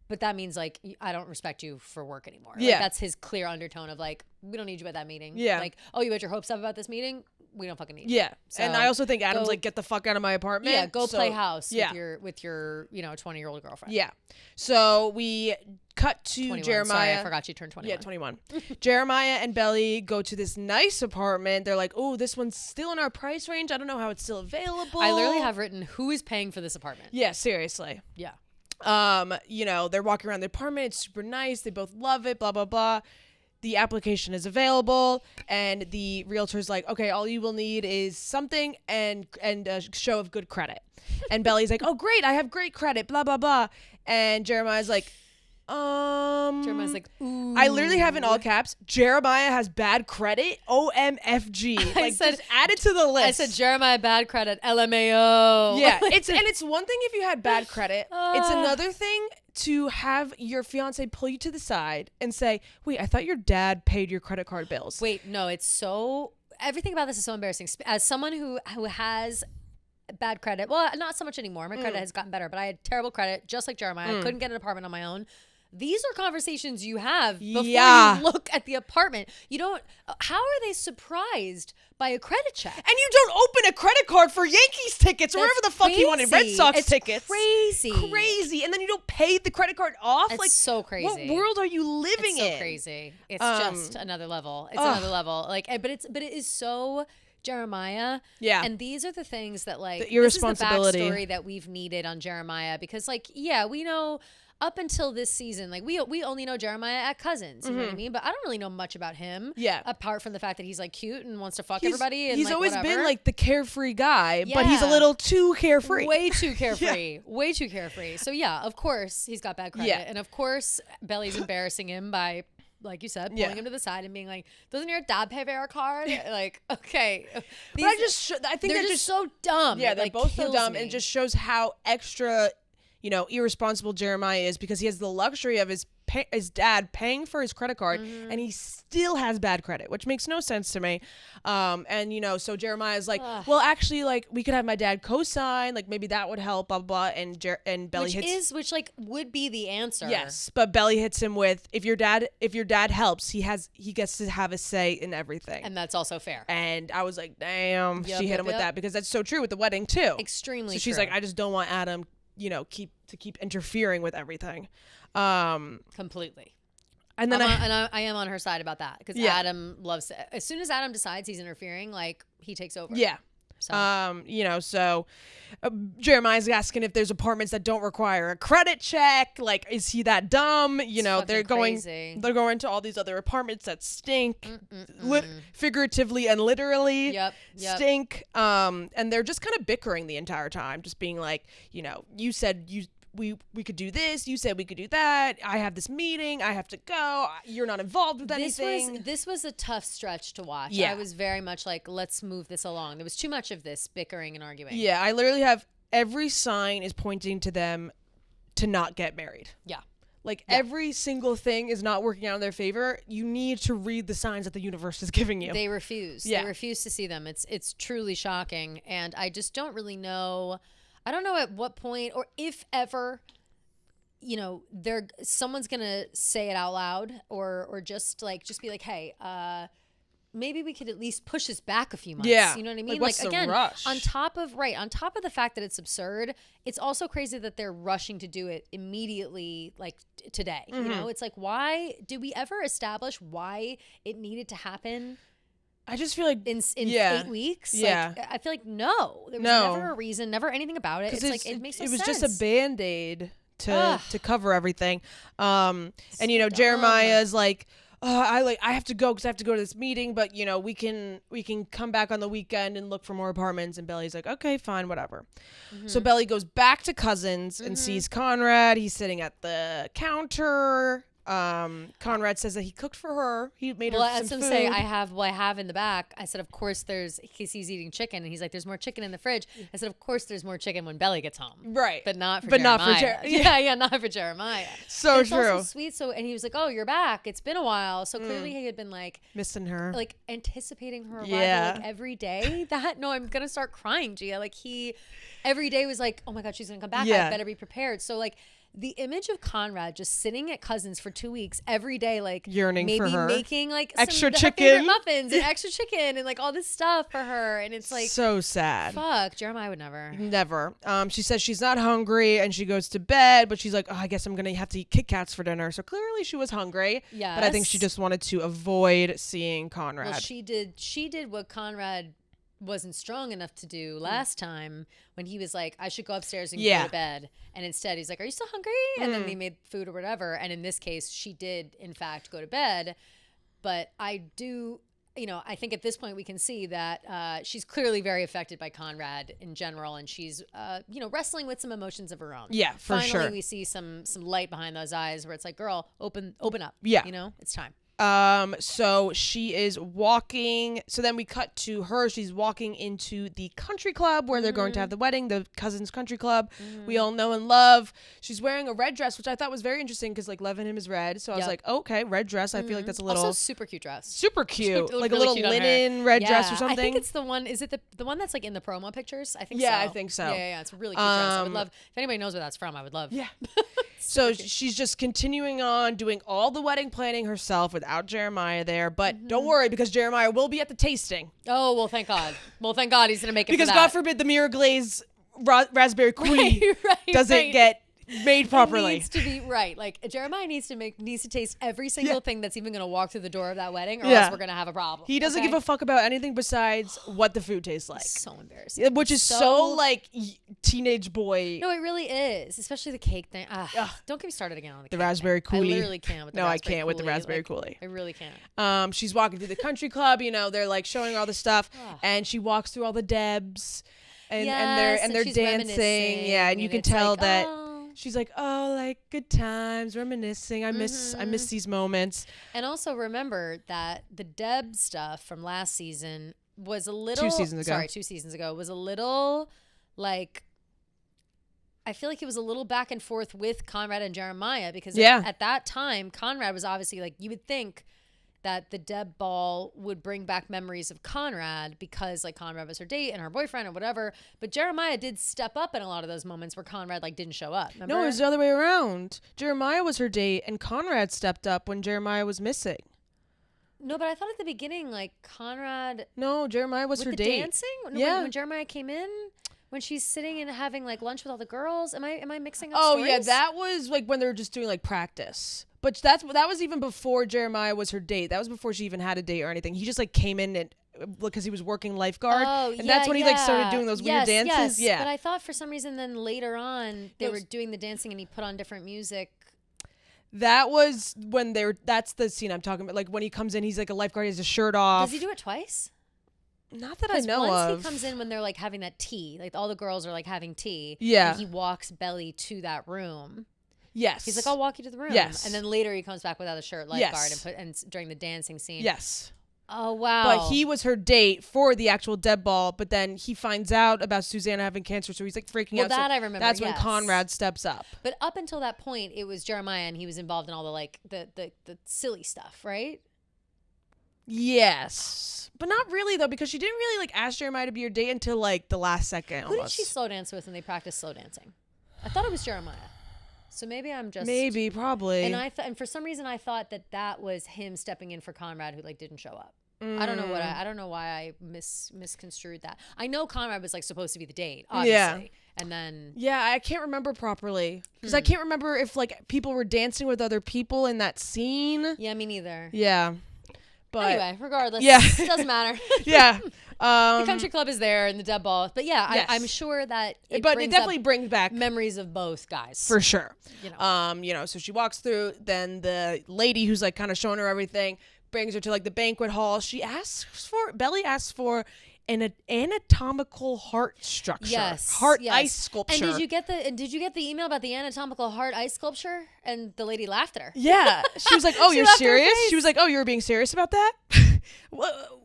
but that means like, I don't respect you for work anymore. Yeah. Like, that's his clear undertone of like, we don't need you at that meeting. Yeah. Like, oh, you had your hopes up about this meeting? We don't fucking need you. Yeah. So and I also think Adam's like, "Get the fuck out of my apartment." Yeah, go play house yeah. with your 20-year-old girlfriend. Yeah. So we cut to 21. Jeremiah. Sorry, I forgot you turned 21. Yeah, 21. Jeremiah and Belly go to this nice apartment. They're like, "Oh, this one's still in our price range. I don't know how it's still available." I literally have written, who is paying for this apartment? Yeah, seriously. Yeah. They're walking around the apartment. It's super nice. They both love it, blah, blah, blah. The application is available, and the realtor's like, "Okay, all you will need is something and a show of good credit." And Belly's like, "Oh, great, I have great credit, blah, blah, blah." And Jeremiah's like, Jeremiah's like, ooh. I literally have in all caps, "Jeremiah has bad credit, OMFG." Like, just add it to the list. I said, Jeremiah bad credit, LMAO. Yeah, it's one thing if you had bad credit. It's another thing to have your fiance pull you to the side and say, "Wait, I thought your dad paid your credit card bills." Wait, no, everything about this is so embarrassing. As someone who has bad credit, well, not so much anymore. My credit has gotten better, but I had terrible credit, just like Jeremiah. I couldn't get an apartment on my own. These are conversations you have before you look at the apartment. You don't. How are they surprised by a credit check? And you don't open a credit card for Yankees tickets or wherever the fuck you wanted, Red Sox tickets. Crazy. And then you don't pay the credit card off. It's like, so crazy. What world are you living in? It's so crazy. It's just another level. It's another level. Like, but it is so Jeremiah. Yeah. And these are the things that like the irresponsibility. This is the backstory that we've needed on Jeremiah, because like, yeah, we know. Up until this season, like we only know Jeremiah at Cousins, you know what I mean? But I don't really know much about him. Yeah. Apart from the fact that he's like cute and wants to fuck everybody. And he's like, always whatever. been like the carefree guy, but he's a little too carefree. Way too carefree. Way too carefree. So yeah, of course he's got bad credit. Yeah. And of course Belly's embarrassing him by, like you said, pulling him to the side and being like, "Doesn't your dad pay for our card?" Like, okay. But I think they're just so dumb. Yeah, they're both so dumb, and it just shows how extra irresponsible Jeremiah is, because he has the luxury of his dad paying for his credit card, and he still has bad credit, which makes no sense to me. So Jeremiah's like, "Well, actually, like, we could have my dad co-sign, like maybe that would help, blah blah." And Belly which like would be the answer. Yes, but Belly hits him with, if your dad helps, he gets to have a say in everything, and that's also fair. And I was like, damn, she hit him with that, because that's so true with the wedding too. Extremely. So she's true. like, I just don't want Adam keep interfering with everything. Completely. And then I am on her side about that, because Adam loves it. As soon as Adam decides he's interfering, like, he takes over. Yeah. So, Jeremiah's asking if there's apartments that don't require a credit check. Like, is he that dumb? They're going to all these other apartments that stink, figuratively and literally. Yep. Stink. And they're just kind of bickering the entire time, just being like, you said we could do this. You said we could do that. I have this meeting. I have to go. You're not involved with anything. This was a tough stretch to watch. Yeah. I was very much like, let's move this along. There was too much of this bickering and arguing. Yeah, I literally have every sign is pointing to them to not get married. Yeah. Like every single thing is not working out in their favor. You need to read the signs that the universe is giving you. They refuse. Yeah. They refuse to see them. It's truly shocking. And I just don't really know. I don't know at what point or if ever, you know, someone's going to say it out loud or just be like, hey, maybe we could at least push this back a few months. Yeah. You know what I mean? What's like again, the rush? on top of the fact that it's absurd, it's also crazy that they're rushing to do it immediately, like today. You know, it's like, why did we ever establish why it needed to happen? I just feel like in 8 weeks. Yeah. Like, I feel like there was never a reason, never anything about it. It's like it makes no sense. It was just a Band-Aid to cover everything. And you know, Jeremiah's like, I have to go because I have to go to this meeting, but you know, we can come back on the weekend and look for more apartments. And Belly's like, okay, fine, whatever. So Belly goes back to Cousins and sees Conrad. He's sitting at the counter. Conrad says that he cooked for her. He made her some food. Say I have in the back. I said, of course there's, he's eating chicken, and he's like, there's more chicken in the fridge. I said, of course there's more chicken when Belly gets home. Right. But not for Jeremiah. Not for Jeremiah. So it's true. Also sweet. So, and he was like, oh, you're back. It's been a while. So clearly he had been like missing her, like anticipating her arrival like every day. I'm gonna start crying, Gia. Like he every day was like, oh my God, she's gonna come back. I better be prepared. So like, the image of Conrad just sitting at Cousins for 2 weeks every day, like yearning for her, making like extra her chicken favorite muffins and extra chicken and like all this stuff for her, and it's like so sad. Fuck, Jeremiah would never. She says she's not hungry and she goes to bed, but she's like, oh, I guess I'm gonna have to eat Kit Kats for dinner. So clearly she was hungry. Yeah, but I think she just wanted to avoid seeing Conrad. Well, she did what Conrad wasn't strong enough to do last time when he was like, I should go upstairs and go to bed. And instead he's like, are you still hungry? And then they made food or whatever. And in this case, she did in fact go to bed. But I do, you know, I think at this point we can see that she's clearly very affected by Conrad in general. And she's, you know, wrestling with some emotions of her own. Yeah, for sure. Finally we see some light behind those eyes where it's like, girl, open up. Yeah. You know, it's time. So she is walking. So then we cut to her. She's walking into the country club where they're going to have the wedding, the Cousins Country Club. We all know and love. She's wearing a red dress, which I thought was very interesting because like Love and Him is red. So I was like, okay, red dress. I feel like that's a little also super cute dress. Super cute. Like really a little linen red dress or something. I think it's the one. Is it the one that's like in the promo pictures? I think so. Yeah, I think so. Yeah. It's a really cute dress. I would love if anybody knows where that's from. I would love. Yeah. So she's just continuing on doing all the wedding planning herself without Jeremiah there. But don't worry, because Jeremiah will be at the tasting. Oh, well, thank God. Well, thank God he's going to make it because for that. God forbid the Mirror Glaze raspberry queen doesn't get made properly. It needs to be right. Like Jeremiah needs to taste every single thing that's even going to walk through the door of that wedding, or else we're going to have a problem. He doesn't give a fuck about anything besides what the food tastes like. So embarrassing. Which is so like teenage boy. No, it really is. Especially the cake thing. Don't get me started again on the raspberry coulis. I literally can't with the raspberry I can't with the raspberry coulis. I really can't. She's walking through the country club. You know, they're like showing all the stuff, and she walks through all the Debs, and they're dancing. Yeah, and you can tell that. She's like, oh, like good times, reminiscing. I miss these moments. And also remember that the Deb stuff from last season was a little 2 seasons ago. Sorry, 2 seasons ago was a little like I feel like it was a little back and forth with Conrad and Jeremiah because at that time Conrad was obviously like you would think that the Deb ball would bring back memories of Conrad because like Conrad was her date and her boyfriend or whatever. But Jeremiah did step up in a lot of those moments where Conrad like didn't show up. Remember? No, it was the other way around. Jeremiah was her date and Conrad stepped up when Jeremiah was missing. No, but I thought at the beginning like Conrad. No, Jeremiah was her date. Dancing? Yeah. When Jeremiah came in. When she's sitting and having like lunch with all the girls, am I mixing up? Oh stories? yeah, that was like when they were just doing like practice. But that was even before Jeremiah was her date. That was before she even had a date or anything. He just like came in and because he was working lifeguard, and that's when he like started doing those weird dances. Yeah, but I thought for some reason then later on they were doing the dancing and he put on different music. That was when that's the scene I'm talking about. Like when he comes in, he's like a lifeguard, he has his shirt off. Does he do it twice? Not that I know once of. he comes in when they're like having that tea, like all the girls are like having tea. Yeah. And he walks Belly to that room. Yes. He's like, I'll walk you to the room. Yes. And then later he comes back without a shirt, lifeguard, Yes. and during the dancing scene. Yes. Oh, wow. But he was her date for the actual dead ball, but then he finds out about Susanna having cancer, so he's like freaking out. Well, that so I remember, that's when yes. Conrad steps up. But up until that point, it was Jeremiah, and he was involved in all the like the silly stuff, right? Yes. But not really, though, because she didn't really like ask Jeremiah to be her date until like the last second. Who did she slow dance with when they practiced slow dancing? I thought it was Jeremiah. So maybe I'm just probably. And and for some reason I thought that was him stepping in for Conrad, who like didn't show up. I don't know I don't know why I misconstrued that. I know Conrad was like supposed to be the date, obviously. Yeah. And then I can't remember properly because I can't remember if like people were dancing with other people in that scene. Yeah, me neither. Yeah. But anyway, regardless, yeah. it doesn't matter. Yeah. The country club is there and the dead ball. But yeah, yes. I'm sure that it definitely brings back memories of both guys. for sure. You know. So she walks through, then the lady who's like kind of showing her everything brings her to like the banquet hall. Belly asks for an anatomical heart structure. Yes. Heart yes. ice sculpture. And did you get the email about the anatomical heart ice sculpture? And the lady laughed at her. Yeah. She was like, "Oh, you're laughed in her serious?" face. She was like, "Oh, you were being serious about that?" Well,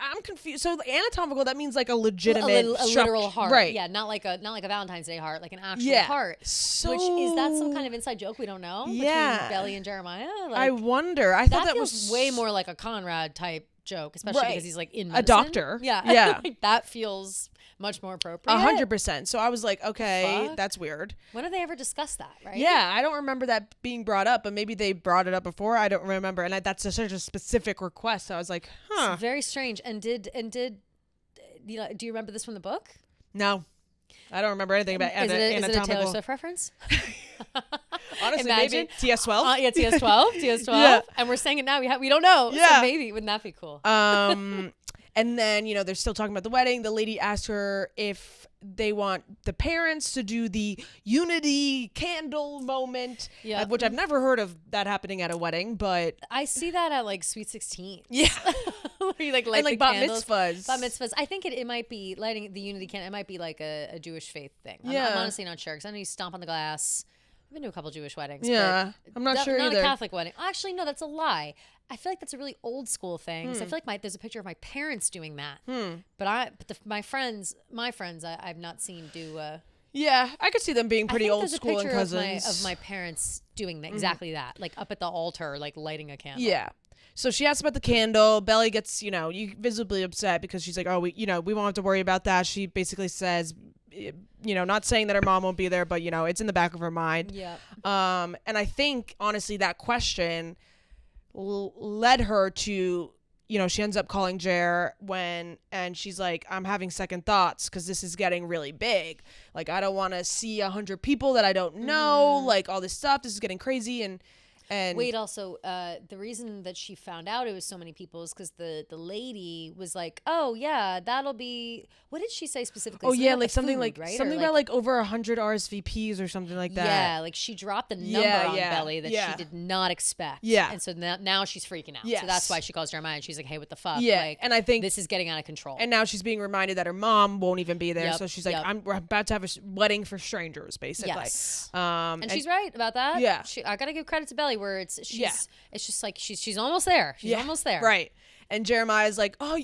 I'm confused. So the anatomical, that means like a legitimate a literal heart, right? Yeah, not like a Valentine's Day heart, like an actual Yeah. heart. So which is that some kind of inside joke we don't know? Yeah. Between Belly and Jeremiah. Like, I wonder. I thought that feels was way more like a Conrad type joke, especially Right. because he's like in a medicine. doctor. Yeah, Yeah. like, that feels much more appropriate. 100%. So I was like, okay, Fuck. that's weird. When did they ever discuss that? Right? Yeah, I don't remember that being brought up, but maybe they brought it up before. I don't remember, and that's such a specific request. So I was like, huh. It's very strange. And did do you remember this from the book? No, I don't remember anything about Is it a anatomical. Taylor Swift reference? Honestly, Imagine. maybe TS12. Yeah, TS12. Yeah. And we're saying it now. We don't know. Yeah. So maybe wouldn't that be cool? And then, they're still talking about the wedding. The lady asked her if they want the parents to do the unity candle moment, Yeah. which I've never heard of that happening at a wedding, but I see that at like Sweet 16. yeah. Where you like light And like the bat candles. mitzvahs. Bat mitzvahs. I think it might be lighting the unity candle. It might be like a Jewish faith thing. I'm Yeah. honestly not sure because I know you stomp on the glass. I've been to a couple Jewish weddings. Yeah. but I'm not sure not either. a Catholic wedding. Actually, no, that's a lie. I feel like that's a really old school thing. So I feel like there's a picture of my parents doing that. But my friends, I've not seen do. Yeah, I could see them being pretty I think old there's school a and picture cousins. of my parents doing exactly that, like up at the altar, like lighting a candle. Yeah. So she asks about the candle. Belly gets, you visibly upset because she's like, oh, we won't have to worry about that. She basically says, not saying that her mom won't be there, but, it's in the back of her mind. Yeah. And I think, honestly, that question led her to, she ends up calling Jer and she's like, I'm having second thoughts because this is getting really big. Like, I don't want to see 100 people that I don't know, like all this stuff. This is getting crazy. And wait, also, the reason that she found out it was so many people is because the lady was like, oh yeah, that'll be, what did she say specifically? Oh yeah, like something something food, right? something about like over 100 RSVPs or something like that. Yeah, like she dropped the number on Belly that she did not expect. Yeah. And so now she's freaking out. Yes. So that's why she calls Jeremiah and she's like, hey, what the fuck? Yeah, Like, and I think this is getting out of control. And now she's being reminded that her mom won't even be there. Yep, So she's like, yep. we're about to have a wedding for strangers, basically. Yes. And she's right about that. Yeah. I gotta give credit to Belly where it's just like she's almost there. She's Yeah, almost there. Right. And Jeremiah's like, oh,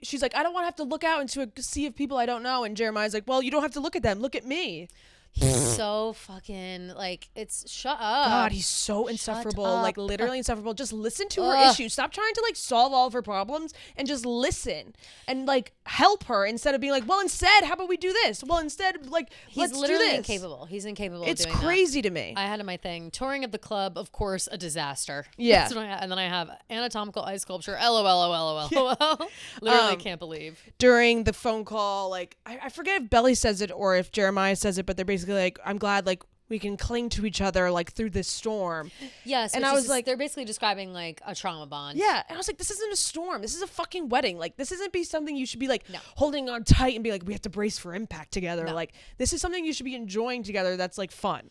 she's like, I don't want to have to look out into a sea of people I don't know. And Jeremiah's like, well, you don't have to look at them. Look at me. He's so fucking like, it's shut up. God, he's so insufferable. up. Like literally insufferable. Just listen to her issues. Stop trying to like solve all of her problems and just listen and like help her instead of being like, well, instead, how about we do this? Well, instead, like, let's He's literally do this. incapable. He's incapable It's of doing crazy to me. that. I had in my thing, touring of the club, of course, a disaster. Yeah. That's what and then I have anatomical ice sculpture, LOL. Literally can't believe. During the phone call, like I forget if Belly says it or if Jeremiah says it, but they're basically like, I'm glad like we can cling to each other like through this storm. Yes. And I was like, they're basically describing like a trauma bond. yeah. And I was like, this isn't a storm. This is a fucking wedding. Like this isn't be something you should be like holding on tight and be like, we have to brace for impact together. No. Like this is something you should be enjoying together. That's like fun.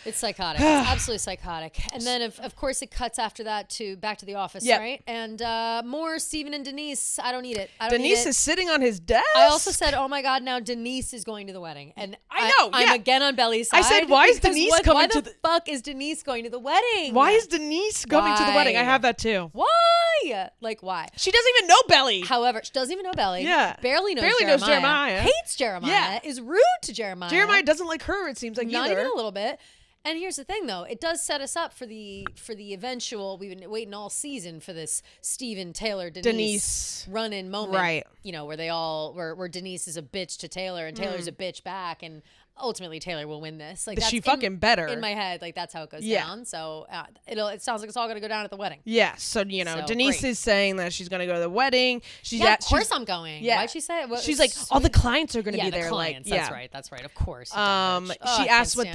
It's psychotic. It's absolutely psychotic. And then, of course, it cuts after that to back to the office, right? And more Steven and Denise. I don't need it. Denise is sitting on his desk. I also said, oh my God, now Denise is going to the wedding. And I'm again on Belly's side. I said, why is Denise coming to the... Why the fuck is Denise going to the wedding? Why is Denise coming to the wedding? I have that too. Why? Like, why? She doesn't even know Belly. However, she doesn't even know Belly. Yeah. Barely knows Jeremiah. Hates Jeremiah. Yeah. Is rude to Jeremiah. Jeremiah doesn't like her, it seems like, not even a little bit. And here's the thing, though. It does set us up for the eventual, we've been waiting all season for this Steven, Taylor, Denise run-in moment. Right. You know, where Denise is a bitch to Taylor and Taylor's a bitch back. And ultimately Taylor will win this. Like, she fucking better. In my head, like, that's how it goes down. So it sounds like it's all going to go down at the wedding. Yeah. So, Denise is saying that she's going to go to the wedding. Of course I'm going. Yeah. Why'd she say it? She's like, all the clients are going to be there. Clients. Like, That's right. Of course. She asked what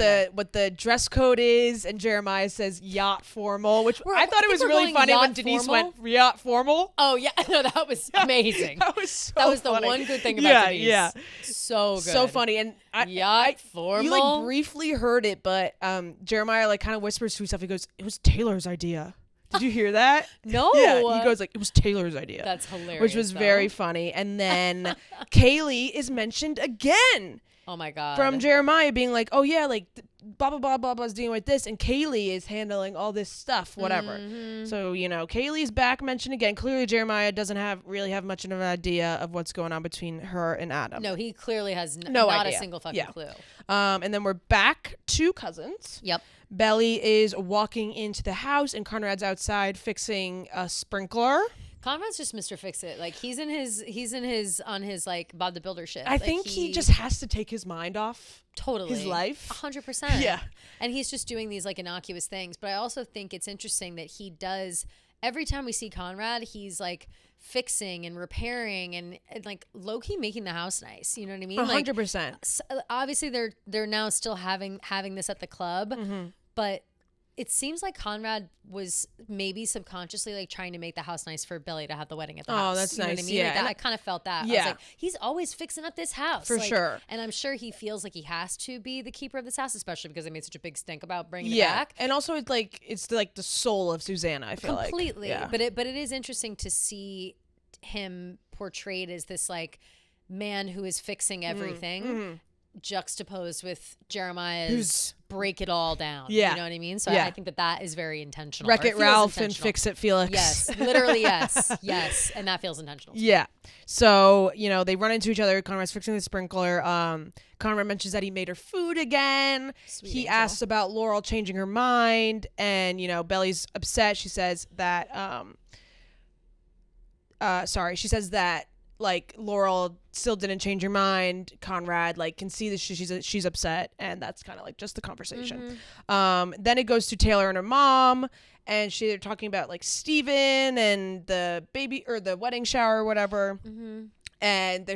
the dress code is, and Jeremiah says yacht formal, which I thought it was really funny when Denise went yacht formal. Oh yeah, no, that was amazing. That was so That was funny. The one good thing about Denise. Yeah. So good. So funny. And yacht formal. You like briefly heard it, but Jeremiah like kind of whispers to himself. He goes, "It was Taylor's idea." Did you hear that? No. Yeah, he goes like, "It was Taylor's idea." That's hilarious. Which was very funny. And then Kaylee is mentioned again. Oh my God. From Jeremiah being like, "Oh yeah, like blah blah blah blah blah is dealing with this," and Kaylee is handling all this stuff, whatever. Mm-hmm. So Kaylee's back mentioned again. Clearly, Jeremiah doesn't really have much of an idea of what's going on between her and Adam. No, he clearly has no not idea. A single fucking clue. And then we're back to cousins. Yep. Belly is walking into the house, and Conrad's outside fixing a sprinkler. Conrad's just Mr. Fix-It. Like he's in his like Bob the Builder shit. I think he just has to take his mind off his life. 100%. Yeah. And he's just doing these like innocuous things. But I also think it's interesting that he does, every time we see Conrad, he's like fixing and repairing and like low-key making the house nice. You know what I mean? 100%. Like, obviously they're now still having this at the club, but it seems like Conrad was maybe subconsciously like trying to make the house nice for Billy to have the wedding at the house. Oh, that's you know nice. What I mean? Yeah. Like I kind of felt that. Yeah. I was like, he's always fixing up this house. For sure. And I'm sure he feels like he has to be the keeper of this house, especially because they made such a big stink about bringing it back. And also it's like the soul of Susanna, I feel completely. Yeah. But it is interesting to see him portrayed as this like man who is fixing everything. Juxtaposed with Jeremiah's break it all down. You know what I mean? So I think that is very intentional. Wreck-It Ralph and Fix It Felix. Yes, literally yes. Yes, and that feels intentional. Yeah. So, they run into each other. Conrad's fixing the sprinkler. Conrad mentions that he made her food again. He asks about Laurel changing her mind, and, Belly's upset. She says that like Laurel still didn't change her mind. Conrad like can see that she's upset, and that's kind of like just the conversation. Then it goes to Taylor and her mom, and they're talking about like Steven and the baby or the wedding shower or whatever. And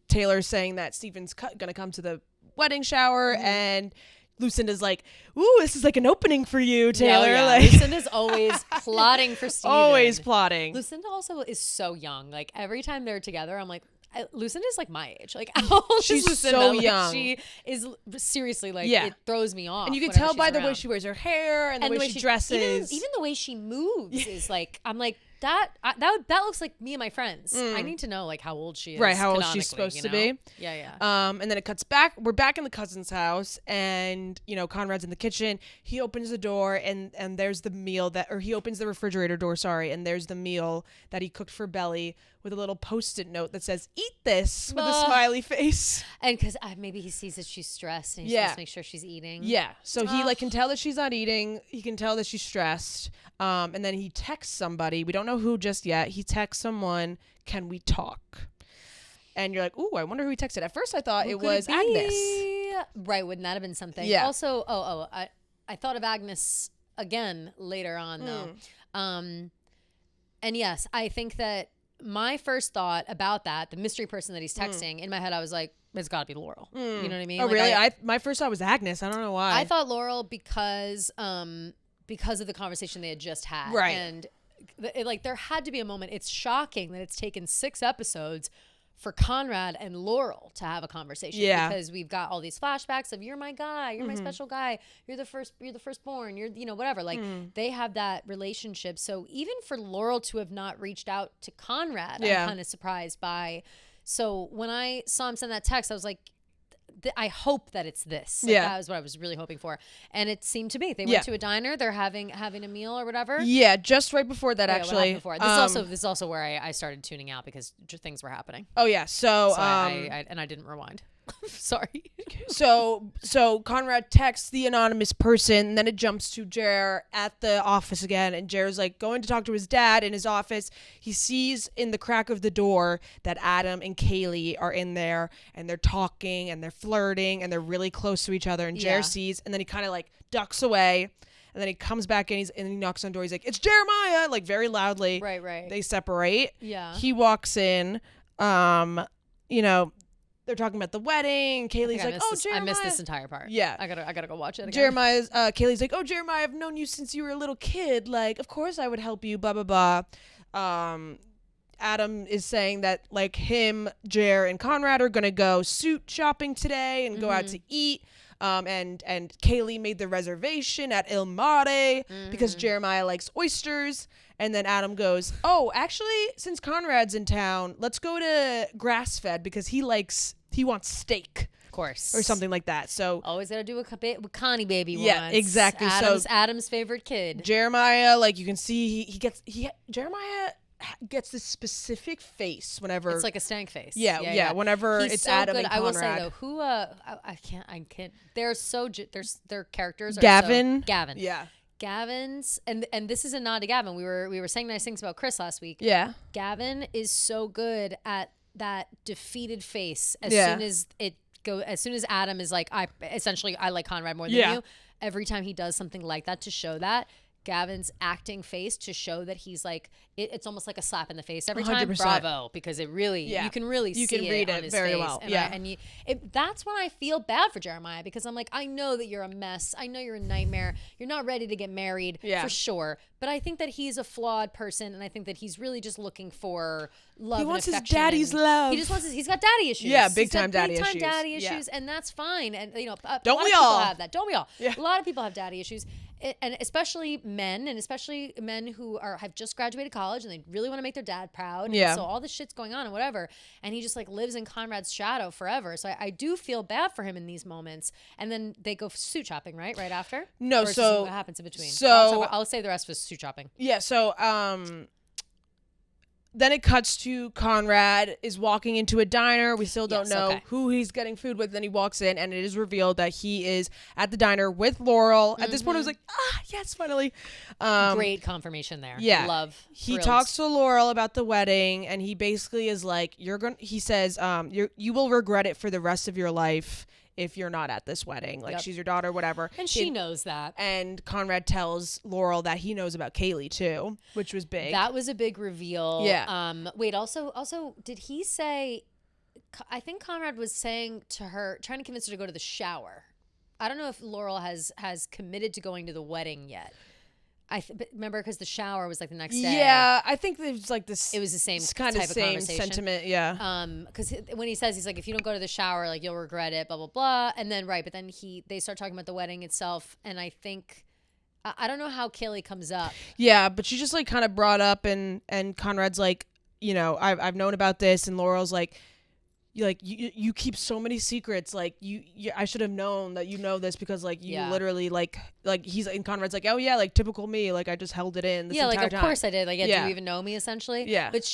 Taylor's saying that Steven's gonna come to the wedding shower, and Lucinda's like, "Ooh, this is like an opening for you, Taylor." Yeah. Like, Lucinda's always plotting for Steven. Always plotting. Lucinda also is so young. Like every time they're together, I'm like, Lucinda's like my age. Like how old she's is Lucinda? so like, young. She is seriously like it throws me off. And you can tell by the way she wears her hair and the way she dresses. Even the way she moves is like, I'm like, that looks like me and my friends. I need to know like how old she is. Right, how old she's supposed to be. Yeah. And then it cuts back. We're back in the cousin's house, and Conrad's in the kitchen. He opens the door, and there's the meal he opens the refrigerator door. Sorry, and there's the meal that he cooked for Belly with a little Post-it note that says "Eat this" with a smiley face. And because maybe he sees that she's stressed, and he's supposed to make sure she's eating. Yeah, so he like can tell that she's not eating. He can tell that she's stressed. And then he texts somebody. We don't know who just yet. He texts someone, "Can we talk?" And you're like, "Ooh, I wonder who he texted." At first, I thought it was Agnes. Right? Wouldn't that have been something? Yeah. Also, I thought of Agnes again later on though. And yes, I think that my first thought about that, the mystery person that he's texting, in my head, I was like, it's got to be Laurel. You know what I mean? Oh, like, really? My first thought was Agnes. I don't know why. I thought Laurel because of the conversation they had just had. Right. And there had to be a moment. It's shocking that it's taken 6 episodes for Conrad and Laurel to have a conversation because we've got all these flashbacks of you're my guy, you're my special guy, you're the firstborn, you're whatever. Like they have that relationship. So even for Laurel to have not reached out to Conrad, I'm kind of surprised by. So when I saw him send that text, I was like, I hope that it's this. Like, that was what I was really hoping for. And it seemed to be. They went to a diner. They're having a meal or whatever. Yeah, just right before that, actually. Before. This is also where I started tuning out because things were happening. Oh, yeah. So I didn't rewind. Sorry. So Conrad texts the anonymous person, and then it jumps to Jer at the office again, and Jer's like going to talk to his dad in his office. He sees in the crack of the door that Adam and Kaylee are in there, and they're talking and they're flirting and they're really close to each other, and Jer sees, and then he kind of like ducks away. And then he comes back and he knocks on the door. He's like, "It's Jeremiah!" Like very loudly. Right. They separate. Yeah. He walks in. They're talking about the wedding. Kaylee's like, "Oh, Jeremiah." I missed this entire part. Yeah. I gotta go watch it again. Kaylee's like, "Oh, Jeremiah, I've known you since you were a little kid. Like, of course I would help you, blah, blah, blah." Adam is saying that, like, him, Jer, and Conrad are going to go suit shopping today and go out to eat. And Kaylee made the reservation at Il Mare because Jeremiah likes oysters. And then Adam goes, "Oh, actually, since Conrad's in town, let's go to Grass-Fed because he wants steak." Of course. Or something like that. So always got to do what Connie baby wants. Yeah, exactly. Adam's favorite kid. Jeremiah, like you can see, Jeremiah gets this specific face whenever it's like a stank face. Yeah. Whenever He's it's so Adam good. and Conrad. I will say though, who I can't. They're so their characters are Gavin. Gavin. Yeah. Gavin's and this is a nod to Gavin. We were saying nice things about Chris last week. Yeah. Gavin is so good at that defeated face as soon as Adam is like, I like Conrad more than you. Every time he does something like that to show that, Gavin's acting face to show that he's like, it's almost like a slap in the face every time. 100%. Bravo, because it really, you can really see it on his very face. Well. And that's when I feel bad for Jeremiah because I'm like, I know that you're a mess. I know you're a nightmare. You're not ready to get married for sure. But I think that he's a flawed person, and I think that he's really just looking for love. He wants his daddy's love. He just wants he's got daddy issues. Yeah, big time daddy issues, and that's fine. And don't we all have that? Don't we all? Yeah. A lot of people have daddy issues. And especially men who have just graduated college and they really want to make their dad proud. Yeah. And so all this shit's going on and whatever. And he just like lives in Conrad's shadow forever. So I do feel bad for him in these moments. And then they go suit shopping, right after? No, so what happens in between? So I'll say the rest was suit shopping. Yeah. So then it cuts to Conrad is walking into a diner. We still don't know who he's getting food with. Then he walks in, and it is revealed that he is at the diner with Laurel. At this point, I was like, yes, finally. Great confirmation there. Yeah. Love. He talks to Laurel about the wedding, and he basically is like, he says, you will regret it for the rest of your life if you're not at this wedding. Like, she's your daughter, whatever. And she knows that. And Conrad tells Laurel that he knows about Kaylee, too, which was big. That was a big reveal. Yeah. Wait, also, did he say... I think Conrad was saying to her, trying to convince her to go to the shower. I don't know if Laurel has committed to going to the wedding yet. Remember, because the shower was like the next day. Yeah, I think it was like this. It was the same kind type of same conversation. Sentiment. Yeah. Because when he says, he's like, if you don't go to the shower, like you'll regret it, blah blah blah. And then but then they start talking about the wedding itself, and I think I don't know how Kaylee comes up. Yeah, but she just like kind of brought up, and Conrad's like, I've known about this, and Laurel's like. You keep so many secrets. Like I should have known that you know this because like you literally like he's in Conrad's like, oh yeah, like typical me. Like I just held it in. This entire like of time. Course I did. Like do you even know me essentially? Yeah. But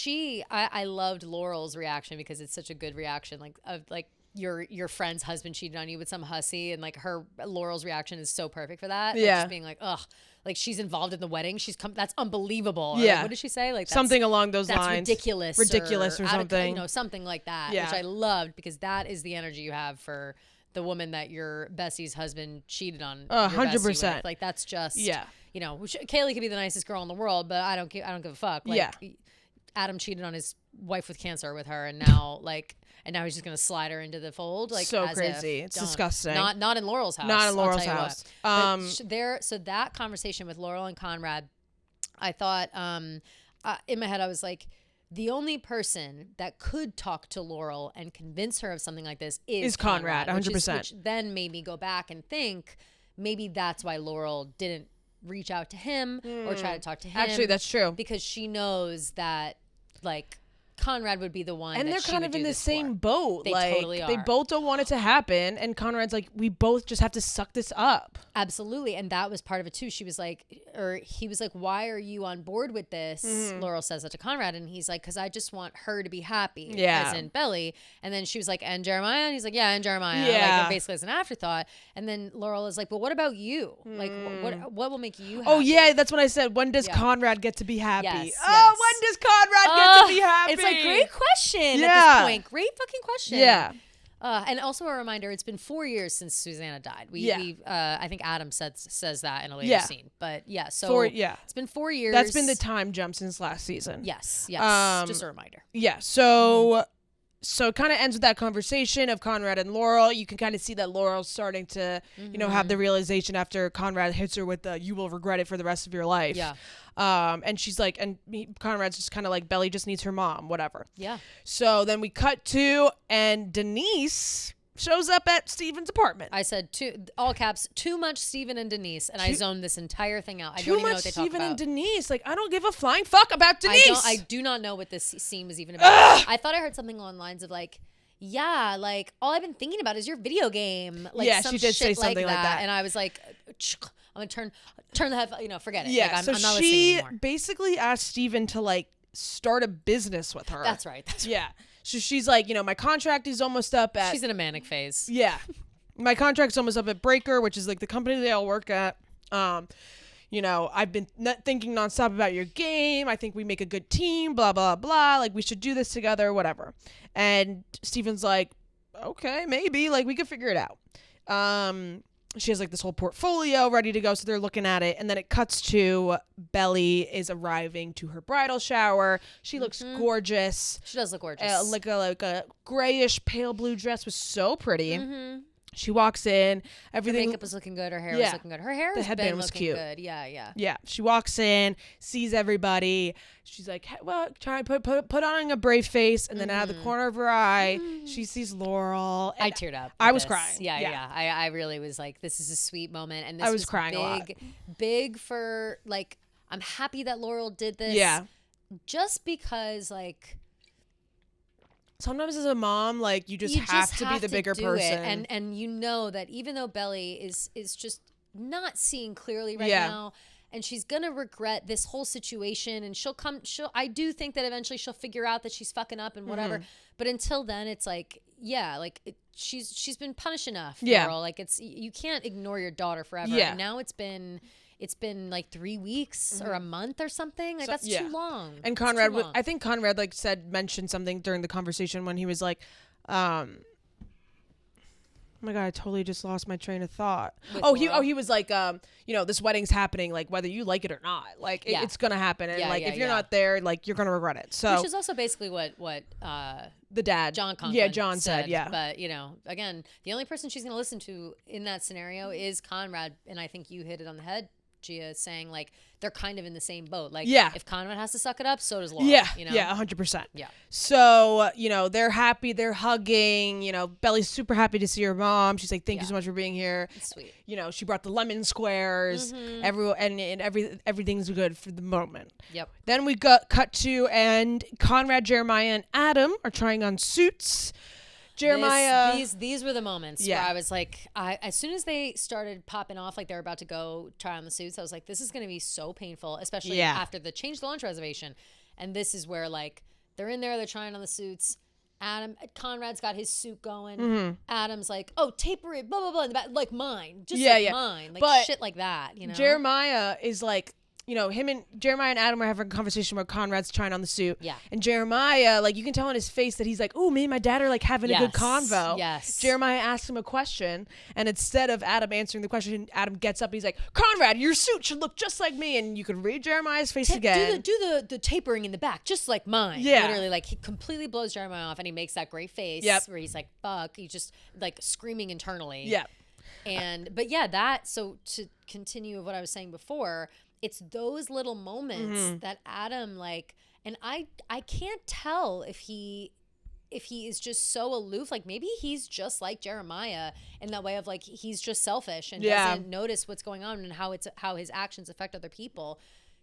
I loved Laurel's reaction because it's such a good reaction. Like of like your friend's husband cheated on you with some hussy, and like Laurel's reaction is so perfect for that. Yeah. Like, just being like, ugh. Like she's involved in the wedding. That's unbelievable. Yeah. Like, what did she say? Like something along those that's lines. Ridiculous or something. Something like that. Yeah. Which I loved because that is the energy you have for the woman that your bestie's husband cheated on. 100%. Like that's just Kaylee could be the nicest girl in the world, but I don't give a fuck. Like, Adam cheated on his wife with cancer with her, and now he's just gonna slide her into the fold. Like so crazy. It's disgusting. Not in Laurel's house. Not in Laurel's house. So that conversation with Laurel and Conrad, I thought in my head I was like, the only person that could talk to Laurel and convince her of something like this is Conrad, 100%. Which then made me go back and think maybe that's why Laurel didn't reach out to him or try to talk to him. Actually, that's true. Because she knows that, like, Conrad would be the one, and that they're she kind would of in do the this same for. boat. They like, totally are. They both don't want it to happen, and Conrad's like, we both just have to suck this up. Absolutely, and that was part of it too. She was like, or he was like, "Why are you on board with this?" Laurel says that to Conrad, and he's like, "Because I just want her to be happy." Yeah. As in Belly, and then she was like, "And Jeremiah," and he's like, "Yeah, and Jeremiah." Yeah. Like, basically as an afterthought. And then Laurel is like, "But what about you? Like, what will make you happy?" Oh yeah, that's what I said. When does Conrad get to be happy? Yes, oh, yes. when does Conrad get to be happy? It's like, great question at Yeah. this point. Great fucking question. Yeah. And also a reminder, it's been 4 years since Susanna died. I think Adam says that in a later scene. But yeah, so it's been 4 years. That's been the time jump since last season. Yes. Just a reminder. Yeah. So it kind of ends with that conversation of Conrad and Laurel. You can kind of see that Laurel's starting to, have the realization after Conrad hits her with the "you will regret it for the rest of your life." Yeah. And she's like, Conrad's just kind of like, Belly just needs her mom, whatever. Yeah. So then we cut to, and Denise shows up at Steven's apartment. I said all caps, too much Steven and Denise, and I zoned this entire thing out. I don't even know what they talk about. Too much Steven and Denise. Like, I don't give a flying fuck about Denise. I do not know what this scene was even about. I thought I heard something along the lines of like, yeah, like all I've been thinking about is your video game. Like, yeah, some she did say shit something like that. And I was like, I'm gonna turn the head, forget it. Yeah, like, I'm so not listening she anymore. basically asked Steven to like start a business with her. That's right. Yeah. So she's like, my contract is almost up at. She's in a manic phase. Yeah. My contract's almost up at Breaker, which is like the company they all work at. I've been thinking nonstop about your game. I think we make a good team, blah, blah, blah. Like, we should do this together, whatever. And Steven's like, okay, maybe. Like, we could figure it out. She has like this whole portfolio ready to go, so they're looking at it, and then it cuts to Belly is arriving to her bridal shower. She looks gorgeous. She does look gorgeous. Like a grayish pale blue dress was so pretty. She walks in. Everything. Her makeup was looking good. Her hair was looking good. Her hair has been looking cute. Good. Yeah. Yeah. She walks in, sees everybody. She's like, well, try and put on a brave face, and then out of the corner of her eye, she sees Laurel. I teared up. I was crying. Yeah. I really was like, this is a sweet moment, and this I was crying big for like. I'm happy that Laurel did this. Yeah. Just because like. Sometimes as a mom, like you just have to be the bigger person. And you know that even though Belly is just not seeing clearly right now, and she's gonna regret this whole situation, and I do think that eventually she'll figure out that she's fucking up and whatever. But until then, it's like, she's been punished enough, Laurel. Like you can't ignore your daughter forever. Yeah. And now it's been like 3 weeks or a month or something. Like that's too long. And Conrad, I think Conrad mentioned something during the conversation when he was like, oh my God, I totally just lost my train of thought. He was like, this wedding's happening, like whether you like it or not, like it's gonna happen, and if you're not there, like you're gonna regret it. So which is also basically what the dad, John Conklin John said, But again, the only person she's gonna listen to in that scenario is Conrad, and I think you hit it on the head, Gia, saying like they're kind of in the same boat. Like, if Conrad has to suck it up, so does Laurel. 100%. Yeah. So they're happy, they're hugging. Belly's super happy to see her mom. She's like, thank you so much for being here. It's sweet. She brought the lemon squares. Everything's good for the moment. Yep. Then we cut to, and Conrad, Jeremiah, and Adam are trying on suits. Jeremiah, these were the moments where I was like, as soon as they started popping off, like they're about to go try on the suits, I was like, this is going to be so painful, especially after the change the launch reservation. And this is where like they're in there, they're trying on the suits. Conrad's got his suit going. Adam's like, oh, taper it, blah blah blah, in the back, like mine, just like mine, like but shit like that. Jeremiah is like. Him and Jeremiah and Adam are having a conversation where Conrad's trying on the suit. Yeah. And Jeremiah, like, you can tell on his face that he's like, oh, me and my dad are, like, having a good convo. Yes. Jeremiah asks him a question, and instead of Adam answering the question, Adam gets up and he's like, Conrad, your suit should look just like me. And you can read Jeremiah's face again. Do the tapering in the back, just like mine. Yeah. Literally, like, he completely blows Jeremiah off, and he makes that great face where he's like, fuck. He's just, like, screaming internally. Yeah. So to continue what I was saying before, it's those little moments that Adam, like, And I can't tell if he is just so aloof. Like, maybe he's just like Jeremiah in that way of like, he's just selfish and doesn't notice what's going on and how his actions affect other people,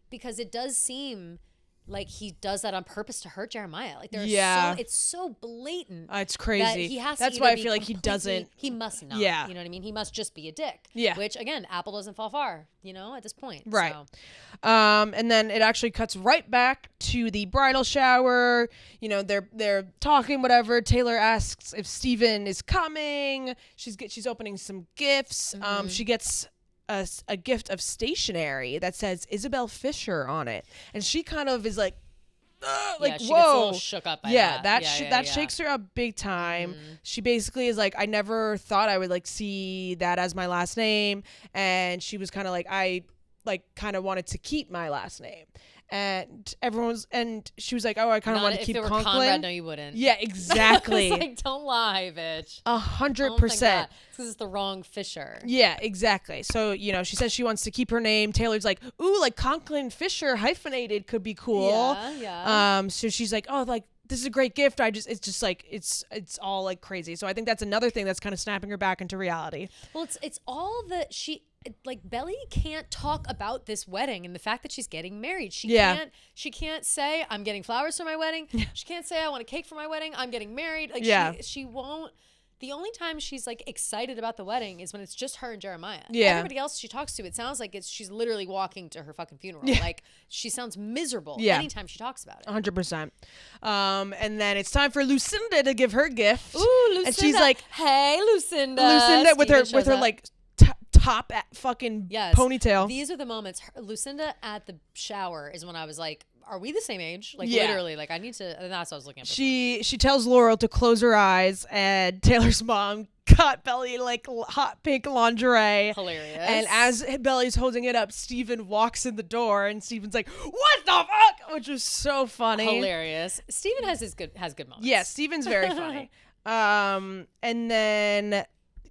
because it does seem like he does that on purpose to hurt Jeremiah. Like, it's so blatant. It's crazy. That he has That's to why I feel like he doesn't. He must not. Yeah. You know what I mean? He must just be a dick. Yeah. Which, again, apple doesn't fall far, at this point. Right. So. And then it actually cuts right back to the bridal shower. They're talking, whatever. Taylor asks if Steven is coming. She's opening some gifts. Mm-hmm. She gets a gift of stationery that says Isabel Fisher on it, and she kind of is like, she gets a whoa, little shook up by that. That shakes her up big time. She basically is like, I never thought I would like see that as my last name, and she was kind of like, I like kind of wanted to keep my last name. And she was like, oh, I kind of want to keep Conklin. Conrad, no, you wouldn't. Yeah, exactly. Like, don't lie, bitch. 100%. Because it's the wrong Fisher. Yeah, exactly. So, she says she wants to keep her name. Taylor's like, ooh, like Conklin Fisher hyphenated could be cool. Yeah. So she's like, oh, like, this is a great gift. It's just like, it's all like crazy. So I think that's another thing that's kind of snapping her back into reality. Well, it's all that Belly can't talk about this wedding and the fact that she's getting married. She can't say, I'm getting flowers for my wedding. She can't say, I want a cake for my wedding. I'm getting married. Like, she won't. The only time she's like excited about the wedding is when it's just her and Jeremiah. Yeah. Everybody else she talks to, it sounds like she's literally walking to her fucking funeral. Yeah. Like, she sounds miserable anytime she talks about it. 100%. And then it's time for Lucinda to give her gift. Ooh, Lucinda. And she's like, hey, Lucinda. Lucinda with her like top fucking ponytail. These are the moments. Lucinda at the shower is when I was like, are we the same age? Like, literally, like, I need to, and that's what I was looking at. She tells Laurel to close her eyes, and Taylor's mom got Belly like hot pink lingerie. Hilarious. And as Belly's holding it up, Steven walks in the door, and Steven's like, what the fuck? Which was so funny. Hilarious. Steven has good moments. Yeah, Steven's very funny. And then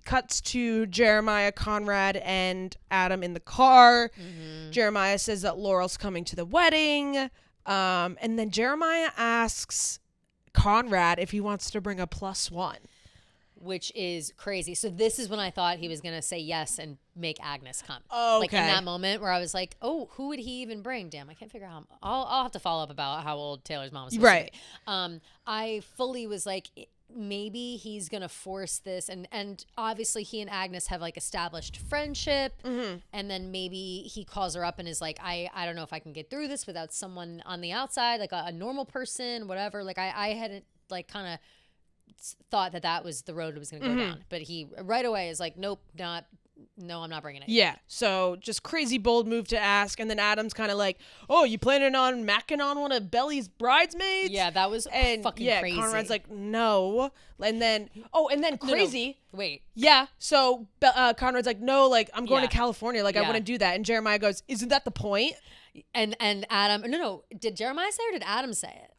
cuts to Jeremiah, Conrad, and Adam in the car. Mm-hmm. Jeremiah says that Laurel's coming to the wedding. And then Jeremiah asks Conrad if he wants to bring a +1. Which is crazy. So this is when I thought he was going to say yes and make Agnes come. Oh, okay. Like, in that moment where I was like, oh, who would he even bring? Damn, I can't figure out how. I'll have to follow up about how old Taylor's mom was supposed to be. I fully was like, maybe he's gonna force this, and obviously he and Agnes have like established friendship, and then maybe he calls her up and is like, I don't know if I can get through this without someone on the outside, like a normal person, whatever. Like, I hadn't like kind of thought that was the road it was gonna go down, but he right away is like, nope, no, I'm not bringing it. Yeah, so just crazy bold move to ask, and then Adam's kind of like, oh, you planning on macking on one of Belly's bridesmaids? Yeah, that was fucking crazy. Conrad's like, no. And then crazy. No. Wait. Yeah, so Conrad's like, no, like, I'm going to California. Like, I wouldn't do that. And Jeremiah goes, isn't that the point? And Adam, no. Did Jeremiah say it or did Adam say it?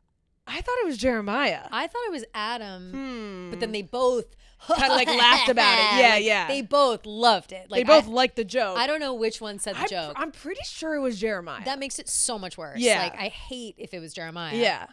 I thought it was Jeremiah. I thought it was Adam, but then they both kind of like laughed about it. Yeah, like, they both loved it. Like, they both liked the joke. I don't know which one said the joke. I'm pretty sure it was Jeremiah. That makes it so much worse. Yeah. Like, I hate if it was Jeremiah. Yeah.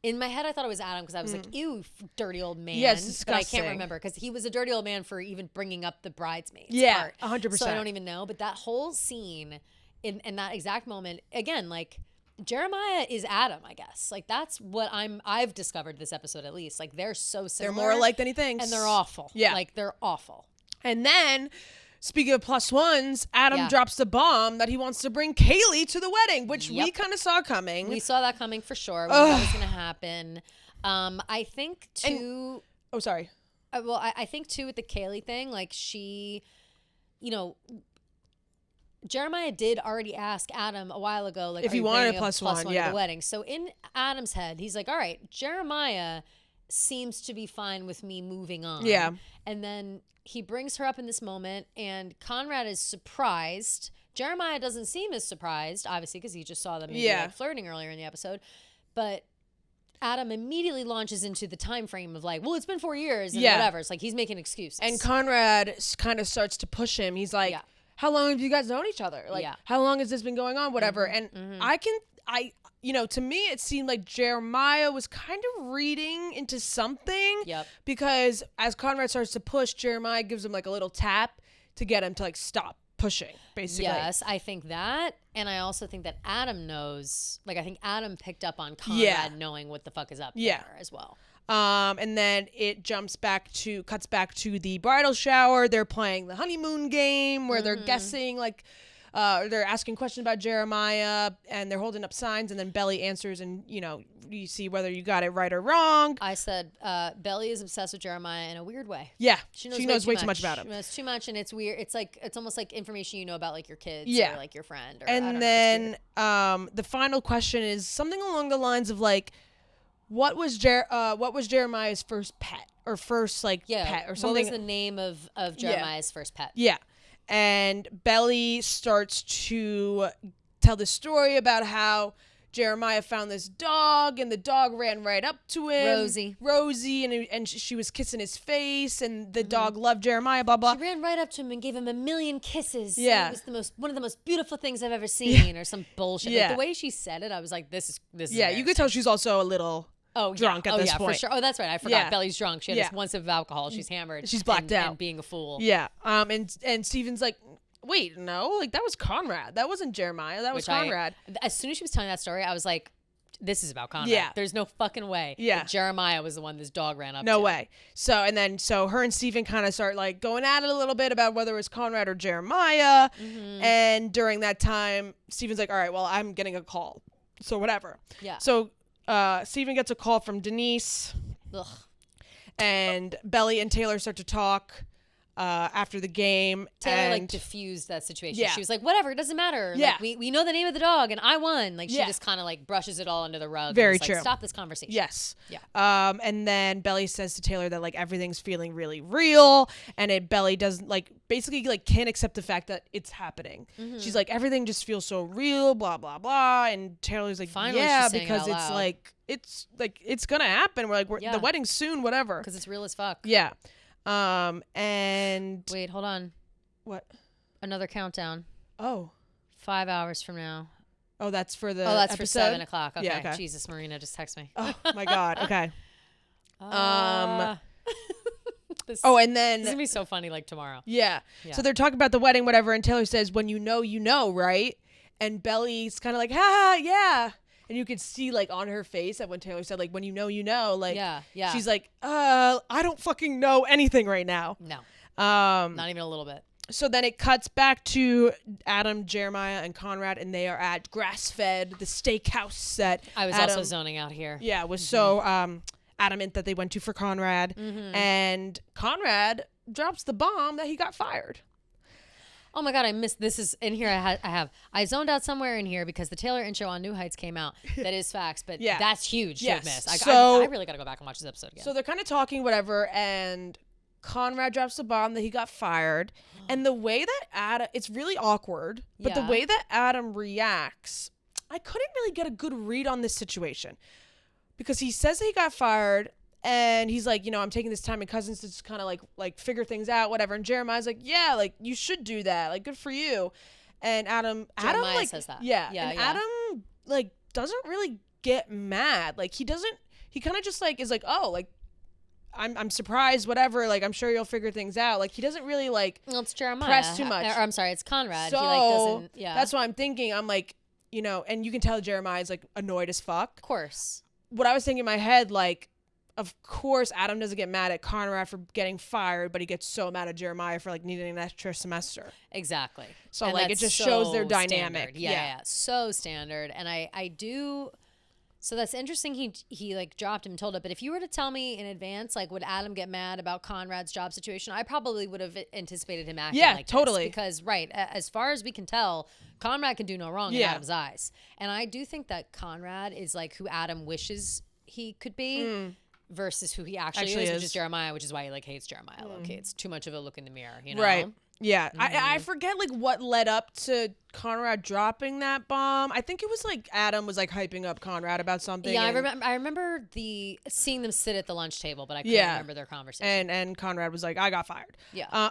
In my head, I thought it was Adam because I was like, ew, dirty old man. Yes, disgusting. But I can't remember because he was a dirty old man for even bringing up the bridesmaids part. 100%. So I don't even know. But that whole scene in that exact moment, again, like, Jeremiah is Adam, I guess. Like, that's what I've discovered this episode, at least. Like, they're so similar. They're more alike than he thinks. And they're awful. Yeah. Like, they're awful. And then, speaking of +1s, Adam drops the bomb that he wants to bring Kaylee to the wedding, which we kind of saw coming. We saw that coming for sure. We knew that was going to happen. I think, too... sorry. Well, I think, too, with the Kaylee thing, like, she, Jeremiah did already ask Adam a while ago, like, if he wanted a +1 to the wedding. So in Adam's head, he's like, all right, Jeremiah seems to be fine with me moving on. Yeah. And then he brings her up in this moment, and Conrad is surprised. Jeremiah doesn't seem as surprised, obviously, because he just saw them like, flirting earlier in the episode. But Adam immediately launches into the time frame of like, well, it's been 4 years and whatever. It's like he's making excuses. And Conrad kind of starts to push him. He's like, how long have you guys known each other? Like, how long has this been going on? Whatever. And to me, it seemed like Jeremiah was kind of reading into something. Yep. Because as Conrad starts to push, Jeremiah gives him like a little tap to get him to like stop pushing, basically. Yes, I think that. And I also think that Adam knows, like, I think Adam picked up on Conrad knowing what the fuck is up there as well. And then it cuts back to the bridal shower. They're playing the honeymoon game where they're guessing, like, they're asking questions about Jeremiah, and they're holding up signs, and then Belly answers, and, you see whether you got it right or wrong. I said, Belly is obsessed with Jeremiah in a weird way. Yeah. She knows way too much about him. She knows too much, and it's weird. It's almost like information you know about, like, your kids or, like, your friend. Or, and then the final question is something along the lines of, like, what was Jeremiah's first pet or first, like, pet or something? What was the name of Jeremiah's first pet? Yeah. And Belly starts to tell the story about how Jeremiah found this dog, and the dog ran right up to him. Rosie, and she was kissing his face, and the dog loved Jeremiah, blah, blah. She ran right up to him and gave him a million kisses. Yeah. It was one of the most beautiful things I've ever seen, or some bullshit. Yeah. Like, the way she said it, I was like, this is Yeah, you could tell she's also a little... drunk at this point. For sure. Oh, that's right. I forgot. Belly's drunk. She had this one sip of alcohol. She's hammered. She's blacked out. And being a fool. Yeah. And Steven's like, wait, no, like that was Conrad. That wasn't Jeremiah. That was Conrad. As soon as she was telling that story, I was like, this is about Conrad. Yeah. There's no fucking way. Yeah. Jeremiah was the one this dog ran up to. No way. So her and Steven kind of start like going at it a little bit about whether it was Conrad or Jeremiah. And during that time, Steven's like, all right, well, I'm getting a call. So whatever. Yeah. So Steven gets a call from Denise. Ugh. And Belly and Taylor start to talk after the game. Taylor like diffused that situation. Yeah. She was like, whatever, it doesn't matter. Yeah. Like, we know the name of the dog and I won. Like, she just kind of like brushes it all under the rug. Very and true. Like, stop this conversation. Yes. Yeah. And then Belly says to Taylor that like everything's feeling really real, and Belly doesn't like basically like can't accept the fact that it's happening. She's like, everything just feels so real, blah blah blah. And Taylor's like, finally, yeah, because it's it's gonna happen. We're like, the wedding's soon, whatever. Because it's real as fuck. Yeah. And wait, hold on. What? Another countdown. Oh. 5 hours from now. Oh, that's for the that's episode? for 7 o'clock. Okay. Yeah, okay. Jesus, Marina, just text me. Oh my God. Okay. And then this is gonna be so funny, like tomorrow. Yeah. So they're talking about the wedding, whatever, and Taylor says, "When you know, right?" And Belly's kind of like, "Ha, yeah." And you could see like on her face that when Taylor said like, "When you know," like, she's like, I don't fucking know anything right now. No. Not even a little bit. So then it cuts back to Adam, Jeremiah, and Conrad, and they are at Grass Fed, the steakhouse that I was also zoning out here. Yeah, was so adamant that they went to for Conrad. And Conrad drops the bomb that he got fired. Oh my God, I missed this. Is in here. I zoned out somewhere in here because the Taylor intro on New Heights came out. That is facts, but that's huge to have missed. I really got to go back and watch this episode again. So they're kind of talking, whatever, and Conrad drops the bomb that he got fired. And the way that Adam, it's really awkward, but the way that Adam reacts, I couldn't really get a good read on this situation. Because he says that he got fired, and he's like, I'm taking this time in Cousins to just kind of like figure things out, whatever. And Jeremiah's like, yeah, like you should do that, like good for you. And Jeremiah like says that. Adam like doesn't really get mad. Like he kind of just like is like, oh, like I'm surprised, whatever. Like I'm sure you'll figure things out. Like he doesn't really like it's Jeremiah. Press too much. Or, I'm sorry, it's Conrad. So he like doesn't. Yeah, that's what I'm thinking. I'm like, and you can tell Jeremiah's like annoyed as fuck. Of course. What I was thinking in my head, like, of course, Adam doesn't get mad at Conrad for getting fired, but he gets so mad at Jeremiah for like needing an extra semester. Exactly. So and like it just shows their dynamic. Yeah, so standard. And I do. So that's interesting. He like dropped him and told it. But if you were to tell me in advance, like, would Adam get mad about Conrad's job situation? I probably would have anticipated him acting like totally. This because as far as we can tell, Conrad can do no wrong in Adam's eyes. And I do think that Conrad is like who Adam wishes he could be versus who he actually is, which is Jeremiah, which is why he like hates Jeremiah. Okay, it's too much of a look in the mirror, Right. Yeah. I forget like what led up to Conrad dropping that bomb. I think it was like Adam was like hyping up Conrad about something. Yeah, I remember seeing them sit at the lunch table, but I couldn't remember their conversation. And Conrad was like, I got fired. Yeah.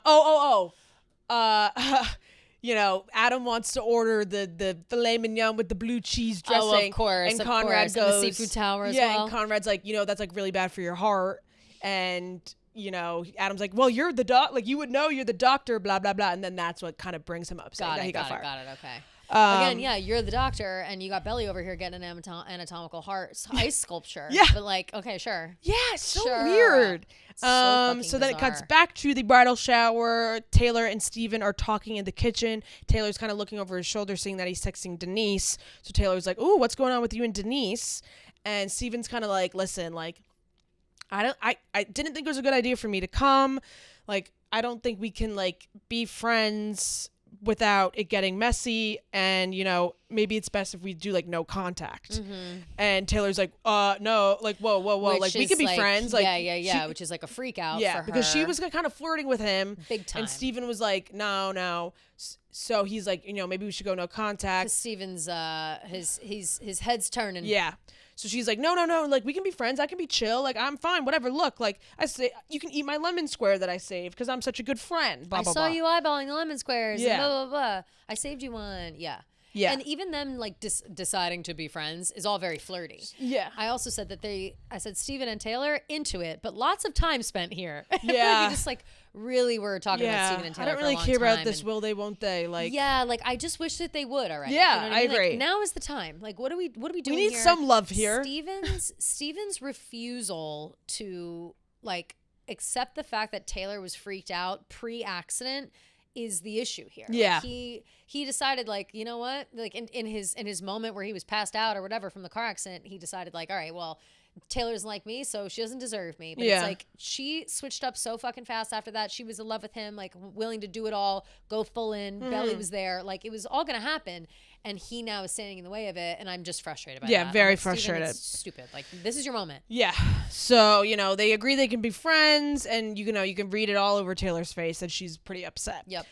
Adam wants to order the filet mignon with the blue cheese dressing. Oh, of course. And Conrad goes, and the seafood tower as well. And Conrad's like, that's like really bad for your heart. And, Adam's like, well, you're the you would know, you're the doctor, blah, blah, blah. And then that's what kind of brings him up. Got it, got fired. Got it, okay. Again, yeah, you're the doctor, and you got Belly over here getting an anatomical heart ice sculpture. Yeah. But okay, sure. Yeah, so weird. So then it cuts back to the bridal shower. Taylor and Steven are talking in the kitchen. Taylor's kind of looking over his shoulder, seeing that he's texting Denise. So Taylor's like, ooh, what's going on with you and Denise? And Steven's kind of like, listen, I didn't think it was a good idea for me to come. I don't think we can be friends without it getting messy, and maybe it's best if we do no contact. And Taylor's like, no, whoa, which we could be friends, which is a freak out for her. Because she was kind of flirting with him big time, and Steven was like, no. So he's like, maybe we should go no contact. Steven's his head's turning. Yeah. So she's like, no, we can be friends. I can be chill. I'm fine. Whatever. Look, I say you can eat my lemon square that I saved because I'm such a good friend. Blah, I blah, saw blah. you eyeballing the lemon squares. Yeah. And blah, blah, blah. I saved you one. Yeah. Yeah. And even them deciding to be friends is all very flirty. Yeah. I also said that I said Steven and Taylor into it, but lots of time spent here. Yeah. We just really were talking about Steven and Taylor. I don't really care about this. Will they? Won't they? I just wish that they would already. Yeah, you know I agree. now is the time. What are we doing here? We need some love here. Steven's refusal to accept the fact that Taylor was freaked out pre-accident is the issue here. Yeah. He decided you know what? In his moment where he was passed out or whatever from the car accident, he decided all right, well, Taylor's like me, so she doesn't deserve me. But it's she switched up so fucking fast after that. She was in love with him, willing to do it all, go full in. Belly was there. It was all going to happen. And he now is standing in the way of it. And I'm just frustrated by that. Yeah, very Steven, frustrated. it's stupid. This is your moment. Yeah. So, they agree they can be friends. And, you can read it all over Taylor's face that she's pretty upset. Yep.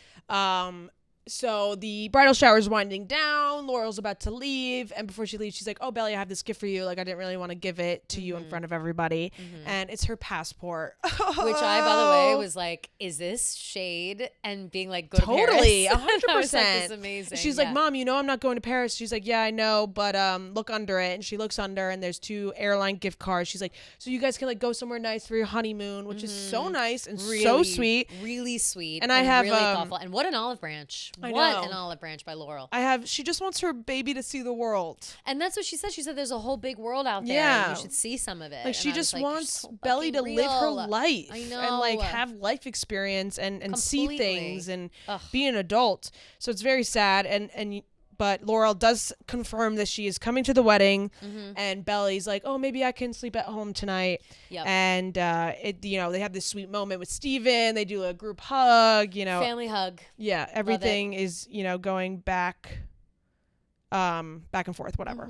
So the bridal shower is winding down. Laurel's about to leave, and before she leaves, she's like, "Oh, Belly, I have this gift for you. I didn't really want to give it to you in front of everybody, and it's her passport." Which I, by the way, was like, "Is this shade?" And being like, "Go totally, to Paris." 100%. This is amazing. She's like, "Mom, I'm not going to Paris." She's like, "Yeah, I know, but look under it." And she looks under, and there's 2 airline gift cards. She's like, "So you guys can go somewhere nice for your honeymoon," which is so nice and really, so sweet, really sweet, and I have really thoughtful. And what an olive branch! I what know. an olive branch by Laurel. She just wants her baby to see the world. And that's what she said. She said there's a whole big world out there. Yeah. And you should see some of it. She just wants Belly to live her life. I know. And have life experience and see things and Ugh. be an adult. So it's very sad. But Laurel does confirm that she is coming to the wedding, and Belly's like, "Oh, maybe I can sleep at home tonight." Yep. And they have this sweet moment with Steven. They do a group hug. Family hug. Yeah, everything is going back and forth, whatever.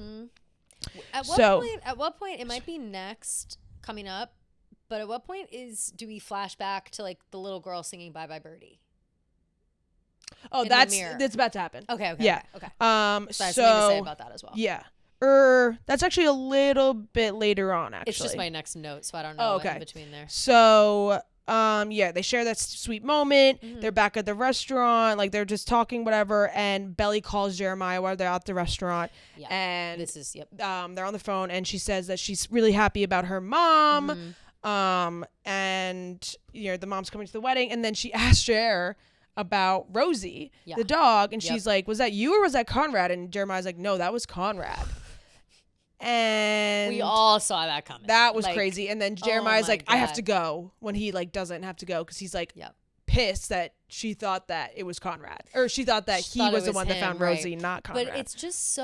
At what point it might be next coming up, but at what point do we flash back to the little girl singing "Bye Bye Birdie"? Oh, that's about to happen. Okay. Yeah. Okay. So I have something to say about that as well. Yeah. That's actually a little bit later on, actually. It's just my next note, so I don't know what in between there. So, they share that sweet moment. They're back at the restaurant, they're just talking, whatever, and Belly calls Jeremiah while they're at the restaurant. Yeah. And this is they're on the phone, and she says that she's really happy about her mom. And the mom's coming to the wedding, and then she asks Jer about Rosie, the dog, and she's like, "Was that you or was that Conrad?" And Jeremiah's like, "No, that was Conrad." And we all saw that coming. That was crazy. And then Jeremiah's like, God. "I have to go," when he doesn't have to go because he's pissed that she thought that it was Conrad, or she thought that he was the one that found Rosie, not Conrad. But it's just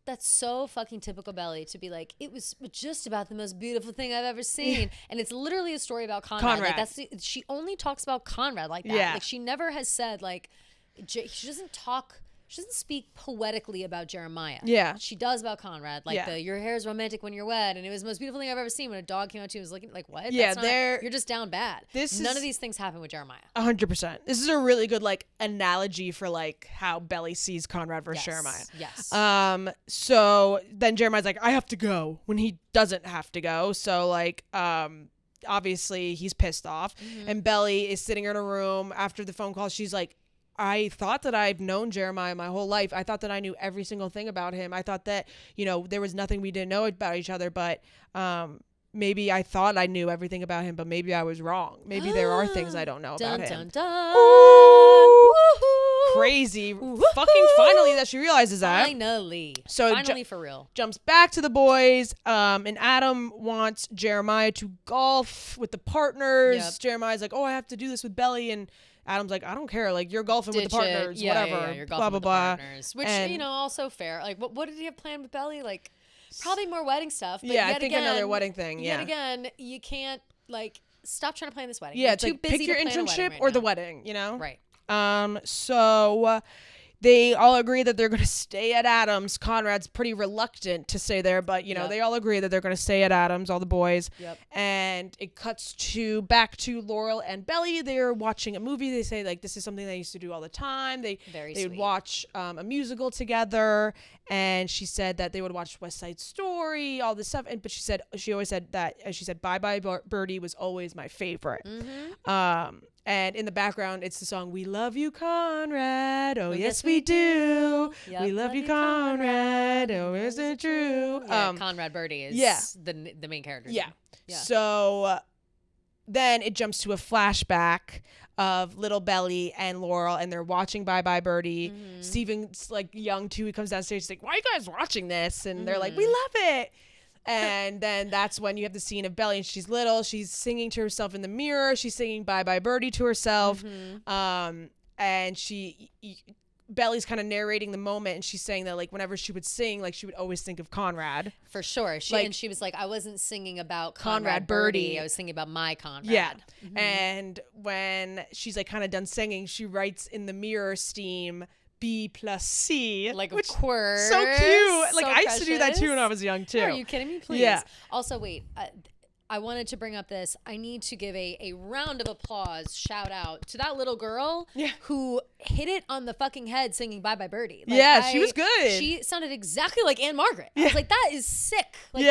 that's so fucking typical Belly to be like, it was just about the most beautiful thing I've ever seen. And it's literally a story about Conrad. She only talks about Conrad like that. Yeah. She never has said she doesn't talk. She doesn't speak poetically about Jeremiah. Yeah. She does about Conrad. Your hair is romantic when you're wet, and it was the most beautiful thing I've ever seen. When a dog came out to you and was looking what? Yeah, you're just down bad. None of these things happen with Jeremiah. 100%. This is a really good analogy for how Belly sees Conrad versus Jeremiah. Yes. So then Jeremiah's like, "I have to go," when he doesn't have to go. So obviously he's pissed off, and Belly is sitting in a room after the phone call. She's like, I thought that I've known Jeremiah my whole life. I thought that I knew every single thing about him. I thought that, you know, there was nothing we didn't know about each other, but maybe I thought I knew everything about him, but maybe I was wrong. Maybe there are things I don't know about him. Dun, dun. Crazy. Fucking finally that she realizes that. Finally. So finally for real. Jumps back to the boys. And Adam wants Jeremiah to golf with the partners. Yep. Jeremiah's like, oh, I have to do this with Belly. And Adam's like, I don't care. Like, you're golfing with the partners. Whatever. Yeah, you're golfing with the partners. Which, you know, also fair. Like, what did he have planned with Belly? Like, probably more wedding stuff. But yeah, I think another wedding thing. Yeah. Yet again, you can't, like, stop trying to plan this wedding. Yeah, you're it's too like, busy pick your to plan internship right or now. the wedding, you know? Right. So they all agree that they're going to stay at Adams. Conrad's pretty reluctant to stay there, but, you know, they all agree that they're going to stay at Adams, all the boys. Yep. And it cuts back to Laurel and Belly. They're watching a movie. They say, like, this is something they used to do all the time. They would watch a musical together. And she said that they would watch West Side Story, all this stuff. But she always said that, as she said, Bye Bye Birdie was always my favorite. Mm-hmm. And in the background, it's the song, We Love You, Conrad. Oh, yes, we do. Yep. We love you, Conrad. Oh, isn't it true? Yeah, Conrad Birdie is the main character. Yeah. So then it jumps to a flashback of Little Belly and Laurel, and they're watching Bye Bye Birdie. Mm-hmm. Steven's, like, young, too. He comes downstairs. He's like, why are you guys watching this? And they're like, we love it. And then that's when you have the scene of Belly, and she's little. She's singing to herself in the mirror. She's singing Bye Bye Birdie to herself. Mm-hmm. And Belly's kind of narrating the moment, and she's saying that, like, whenever she would sing, like, she would always think of Conrad. For sure. She was like, I wasn't singing about Conrad Birdie. I was singing about my Conrad. Yeah. Mm-hmm. And when she's, like, kind of done singing, she writes in the mirror steam, B+C. Like, of course. So cute. Like, so I used to do that too when I was young too. Are you kidding me? Please. Yeah. Also, wait. I wanted to bring up this. I need to give a round of applause, shout out to that little girl who hit it on the fucking head singing Bye Bye Birdie. Like, she was good. She sounded exactly like Anne Margaret. I was like, that is sick. Like,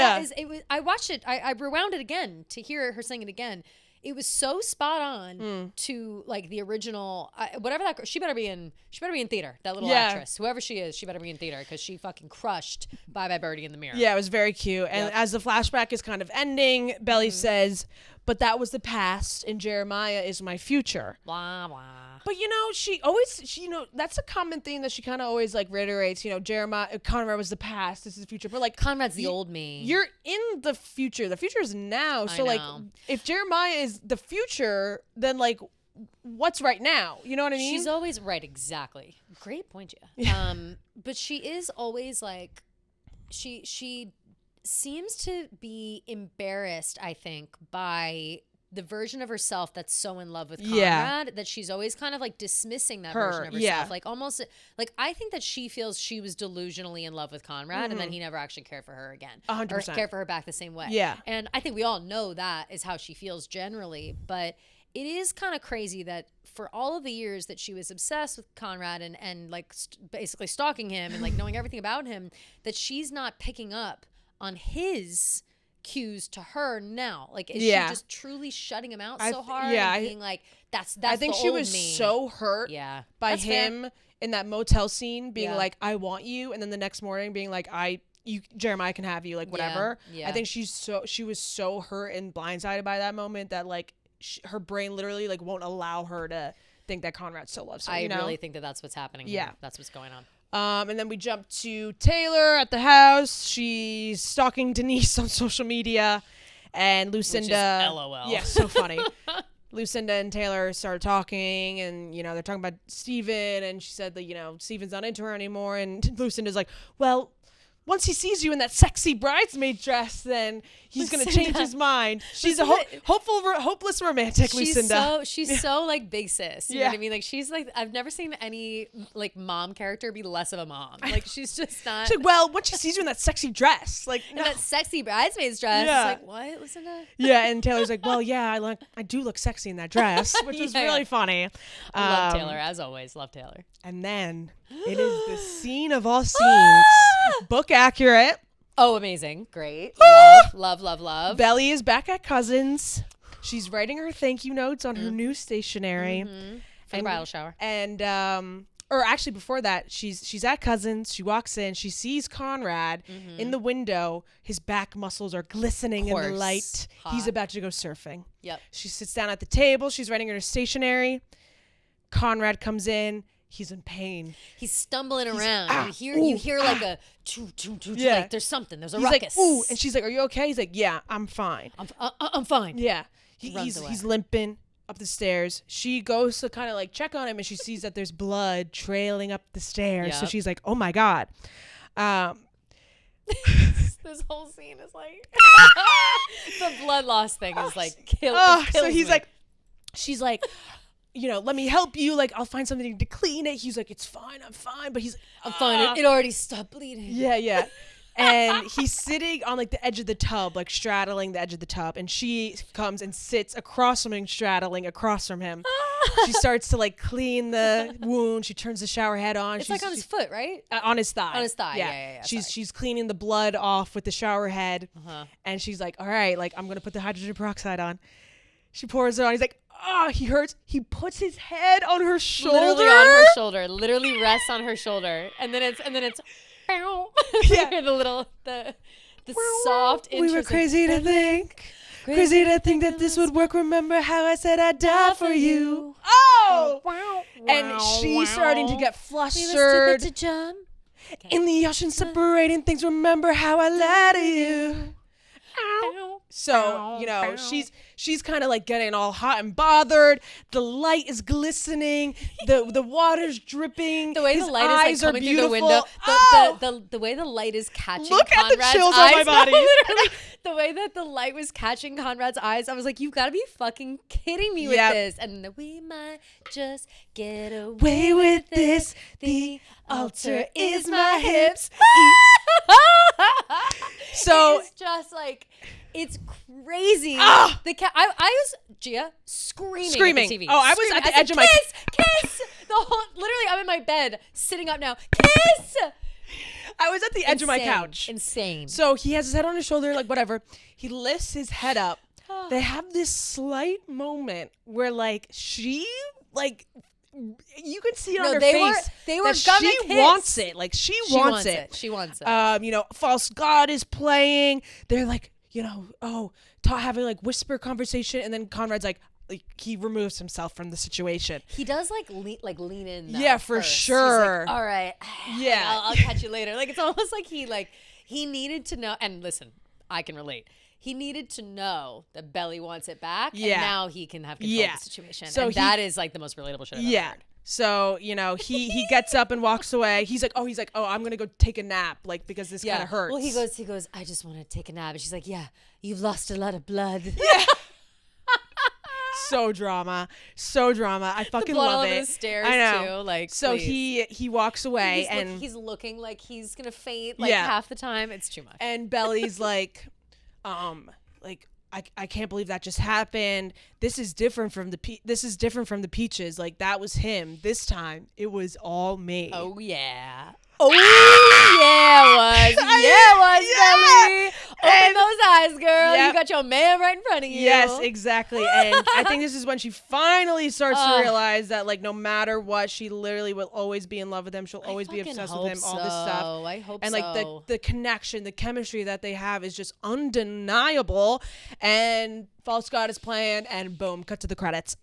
I watched it. I rewound it again to hear her sing it again. It was so spot on to, like, the original. Whatever that girl, she better be in theater. That little actress, whoever she is, she better be in theater because she fucking crushed Bye Bye Birdie in the mirror. Yeah, it was very cute. And as the flashback is kind of ending, Belly says, "But that was the past, and Jeremiah is my future." Blah blah. But, you know, she you know, that's a common theme that she kind of always, like, reiterates. You know, Conrad was the past. This is the future. But, like, Conrad's the old me. You're in the future. The future is now. So, like, if Jeremiah is the future, then, like, what's right now? You know what I mean? She's always right. Exactly. Great point, yeah. But she is always, like, she seems to be embarrassed, I think, by the version of herself that's so in love with Conrad that she's always kind of, like, dismissing that version of herself. Like, almost, like, I think that she feels she was delusionally in love with Conrad and then he never actually cared for her again. 100%. Or cared for her back the same way. Yeah. And I think we all know that is how she feels generally. But it is kind of crazy that for all of the years that she was obsessed with Conrad and like, basically stalking him and, like, knowing everything about him, that she's not picking up on his cues to her now. Like, is she just truly shutting him out so hard and being like, that's I think she was me. so hurt by him in that motel scene being like, I want you, and then the next morning being like, Jeremiah can have you, like, whatever. I think she was so hurt and blindsided by that moment that, like, her brain literally, like, won't allow her to think that Conrad still loves her. I really think that that's what's happening here. That's what's going on. And then we jump to Taylor at the house. She's stalking Denise on social media, and Lucinda. Which is LOL. Yeah, so funny. Lucinda and Taylor started talking, and, you know, they're talking about Steven, and she said that, you know, Steven's not into her anymore, and Lucinda's like, well, once he sees you in that sexy bridesmaid dress, then he's going to change his mind. She's a hopeless romantic, Lucinda. She's so, like, big sis. You know what I mean? Like, she's like, I've never seen any, like, mom character be less of a mom. Like, she's just not. She's like, well, once she sees you in that sexy dress, like, no. That sexy bridesmaid's dress. Yeah. It's like, what, Lucinda? Yeah, and Taylor's like, well, yeah, I do look sexy in that dress, which was really funny. I love Taylor, as always. Love Taylor. And then it is the scene of all scenes. Book accurate. Oh, amazing. Great. Love. Belly is back at Cousins. She's writing her thank you notes on her new stationery. for the bridal shower. And or actually before that, she's at Cousins. She walks in. She sees Conrad in the window. His back muscles are glistening in the light. Hot. He's about to go surfing. Yep. She sits down at the table. She's writing her stationery. Conrad comes in. He's in pain. He's stumbling around. You hear like a choo choo choo. Yeah. Like there's something. There's a ruckus. Like, ooh, and she's like, "Are you okay?" He's like, "Yeah, I'm fine. I'm fine." Yeah. He's limping up the stairs. She goes to kind of like check on him, and she sees that there's blood trailing up the stairs. Yep. So she's like, "Oh my God." This whole scene is like the blood loss thing is like kills so he's me. like, she's like, let me help you. Like, I'll find something to clean it. He's like, it's fine. I'm fine. But he's like, I'm fine. It already stopped bleeding. Yeah. And he's sitting on like the edge of the tub, like straddling the edge of the tub. And she comes and sits across from him, straddling across from him. She starts to like clean the wound. She turns the shower head on. It's like on his foot, right? On his thigh. On his thigh. Yeah. She's cleaning the blood off with the shower head. And she's like, all right, like I'm going to put the hydrogen peroxide on. She pours it on. He's like, he hurts. He puts his head on her shoulder. Literally on her shoulder. Literally rests on her shoulder. And then it's yeah. the soft intro. We were crazy to think. Crazy to think that this would work. Remember how I said I'd die for you. Oh! And she's starting to get flustered. To jump. In the ocean separating things. Remember how I lied to you. So, she's kind of like getting all hot and bothered. The light is glistening. The water's dripping. The way his the light eyes is like coming beautiful. through the window. The way the light is catching Conrad's at the chills eyes. on my body. Literally, the way that the light was catching Conrad's eyes, I was like, you've got to be fucking kidding me with this. And we might just get away with this. The altar is my hips. So it's just like, it's crazy. I was Gia screaming at the TV. Oh, I was at the edge of my kiss. Literally, I'm in my bed, sitting up now. Kiss. I was at the edge of my couch. Insane. So he has his head on his shoulder, like whatever. He lifts his head up. They have this slight moment where like she like. You could see it on her face. They were that gonna she kiss. wants it. Like she wants it. She wants it. False God is playing. They're like, having like whisper conversation, and then Conrad's like he removes himself from the situation. He does lean in. Though, yeah, for first. sure. He's like, all right. Yeah, I'll catch you later. Like it's almost like he needed to know. And listen, I can relate. He needed to know that Belly wants it back, and now he can have control of the situation. So and that is like the most relatable shit I've ever heard. So, he gets up and walks away. He's like, I'm going to go take a nap, like, because this kind of hurts. Well, he goes, I just want to take a nap. And she's like, yeah, you've lost a lot of blood. Yeah. So drama. I fucking love all it. Over the stairs, I know. Too. Like, so please. he walks away he's looking like he's going to faint half the time. It's too much. And Belly's like, I can't believe that just happened. This is different from the Peaches. Like that was him. This time it was all me. Oh yeah. Oh yeah, it was. Belly. Open those eyes, girl. Yep. You got your man right in front of you. Yes, exactly. And I think this is when she finally starts to realize that, like, no matter what, she literally will always be in love with him. She'll always be obsessed with him. All this stuff. I hope so. And like the connection, the chemistry that they have is just undeniable. And False God is playing, and boom, cut to the credits.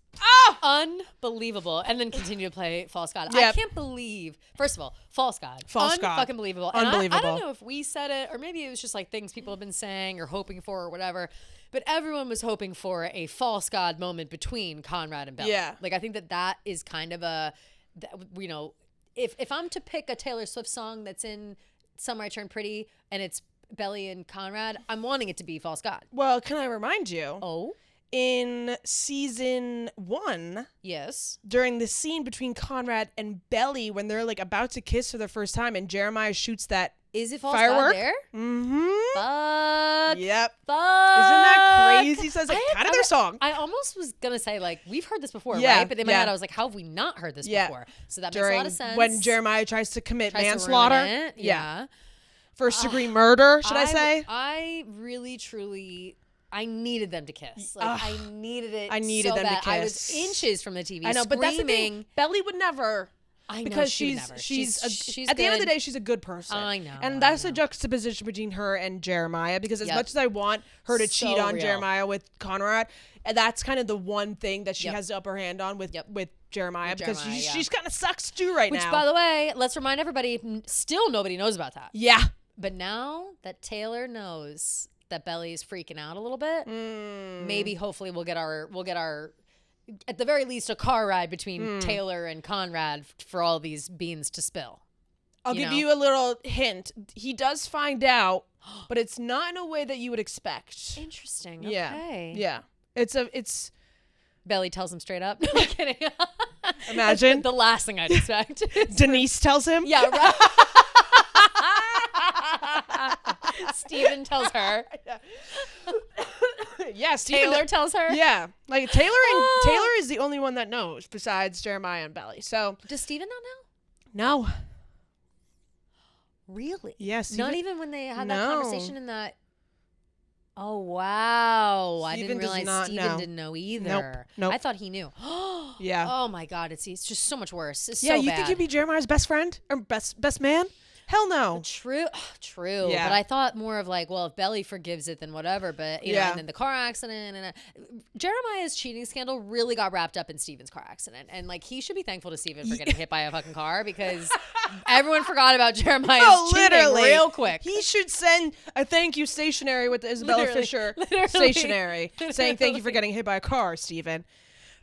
Unbelievable. And then continue to play False God. Yep. I can't believe, first of all, False God. God. Unfucking believable. Unbelievable. And I don't know if we said it, or maybe it was just like things people have been saying or hoping for or whatever, but everyone was hoping for a False God moment between Conrad and Belly. Yeah. Like, I think that is kind of if I'm to pick a Taylor Swift song that's in Summer I Turned Pretty and it's Belly and Conrad, I'm wanting it to be False God. Well, can I remind you? Oh? In season 1, yes, during the scene between Conrad and Belly when they're like about to kiss for the first time and Jeremiah shoots that is it False firework God there? Mm-hmm. Fuck. Yep. Fuck. Isn't that crazy? So it's like kind of their song. I almost was gonna say like we've heard this before, yeah, right? But in my head I was like, how have we not heard this before? So that makes a lot of sense. When Jeremiah tries to commit manslaughter. Yeah. First degree murder, should I say? I really truly I needed them to kiss. Like I needed it. I needed so them bad. to kiss. I was inches from the TV. I know, screaming. but that's the thing. Belly would never. I know because she would never. she's at the end of the day, she's a good person. I know. And that's a juxtaposition between her and Jeremiah, because as much as I want her to cheat on Jeremiah with Conrad, and that's kind of the one thing that she has the upper hand on with Jeremiah, because she's kind of sucks too now. Which, by the way, let's remind everybody, still nobody knows about that. Yeah. But now that Taylor knows that Belly's freaking out a little bit, maybe hopefully we'll get our at the very least a car ride between Taylor and Conrad for all these beans to spill. I'll give you a little hint. He does find out, but it's not in a way that you would expect. Interesting. Okay. Yeah. It's Belly tells him straight up. No, I'm kidding. Imagine. The last thing I'd expect. Denise tells him. Yeah, right. Steven tells her. Yeah, Taylor tells her. Yeah, like Taylor is the only one that knows besides Jeremiah and Belly. So does Steven not know? know? No. Really? Yes. Not even when they had that conversation in that. Oh wow! I didn't realize Steven didn't know either. Nope. I thought he knew. Yeah. Oh my God! It's just so much worse. It's yeah, so you bad. think he'd be Jeremiah's best friend or best man? Hell no. True. Yeah. But I thought more of like, well, if Belly forgives it, then whatever. But you know, and then the car accident and Jeremiah's cheating scandal really got wrapped up in Steven's car accident, and like he should be thankful to Steven for getting hit by a fucking car, because everyone forgot about Jeremiah's cheating real quick. He should send a thank you stationery with the Isabella Fisher stationery saying thank you for getting hit by a car, Steven.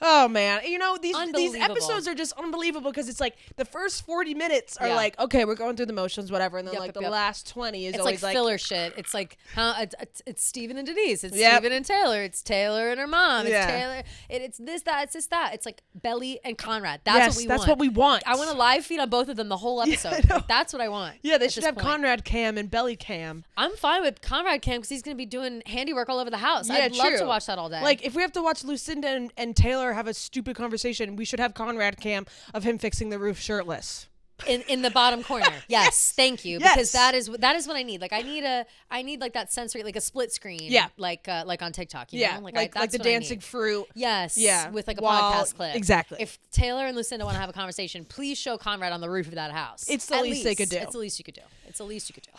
Oh man, you know these episodes are just unbelievable, because it's like the first 40 minutes are like, okay, we're going through the motions, whatever, and then the last 20 is always like filler shit. It's like it's Steven and Denise, it's Steven and Taylor, it's Taylor and her mom, it's Taylor, it's this that, it's this that. It's like Belly and Conrad. That's what we want. I want a live feed on both of them the whole episode. Like, that's what I want. Yeah, they should have Conrad cam and Belly cam. I'm fine with Conrad cam because he's gonna be doing handiwork all over the house. I'd love to watch that all day. Like if we have to watch Lucinda and Taylor have a stupid conversation, we should have Conrad cam of him fixing the roof shirtless in the bottom corner. Yes, thank you, because that is what I need. Like I need like that sensory, like a split screen. Yeah, like on TikTok. You know? Like the dancing fruit. Yes. Yeah, with like a podcast clip. Exactly. If Taylor and Lucinda want to have a conversation, please show Conrad on the roof of that house. It's the least they could do. It's the least you could do. It's the least you could do.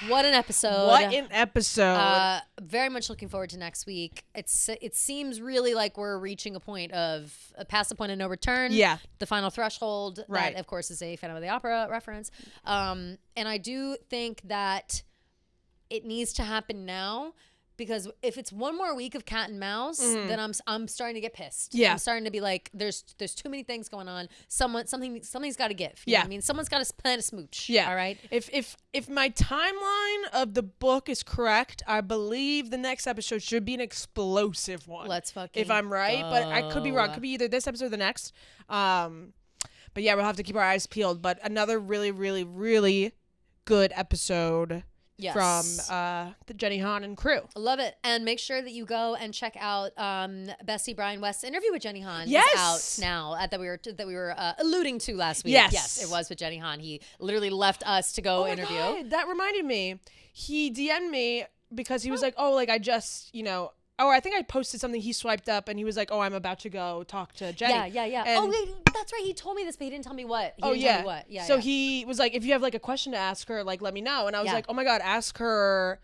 What an episode! What an episode! Very much looking forward to next week. It seems really like we're reaching a point of past the point of no return. Yeah, the final threshold. Right. That, of course, is a Phantom of the Opera reference. And I do think that it needs to happen now, because if it's one more week of cat and mouse, then I'm starting to get pissed. Yeah, I'm starting to be like, there's too many things going on. Something's got to give. You know what I mean, someone's got to plan a smooch. Yeah. All right. If my timeline of the book is correct, I believe the next episode should be an explosive one. Let's fucking. If I'm right, but I could be wrong. Could be either this episode or the next. But yeah, we'll have to keep our eyes peeled. But another really, really, really good episode. Yes. From the Jenny Han and crew. I love it. And make sure that you go and check out Bessie Brian West's interview with Jenny Han. Yes. It's out now that we were alluding to last week. Yes, it was with Jenny Han. He literally left us to go interview. God, that reminded me. He DM'd me because he was like, oh, like I just, you know, I think I posted something, he swiped up and he was like, oh, I'm about to go talk to Jenny. Yeah. And that's right. He told me this, but he didn't tell me what. He was like, if you have like a question to ask her, like, let me know. And I was like, oh my God, ask her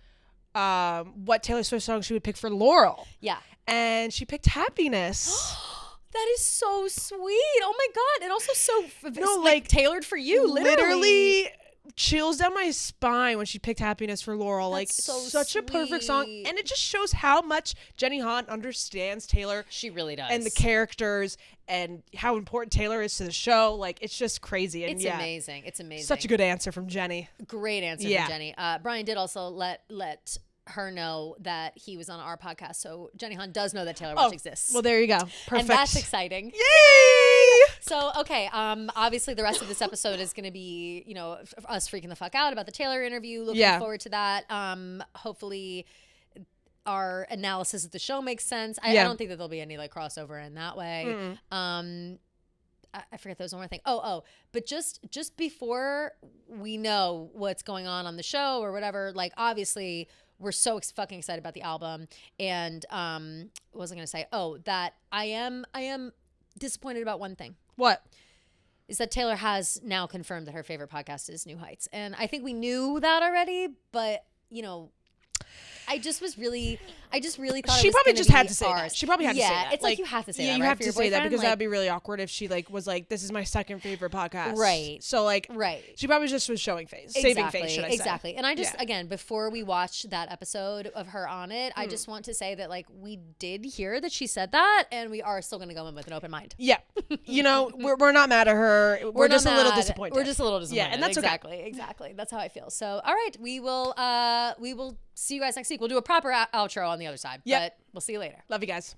what Taylor Swift song she would pick for Laurel. Yeah. And she picked Happiness. That is so sweet. Oh my God. And also so like tailored for you, literally chills down my spine when she picked Happiness for Laurel. That's like such sweet. A perfect song, and it just shows how much Jenny Han understands Taylor. She really does, and the characters and how important Taylor is to the show. Like it's just crazy. And it's amazing. It's amazing. Such a good answer from Jenny. Great answer from Jenny. Brian did also let her know that he was on our podcast, so Jenny Han does know that Taylor Watch exists. Well, there you go. Perfect. And that's exciting. Yay! So, okay, obviously the rest of this episode is going to be, you know, us freaking the fuck out about the Taylor interview. Looking forward to that. Hopefully our analysis of the show makes sense. I don't think that there'll be any like crossover in that way. I forget there was one more thing. But just before we know what's going on the show or whatever, like obviously we're so fucking excited about the album. And what was I going to say? Oh, that I am disappointed about one thing. What? Is that Taylor has now confirmed that her favorite podcast is New Heights. And I think we knew that already, but, you know, I just really thought she it was probably gonna just be had to say that. ours. She probably had to say that. Yeah, it's like you have to say that. You right? have For to your say that boyfriend, because like, that'd be really awkward if she like was like, "This is my second favorite podcast." Right. So like, right. she probably just was showing face, saving face. Should I say? Exactly. And I just again, before we watch that episode of her on it, I just want to say that like we did hear that she said that, and we are still going to go in with an open mind. Yeah. You know, we're not mad at her. We're just a little disappointed. We're just a little disappointed. Yeah, and that's exactly. okay. Exactly. That's how I feel. So, all right, we will see you guys next week. We'll do a proper outro on the other side. Yep. But we'll see you later. Love you guys.